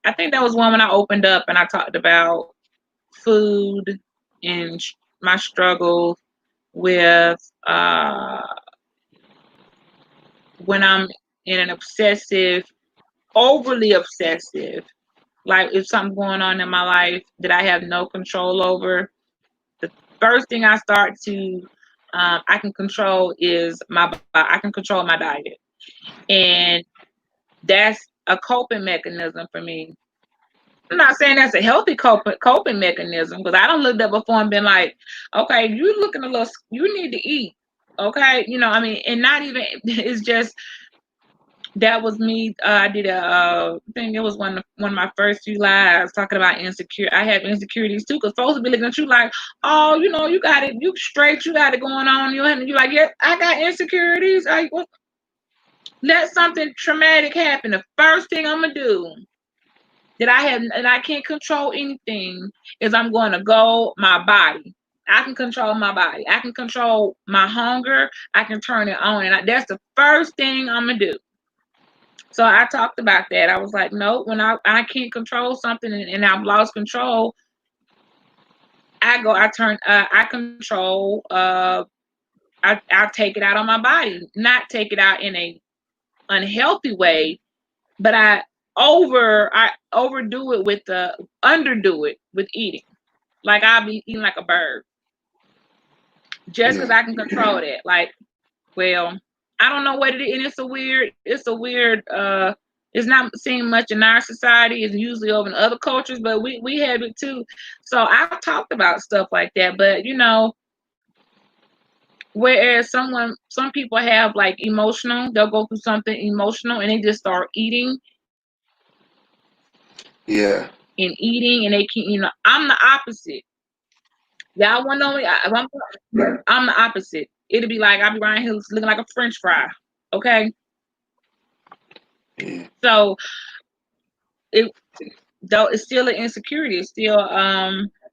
I think that was one when I opened up and I talked about food and my struggle with when I'm in an overly obsessive, like if something going on in my life that I have no control over, the first thing I start to I can control is I can control my diet, and that's a coping mechanism for me. I'm not saying that's a healthy coping mechanism, because I don't looked up before and been like, okay, you looking a little, you need to eat. Okay, I mean, and not even, it's just, that was me. I did I think it was one of my first few lives talking about insecure. I have insecurities too, because folks will be looking at you like, oh, you got it, you straight, you got it going on. You like, yeah, I got insecurities. Let something traumatic happen. The first thing I'm gonna do that I have, and I can't control anything, is I'm going to go my body. I can control my body. I can control my hunger. I can turn it on, and that's the first thing I'm gonna do. So I talked about that. I was like, no, when I can't control something, and I've lost control, I control, I take it out on my body, not take it out in a unhealthy way, but I overdo it with underdo it with eating. Like, I'll be eating like a bird just because yeah, I can control that. Like, well, I don't know what it is, and it's it's not seen much in our society. It's usually over in other cultures, but we have it too. So I've talked about stuff like that, but whereas some people have like emotional, they'll go through something emotional and they just start eating yeah, and eating, and they can, I'm the opposite. Y'all want to know me? I'm the opposite. It'll be like I'll be around here looking like a French fry. Okay, yeah, so it though it's still an insecurity. It's still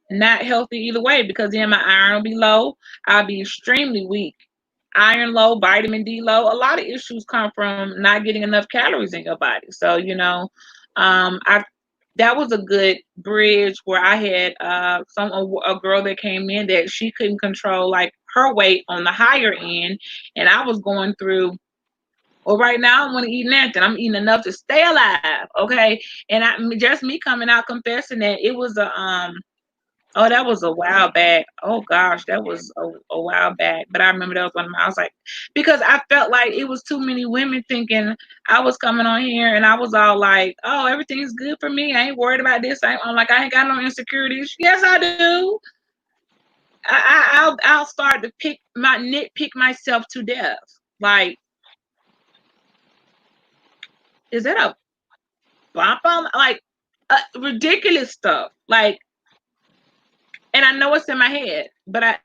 not healthy either way, because then my iron will be low. I'll be extremely weak. Iron low, vitamin D low. A lot of issues come from not getting enough calories in your body. So I that was a good bridge where I had a girl that came in that she couldn't control like her weight on the higher end, and I was going through. Well, right now I don't want to eat nothing. I'm eating enough to stay alive, okay? And just me coming out confessing that it was a Oh, that was a while back. Oh gosh, that was a while back. But I remember that was one of my. I was like, because I felt like it was too many women thinking I was coming on here, and I was all like, "Oh, everything's good for me. I ain't worried about this. I'm like, I ain't got no insecurities." Yes, I do. I'll start to nitpick myself to death. Like, is that a bump on? Like, ridiculous stuff. Like, and I know it's in my head, but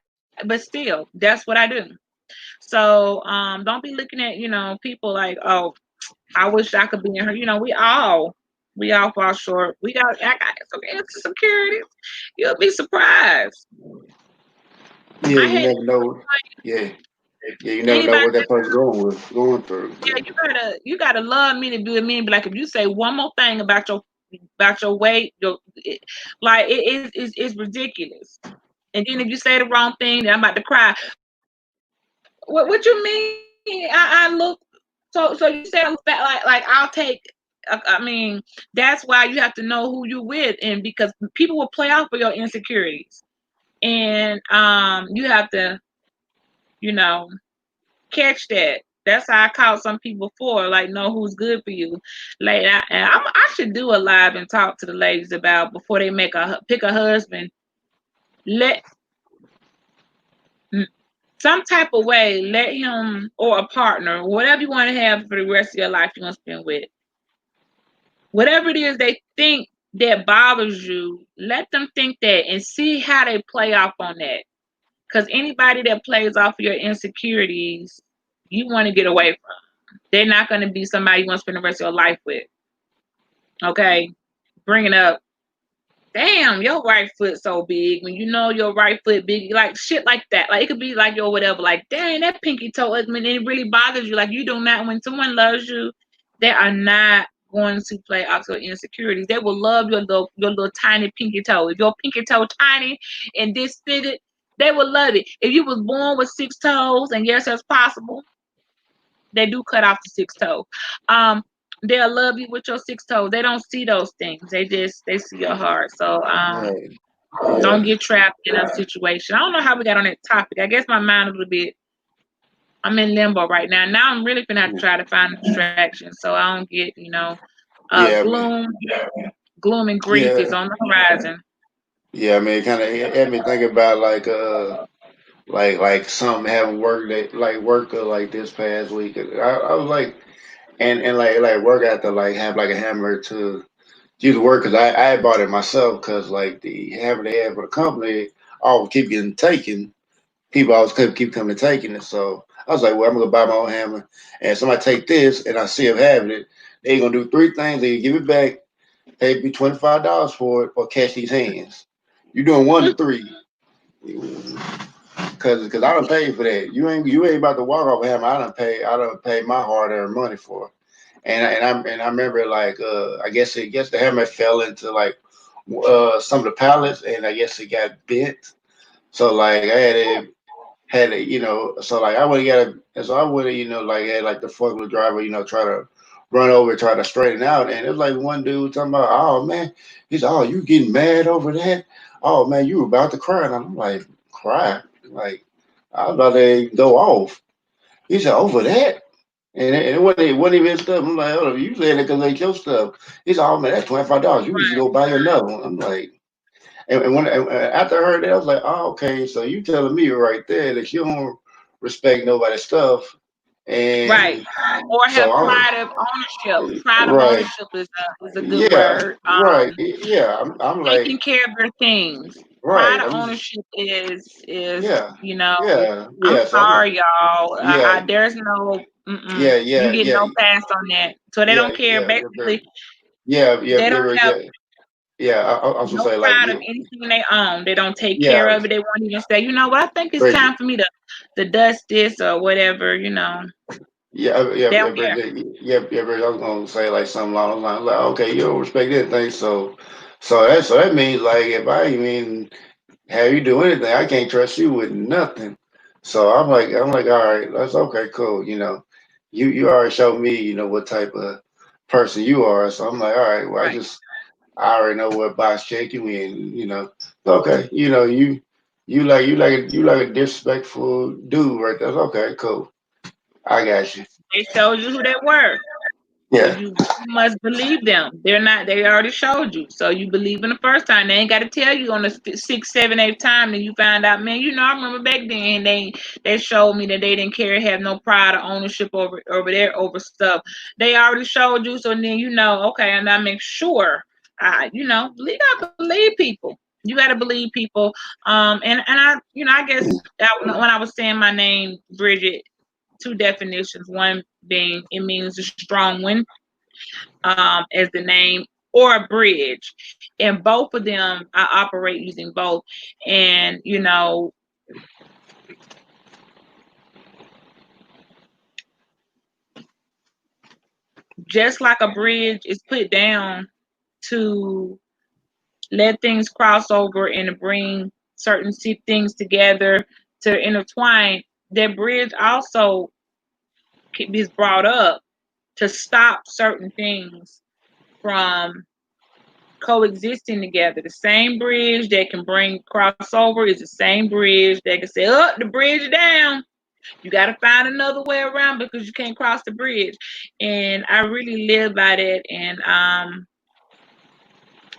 still, that's what I do. So don't be looking at people like, oh, I wish I could be in her. We all fall short. I got some insecurities. You'll be surprised. Yeah, I you had never know. Yeah, yeah, you never know anybody. what that person's going through. Yeah, you gotta love me to be with me and be like, if you say one more thing about your weight, like it's ridiculous. And then if you say the wrong thing, then I'm about to cry. What you mean? I look so you say I'm fat, like I'll take. I mean, that's why you have to know who you're with, and because people will play off for your insecurities, and you have to, you know, catch that. That's how I caught some people before, like know who's good for you. Like I should do a live and talk to the ladies about before they pick a husband. Let some type of way, let him or a partner, whatever you want to have for the rest of your life, you're gonna spend with. Whatever it is they think that bothers you, let them think that and see how they play off on that. Because anybody that plays off of your insecurities, you want to get away from. They're not going to be somebody you want to spend the rest of your life with. Okay? Bringing up, damn, your right foot so big. When you know your right foot big, like shit like that. Like it could be like your whatever. Like, dang, that pinky toe. I mean, it really bothers you. Like you do not. When someone loves you, they are not going to play off your insecurities. They will love your little tiny pinky toe. If your pinky toe tiny and disfigured, they will love it. If you was born with 6 toes, and yes, that's possible. They do cut off the 6 toe. They'll love you with your 6 toes. They don't see those things. They see your heart. So Right. Yeah. don't get trapped in a situation. I don't know how we got on that topic. I guess my mind a little bit. I'm in limbo right now. Now I'm really gonna have to try to find a distraction so I don't get Yeah. gloom and grief is Yeah. on the horizon. Yeah. I mean, it kind of had me thinking about like something having work that like work like this past week. I was like, and like work I have to like have like a hammer to do the work because I had bought it myself because like the hammer they had for the company always keep getting taken. People always keep coming and taking it. So I was like, well, I'm gonna buy my own hammer. And somebody take this and I see them having it. They gonna do three things. They give it back, pay me $25 for it, or catch these hands. You doing one to three. Cause I don't pay for that. You ain't about to walk off a hammer. I don't pay my hard earned money for it. And I remember like I guess the hammer fell into like some of the pallets and I guess it got bent. So like I had it, so like I would have got it, so I would have, like had like the forklift driver, try to run over, try to straighten out, and it was like one dude talking about, oh man, he's, oh, you getting mad over that? Oh man, you were about to cry, and I'm like, cry, like I was about to go off. He said over that. And it wasn't even his stuff. I'm like, oh, you saying it because it's your stuff. He said, oh man, that's $25. You need to go buy another one. I'm like, and after I heard that, I was like, oh, okay, so you telling me right there that you don't respect nobody's stuff, Right. and Or have so I'm pride of ownership. Pride of right, ownership is a good yeah, word. right, yeah. I'm Taking like, care of your things. right, Pride of I'm ownership is yeah, I'm yeah. So I'm sorry, y'all. yeah, There's no yeah, you yeah, get yeah, no pass on that. So they yeah, don't care. yeah, Basically, yeah, yeah, they don't have yeah, yeah. I was gonna no say like pride of anything they own. They don't take care yeah, of it. They won't even say, you know what, I think it's Bridget. time for me to dust this or whatever. Yeah, yeah, They yeah, don't care. Bridget. Yeah, Bridget. I was gonna say like something along those lines. Like, okay, you don't respect anything, so that means like if I even have you do anything, I can't trust you with nothing. So I'm like, all right, that's okay, cool. You already showed me, what type of person you are. So I'm like, all right, well, Right. I already know what box check you in. Okay, you like a disrespectful dude, right? That's okay, cool. I got you. They showed you who they were. So Yeah. you must believe them. They're not. They already showed you. So you believe them the first time. They ain't got to tell you on the sixth, seven, eighth time. And you find out, man. You know, I remember back then they showed me that they didn't care, have no pride or ownership over stuff. They already showed you. So then you know, okay, and I make sure. You know, you gotta believe people. You gotta believe people. And I, you know, I guess when I was saying my name, Bridget, two definitions. One being it means a strong one, as the name, or a bridge. And both of them, I operate using both. And, you know, just like a bridge is put down to let things cross over and to bring certain things together to intertwine, that bridge also is brought up to stop certain things from coexisting together. The same bridge that can bring crossover is the same bridge that can say, "Oh, the bridge is down. You got to find another way around because you can't cross the bridge." And I really live by that. And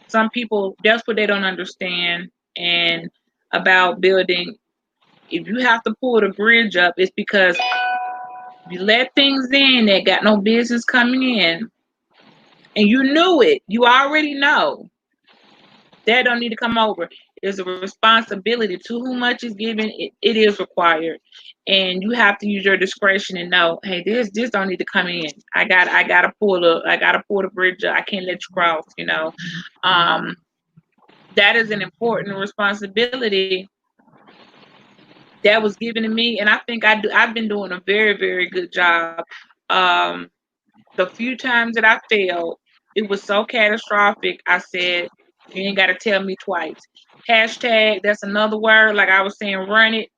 some people, that's what they don't understand. And about building, if you have to pull the bridge up, it's because you let things in that got no business coming in, and you knew it. You already know that don't need to come over. There's a responsibility to whom much is given. It is required, and you have to use your discretion and know, hey, this don't need to come in. I gotta pull the bridge up. I can't let you cross. You know, um, that is an important responsibility that was given to me, and I think I do. I've been doing a very very good job. Um, the few times that I failed, it was so catastrophic. I said, you ain't got to tell me twice. Hashtag, that's another word. Like I was saying, run it.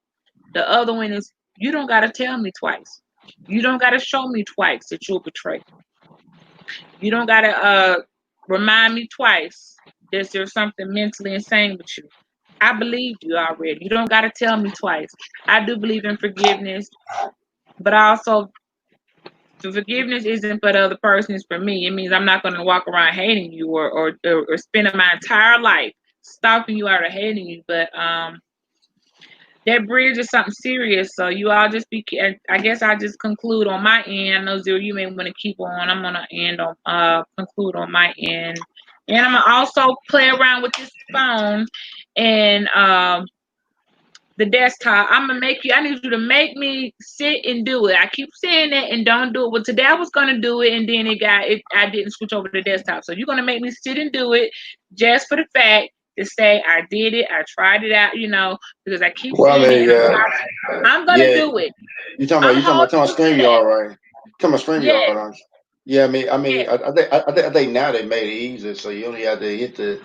The other one is, you don't got to tell me twice. You don't got to show me twice that you'll betray. You don't got to remind me twice that there's something mentally insane with you. I believed you already. You don't got to tell me twice. I do believe in forgiveness, but I also, so forgiveness isn't for the other person, it's for me. It means I'm not going to walk around hating you or spending my entire life stalking you out of hating you. But that bridge is something serious. So you all just be, I guess I just conclude on my end. I know Zero, you may want to keep on. I'm going to end on, conclude on my end. And I'm going to also play around with this phone and the desktop. I'm gonna make you. I need you to make me sit and do it. I keep saying that and don't do it. Well, today I was gonna do it, and then I didn't switch over to the desktop. So you're gonna make me sit and do it, just for the fact to say I did it. I tried it out. You know, because I keep Well, I saying mean, it. I'm gonna yeah, do it. you I'm talking holding about you to that. StreamYard, right? You talking about StreamYard, Yes, aren't you? Yeah, yes. I think now they made it easier, so you only have to hit the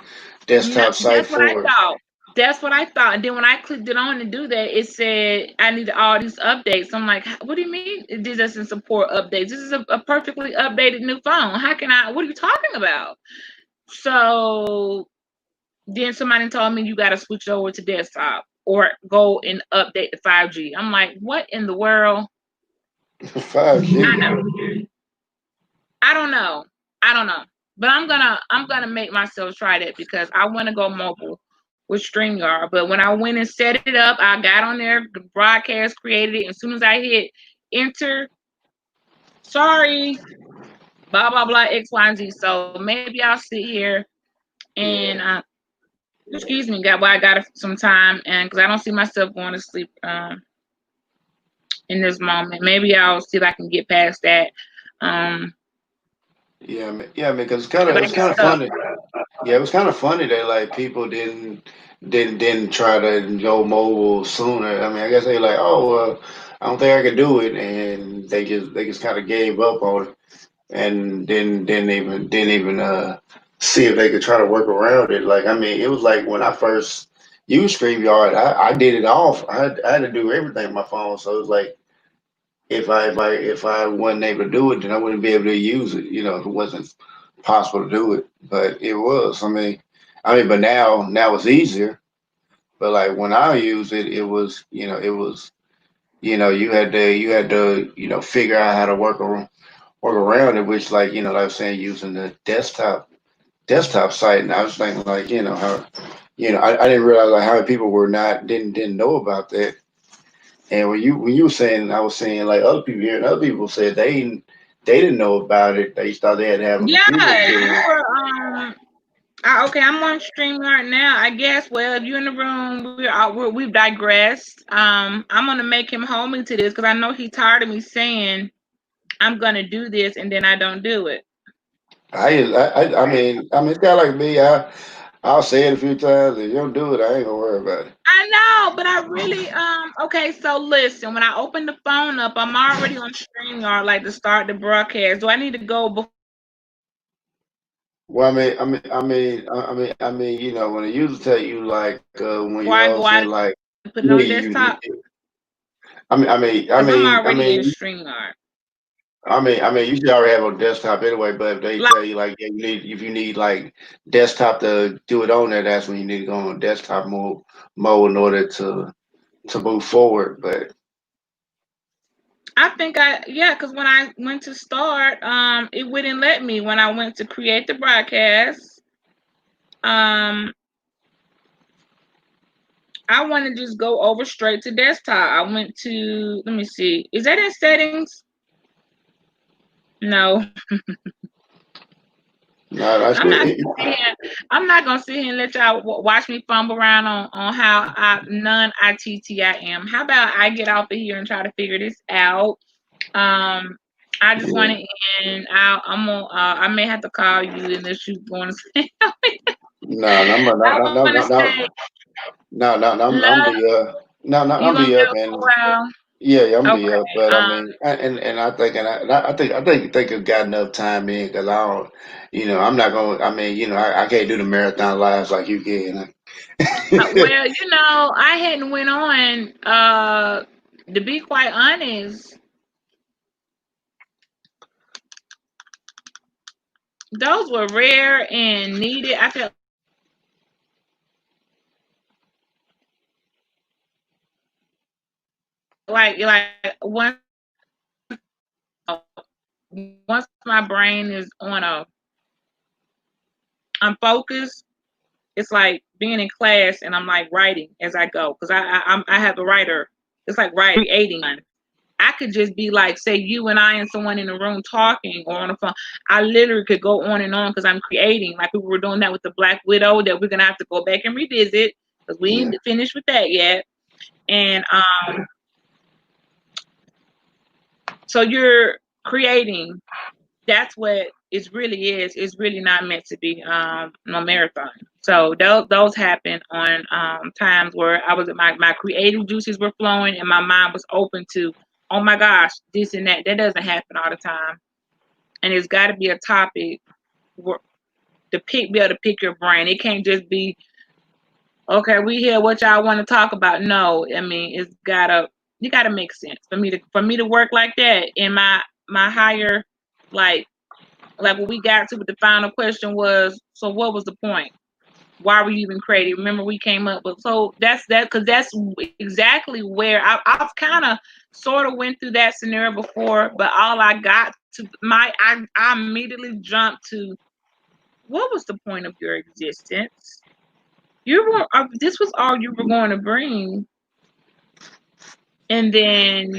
No, desktop site that's what I for it. thought. That's what I thought. And then when I clicked it on to do that, it said I need all these updates. I'm like, what do you mean this doesn't support updates? This is a perfectly updated new phone. How can I? What are you talking about? So then somebody told me you got to switch over to desktop or go and update the 5G. I'm like, what in the world? 5G. I know. I don't know. I don't know. But I'm gonna make myself try that because I want to go mobile with StreamYard. But when I went and set it up, I got on there, the broadcast, created it. As soon as I hit enter, sorry, blah blah blah, X, Y, and Z. So maybe I'll sit here and Yeah, excuse me, got I got some time, and because I don't see myself going to sleep in this moment. Maybe I'll see if I can get past that. Um, yeah, because if it I was get kind of stuck. funny. Yeah, it was kind of funny that like people didn't try to go mobile sooner. I mean, I guess they like, oh, I don't think I could do it, and they just kind of gave up on it, and didn't even see if they could try to work around it. Like, I mean, it was like when I first used StreamYard, I did it off. I had to do everything on my phone, so it was like if I wasn't able to do it, then I wouldn't be able to use it. You know, if it wasn't possible to do it, but it was. But now it's easier. But like when I used it, it was you had to figure out how to work around it, which like I was saying, using the desktop site, and I was thinking like how I didn't realize like how many people were not didn't know about that. And when you were saying, I was saying like other people here, and other people said they didn't know about it. They thought they had to have a computer Yeah, you to. were okay, I'm on StreamYard now. I guess. Well, if you're in the room, we've digressed. I'm gonna make him hold me to this because I know he's tired of me saying I'm gonna do this and then I don't do it. I mean, it's kind of like me. I'll say it a few times. If you don't do it, I ain't gonna worry about it. I know, but I really okay, so listen, when I open the phone up, I'm already on StreamYard like to start the broadcast. Do I need to go before Well, when the user tell you like when you I go hosting out like and put it on me, the desktop? I Because I'm mean, I already in mean, StreamYard. you should already have a desktop anyway. But if they Like, tell you like if you need like desktop to do it on there, that's when you need to go on desktop mode in order to move forward. But I think because when I went to start, it wouldn't let me when I went to create the broadcast. I want to just go over straight to desktop. I went to, let me see, is that in settings? No. no, that's I'm not good. gonna sit here, I'm not gonna sit here and let y'all watch me fumble around on how non-ITT I am. How about I get off of here and try to figure this out? I just Yeah. want to end. I may have to call you unless you want to say. No, no, no, I no, no, want to no, no, say, no. I'm love, be no, no, you I'm gonna be be up up for and. a while. Yeah, yeah, I'm gonna be Okay. up, but I mean, and I think, I think I've got enough time in because I don't, I'm not gonna. I mean, I can't do the marathon lives like you can. Well, I hadn't went on. To be quite honest, those were rare and needed. I felt like once my brain is on I'm focused. It's like being in class and I'm like writing as I go because I have a writer. It's like writing, creating. I could just be like, say you and I and someone in the room talking or on the phone. I literally could go on and on because I'm creating. Like we were doing that with the Black Widow that we're gonna have to go back and revisit because we Yeah, ain't finished with that yet. And so you're creating. That's what it really is. It's really not meant to be no marathon. So those happen on times where I was my creative juices were flowing and my mind was open to, oh my gosh, this and that. That doesn't happen all the time. And it's got to be a topic where, be able to pick your brain. It can't just be, okay, we hear what y'all want to talk about. No, I mean you gotta make sense for me to work like that in my higher like what we got to with the final question was, so what was the point? Why were you even created? Remember we came up with, so that's because that's exactly where I've kind of sort of went through that scenario before, but all I got to I immediately jumped to, what was the point of your existence? You were this was all you were going to bring, and then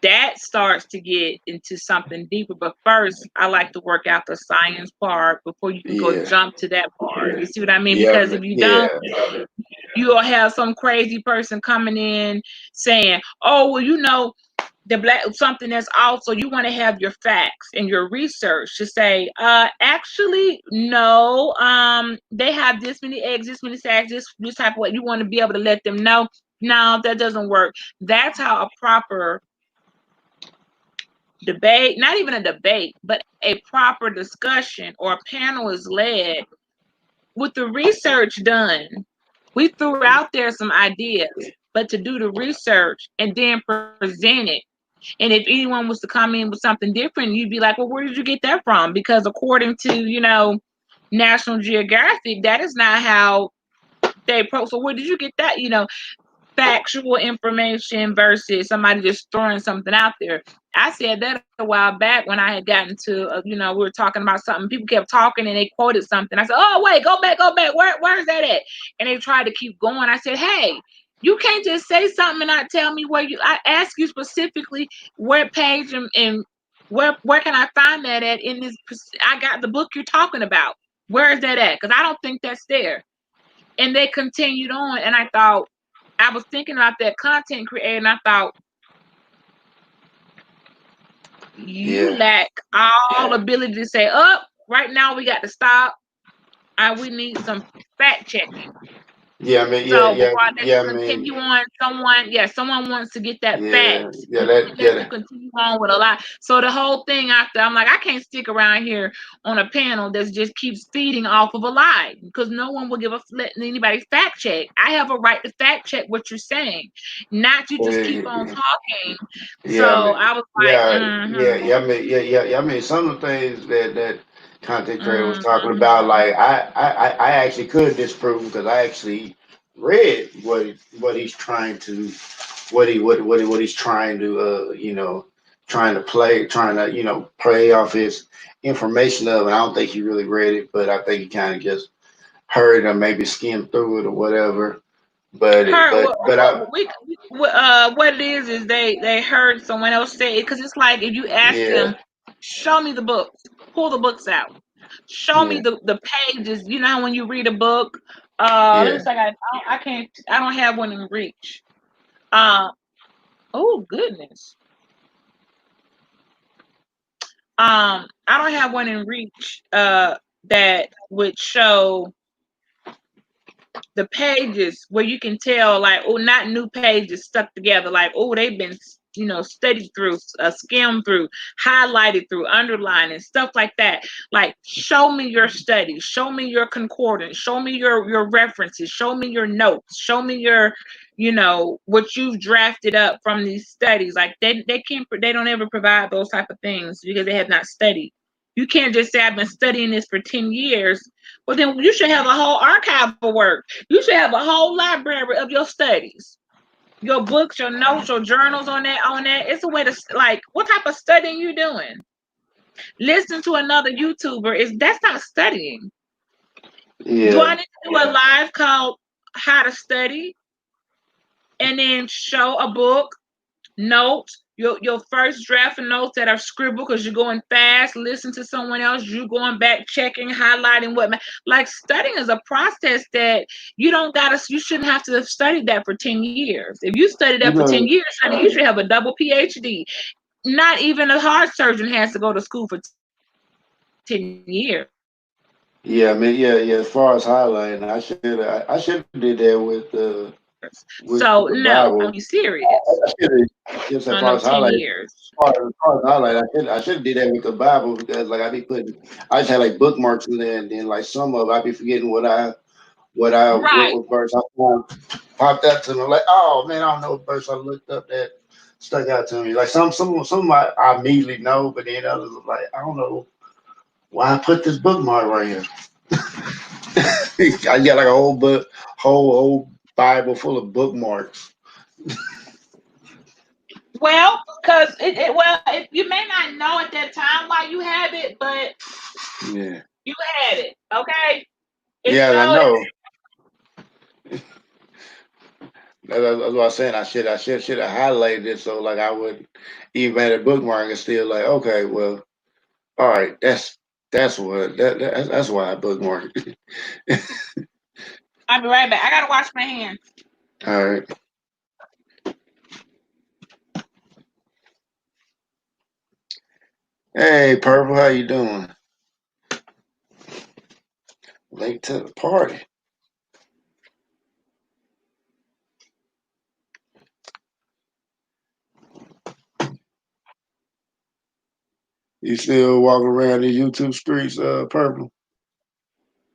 that starts to get into something deeper. But first, I like to work out the science part before you can go yeah, jump to that part. You see what I mean? yeah, Because if you don't, yeah, you'll have some crazy person coming in saying, "Oh, well, the black something that's also you want to have your facts and your research to say, actually, no, they have this many eggs, this many sacks, this type of way. You want to be able to let them know." No, that doesn't work. That's how a proper debate, not even a debate, but a proper discussion or a panel is led with the research done. We threw out there some ideas, but to do the research and then present it. And if anyone was to come in with something different, you'd be like, well, where did you get that from? Because according to, National Geographic, that is not how they approach. So where did you get that? Factual information versus somebody just throwing something out there. I said that a while back when I had gotten to, we were talking about something. People kept talking and they quoted something. I said, "Oh wait, go back. Where's that at?" And they tried to keep going. I said, "Hey, you can't just say something and not tell me where you." I ask you specifically where page and where can I find that at in this? I got the book you're talking about. Where is that at? Because I don't think that's there. And they continued on, and I thought. I was thinking about that content creator, and I thought, you lack all ability to say, right now we got to stop, and we need some fact checking. Yeah, I mean, So before I continue on, someone wants to get that fact. You continue on with a lot. So the whole thing after, I'm like, I can't stick around here on a panel that just keeps feeding off of a lie because no one will let anybody fact check. I have a right to fact check what you're saying, not you just keep on talking. So I was like, I mean, some of the things that content creator was talking about, like I actually could disprove because I actually read what he's trying to what he's trying to trying to play off his information of, and I don't think he really read it, but I think he kind of just heard it or maybe skimmed through it or whatever. But what it is they heard someone else say it, because it's like if you ask them, show me the books, pull the books out, show me the pages. You know how when you read a book, looks like I don't have one in reach. Oh goodness. I don't have one in reach that would show the pages where you can tell, like, oh, not new pages stuck together, like, oh, they've been studied through, skimmed through, highlighted through, underlined and stuff like that. Like, show me your studies, show me your concordance, show me your references, show me your notes, show me your what you've drafted up from these studies. Like, they don't ever provide those type of things because they have not studied. You can't just say, I've been studying this for 10 years. Well, then you should have a whole archive of work. You should have a whole library of your studies, your books, your notes, your journals on that. It's a way to, like, what type of studying you doing? Listen to another YouTuber. That's not studying. Yeah. Do I need to do a live called How to Study and then show a book, notes, your first draft of notes that are scribbled because you're going fast, listen to someone else, you going back, checking, highlighting like studying is a process that you shouldn't have to have studied that for 10 years. If you studied that for 10 years, you should have a double PhD. Not even a heart surgeon has to go to school for 10 years. Yeah, I mean, as far as highlighting, I should have did that with the Bible. I'm serious. As far as highlight, I should have did that with the Bible because, like, I just had like bookmarks in there, and then like some of I be forgetting what verse I found popped up to me. I'm like, oh man, I don't know what verse I looked up that stuck out to me. Like some I immediately know, but then others are like, I don't know why I put this bookmark right here. I got like a whole Bible full of bookmarks. Well, because if you may not know at that time why you have it, but you had it, okay? I know. That's what I'm saying. I should have highlighted it so like I would even at a bookmark and still like, okay, well, all right, that's why I bookmarked. I'll be right back. I gotta wash my hands. All right. Hey, Purple, how you doing? Late to the party. You still walking around the YouTube streets, Purple?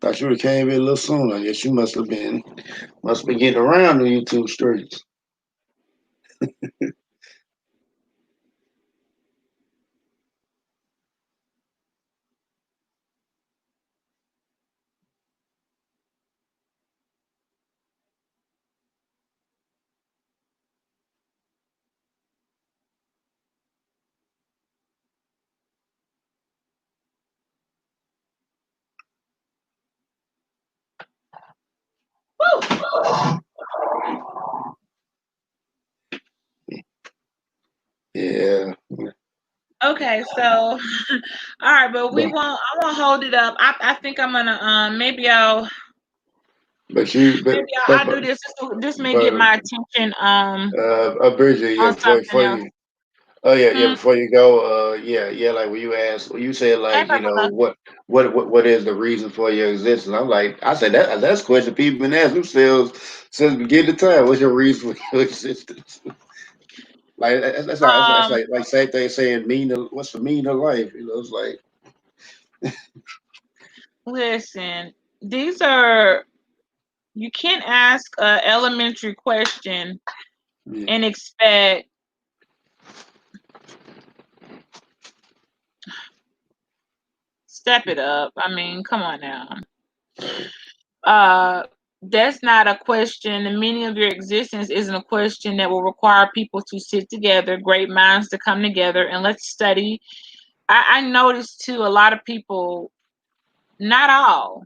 Thought you would have came in a little sooner. I guess you must have been getting around the YouTube streets. Yeah. Okay, so all right, but But I won't hold it up. I think I'm gonna but you maybe I'll do this. This may get but my attention Bridget, yeah, on something before else. you oh yeah, Hmm. before you go, yeah, like when you said Hey, like, Papa. what is the reason for your existence? I'm like, I said that's a question people been asking themselves since the beginning of time. What's your reason for your existence? Like that's Um, like same thing saying what's the meaning of life? It's like listen, you can't ask an elementary question yeah, and expect step it up. I mean, come on now. right. That's not a question. The meaning of your existence isn't a question that will require people to sit together, great minds to come together and let's study. I noticed too a lot of people, not all,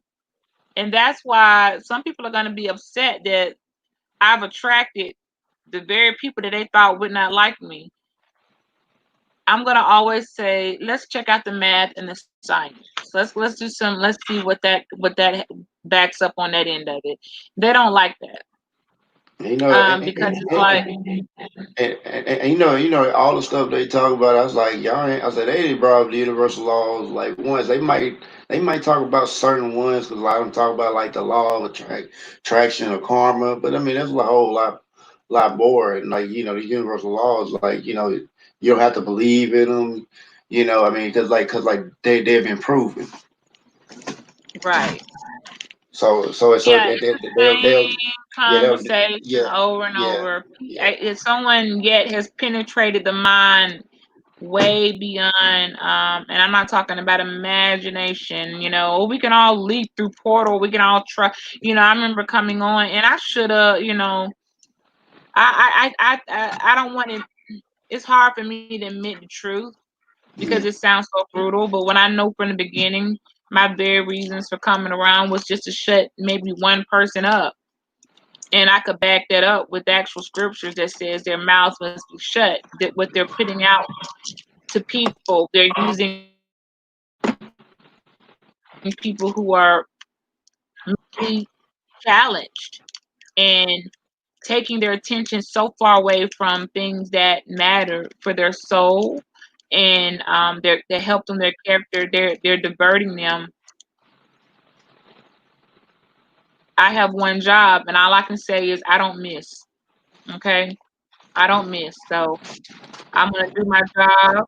and that's why some people are going to be upset that I've attracted the very people that they thought would not like me. I'm gonna always say, let's check out the math and the science. Let's see what that backs up on that end of it. They don't like that. You know, Because it's like, and you know, all the stuff they talk about. I was like, y'all ain't. I said they brought up the universal laws. Like ones they might talk about certain ones because a lot of them talk about like the law of attraction or karma. But I mean, there's a whole lot more. And like the universal laws, like you don't have to believe in them. I mean, because they've been proven. right. So Yeah, it's the they'll same yeah conversation yeah over and yeah over. yeah If someone yet has penetrated the mind way beyond, and I'm not talking about imagination, we can all leap through portal, we can all try, I remember coming on and I should have, I don't want to, it's hard for me to admit the truth because yeah it sounds so brutal, but when I know from the beginning, my very reasons for coming around was just to shut maybe one person up. And I could back that up with actual scriptures that says their mouths must be shut, that what they're putting out to people, they're using people who are mentally challenged and taking their attention so far away from things that matter for their soul and they help them their character. They're diverting them. I have one job, and all I can say is I don't miss. Okay, I don't miss. So I'm gonna do my job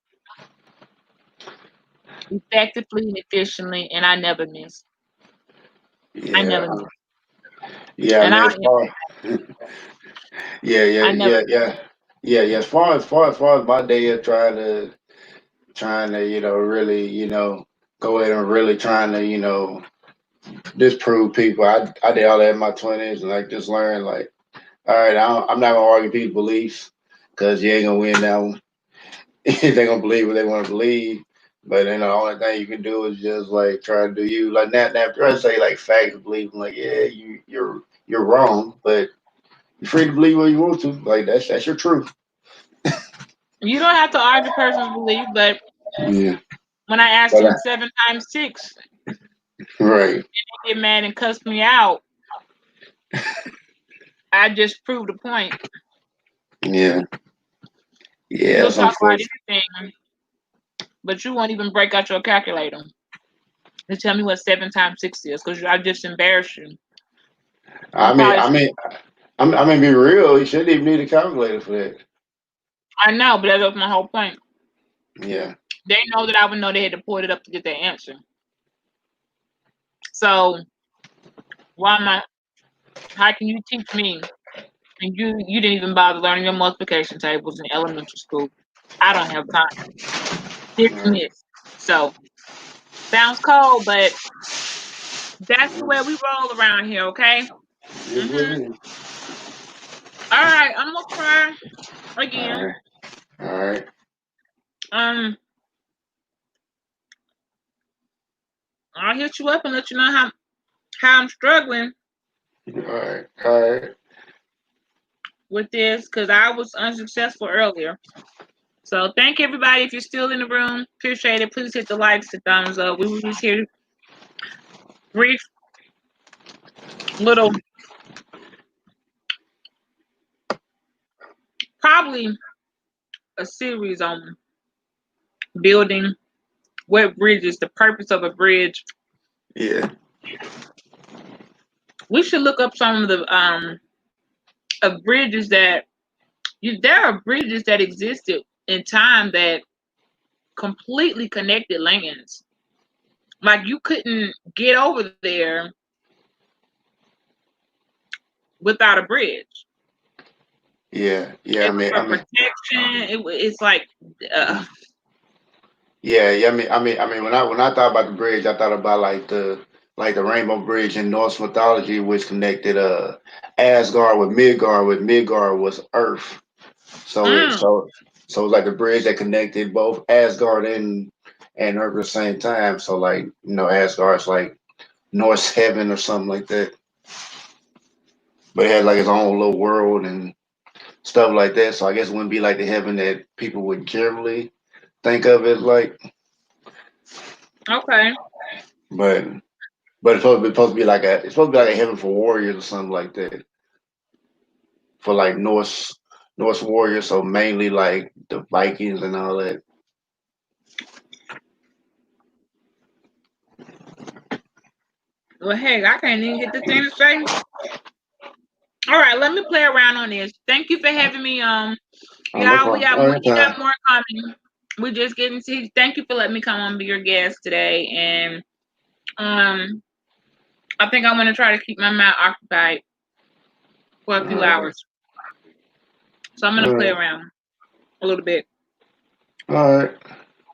effectively and efficiently, and I never miss. I yeah never miss, yeah. I and mean, as far yeah yeah I never yeah miss. yeah yeah. As far as my day of trying to really go ahead and really trying to disprove people. I did all that in my 20s, and I just learned like, all right, I'm not gonna argue people's beliefs because you ain't gonna win that one. They're gonna believe what they want to believe. But then the only thing you can do is just like try to do you. Like now try to say like facts believe. Like yeah, you're wrong, but you're free to believe what you want to. Like that's your truth. You don't have to argue person's belief, but Yeah. when I asked But him 7 times 6, right. he get mad and cuss me out. I just proved a point. Yeah. Yeah. You'll It's talk about unfortunate. anything, but you won't even break out your calculator to tell me what 7 times 6 is, because I just embarrassed you. You I mean, probably I should. mean, I mean, be real. You shouldn't even need a calculator for that. I know, but that was my whole point. Yeah. They know that I would know they had to pull it up to get their answer. So why am I? How can you teach me and you didn't even bother learning your multiplication tables in elementary school? I don't have time. Right. Dismiss. So sounds cold, but that's the way we roll around here. Okay. Yes, what Mhm. it is. All right. I'm gonna try All again. right. All right. Um, I'll hit you up and let you know how I'm struggling. All right. with this because I was unsuccessful earlier. So thank everybody. If you're still in the room, appreciate it. Please hit the likes, the thumbs up. We were just here brief little, probably a series on building what bridges, the purpose of a bridge. Yeah. We should look up some of the of bridges that there are bridges that existed in time that completely connected lands. Like you couldn't get over there without a bridge. Yeah. It was for protection. It's like, uh, Yeah. I mean, when I thought about the bridge, I thought about like the Rainbow Bridge in Norse mythology, which connected Asgard with Midgard. With Midgard was Earth, so it mm, so so it was like the bridge that connected both Asgard and Earth at the same time. So like Asgard's like Norse heaven or something like that, but it had like its own little world and stuff like that. So I guess it wouldn't be like the heaven that people would generally think of it like, okay. but it's supposed to be like a heaven for warriors or something like that, for like Norse warriors. So mainly like the Vikings and all that. Well, hey, I can't even get this thing to say. All right, let me play around on this. Thank you for having me. Oh, no Y'all, we problem. got Oh, more. You anytime. got more coming. We're just getting to. Thank you for letting me come on be your guest today, and I think I'm gonna try to keep my mind occupied for a All few right. hours. So I'm All gonna play right. around a little bit. All right.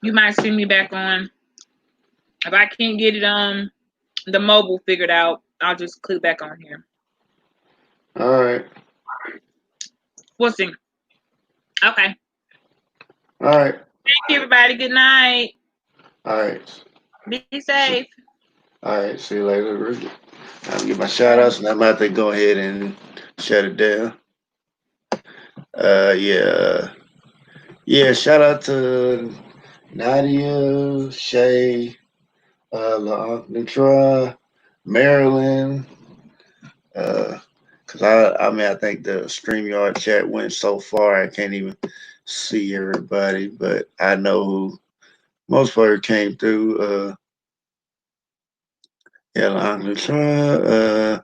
You might see me back on. If I can't get it the mobile figured out, I'll just click back on here. All right. We'll see. Okay. All right. Thank you, everybody. Good night. All right. Be safe. All right. See you later, Rudy. I'll get my shout outs and I'm about to go ahead and shut it down. Yeah. Yeah, shout out to Nadia, Shay, Nutra, Marilyn. Cause I think the StreamYard chat went so far I can't even see everybody, but I know who most part came through. Yeah, Nutra,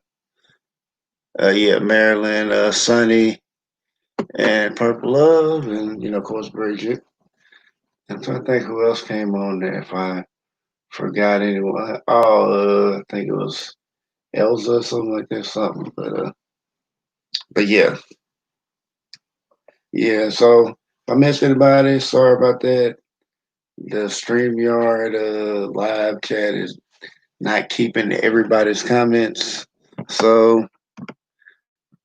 yeah, Marilyn, Sunny, and Purple Love, and of course Bridget. I'm trying to think who else came on there. If I forgot anyone, I think it was Elza or something like that, something. But yeah, yeah. So if I missed anybody, sorry about that. The StreamYard live chat is not keeping everybody's comments, so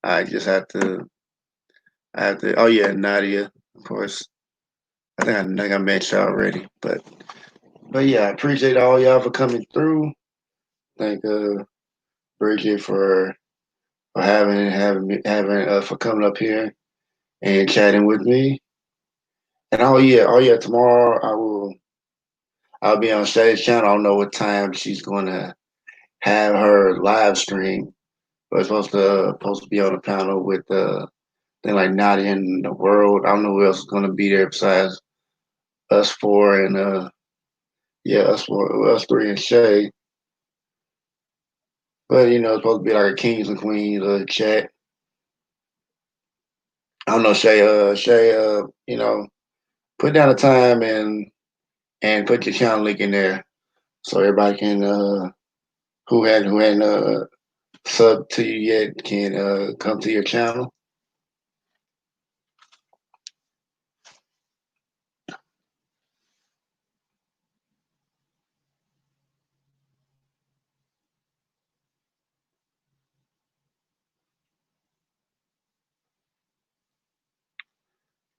I just have to. I have to. Oh yeah, Nadia, of course. I think I mentioned already, but yeah, I appreciate all y'all for coming through. Thank Bridget for having for coming up here and chatting with me. And oh yeah, tomorrow I'll be on Shay's channel. I don't know what time she's gonna have her live stream, but it's supposed to be on the panel with thing like Nadia in the world. I don't know who else is gonna be there besides us four and yeah, us three and Shay. But it's supposed to be like a kings and queens chat. I don't know, Shay, put down a time and put your channel link in there so everybody can who hadn't sub to you yet can come to your channel.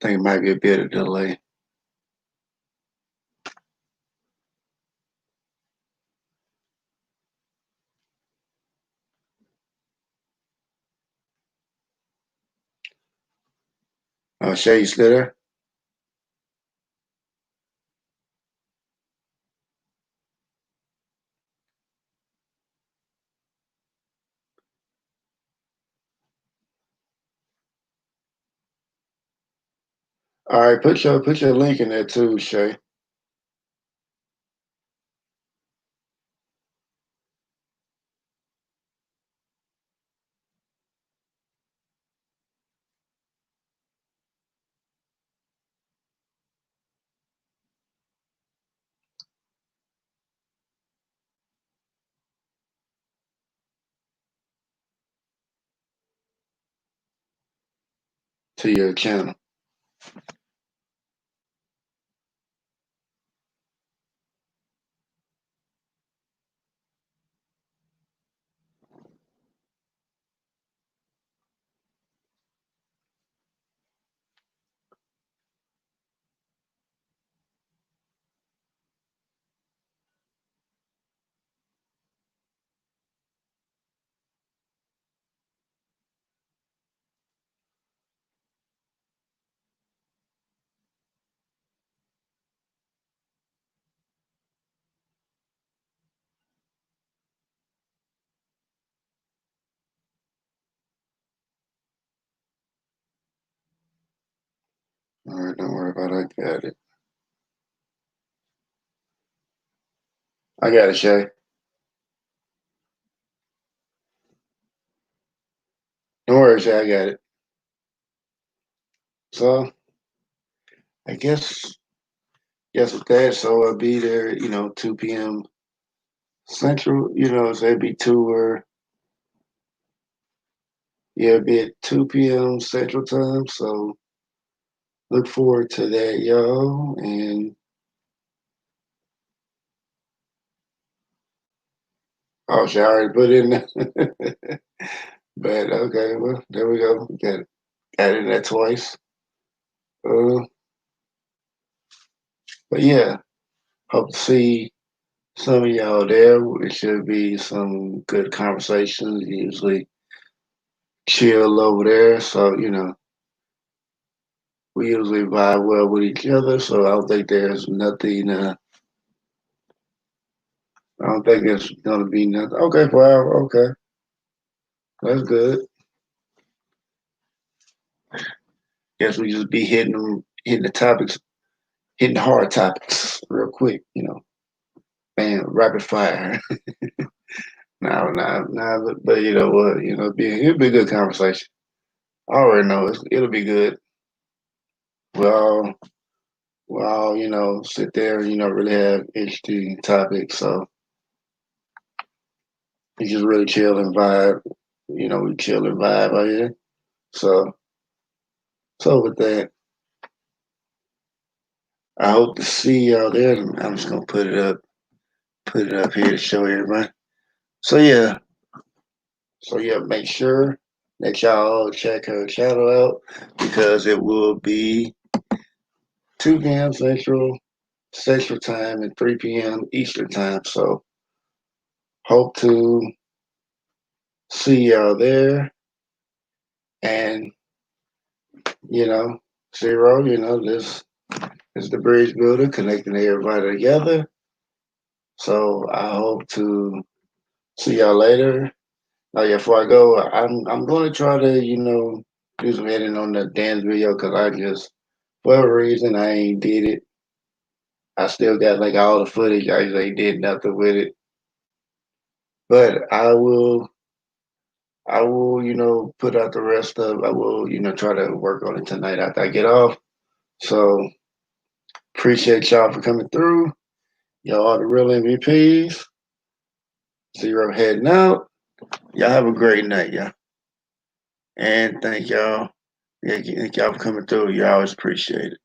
I think it might be a bit of delay. Oh, Shay, you still there? All right, put your link in there too, Shay. To your channel. All right, don't worry about it. I got it. I got it, Shay. Don't worry, Shay, I got it. So I guess with that, so I'll be there, 2 p.m. Central, so it'd be 2 or yeah, it'd be at 2 p.m. Central time. So look forward to that, y'all. And oh, Shay, I already put it in there. But okay, well, there we go. Got it in there twice. Uh, but yeah, hope to see some of y'all there. It should be some good conversations. Usually chill over there. So, we usually vibe well with each other. So I don't think there's nothing, I don't think there's going to be nothing. Okay, wow. Okay. That's good. Guess we just be hitting the topics, hitting the hard topics real quick, bam, rapid fire. No, but you know what? It'll be a good conversation. I already know it'll be good. We'll all, sit there and, really have interesting topics. So we just really chill and vibe. We chill and vibe out here. So, so with that, I hope to see y'all there. I'm just gonna put it up here to show everybody. So yeah, make sure that y'all check her channel out because it will be 2 p.m. Central Time and 3 p.m. Eastern Time. So hope to see y'all there. And Zero, this is the bridge builder connecting everybody together. So I hope to see y'all later. Oh yeah, before I go, I'm going to try to do some editing on the dance video because I just for whatever reason I ain't did it. I still got like all the footage. I just ain't did nothing with it. But I will, put out the rest of. I will, try to work on it tonight after I get off. So appreciate y'all for coming through. Y'all are the real MVPs. Zero heading out. Y'all have a great night, y'all. And thank y'all. Yeah, thank y'all for coming through. You always appreciate it.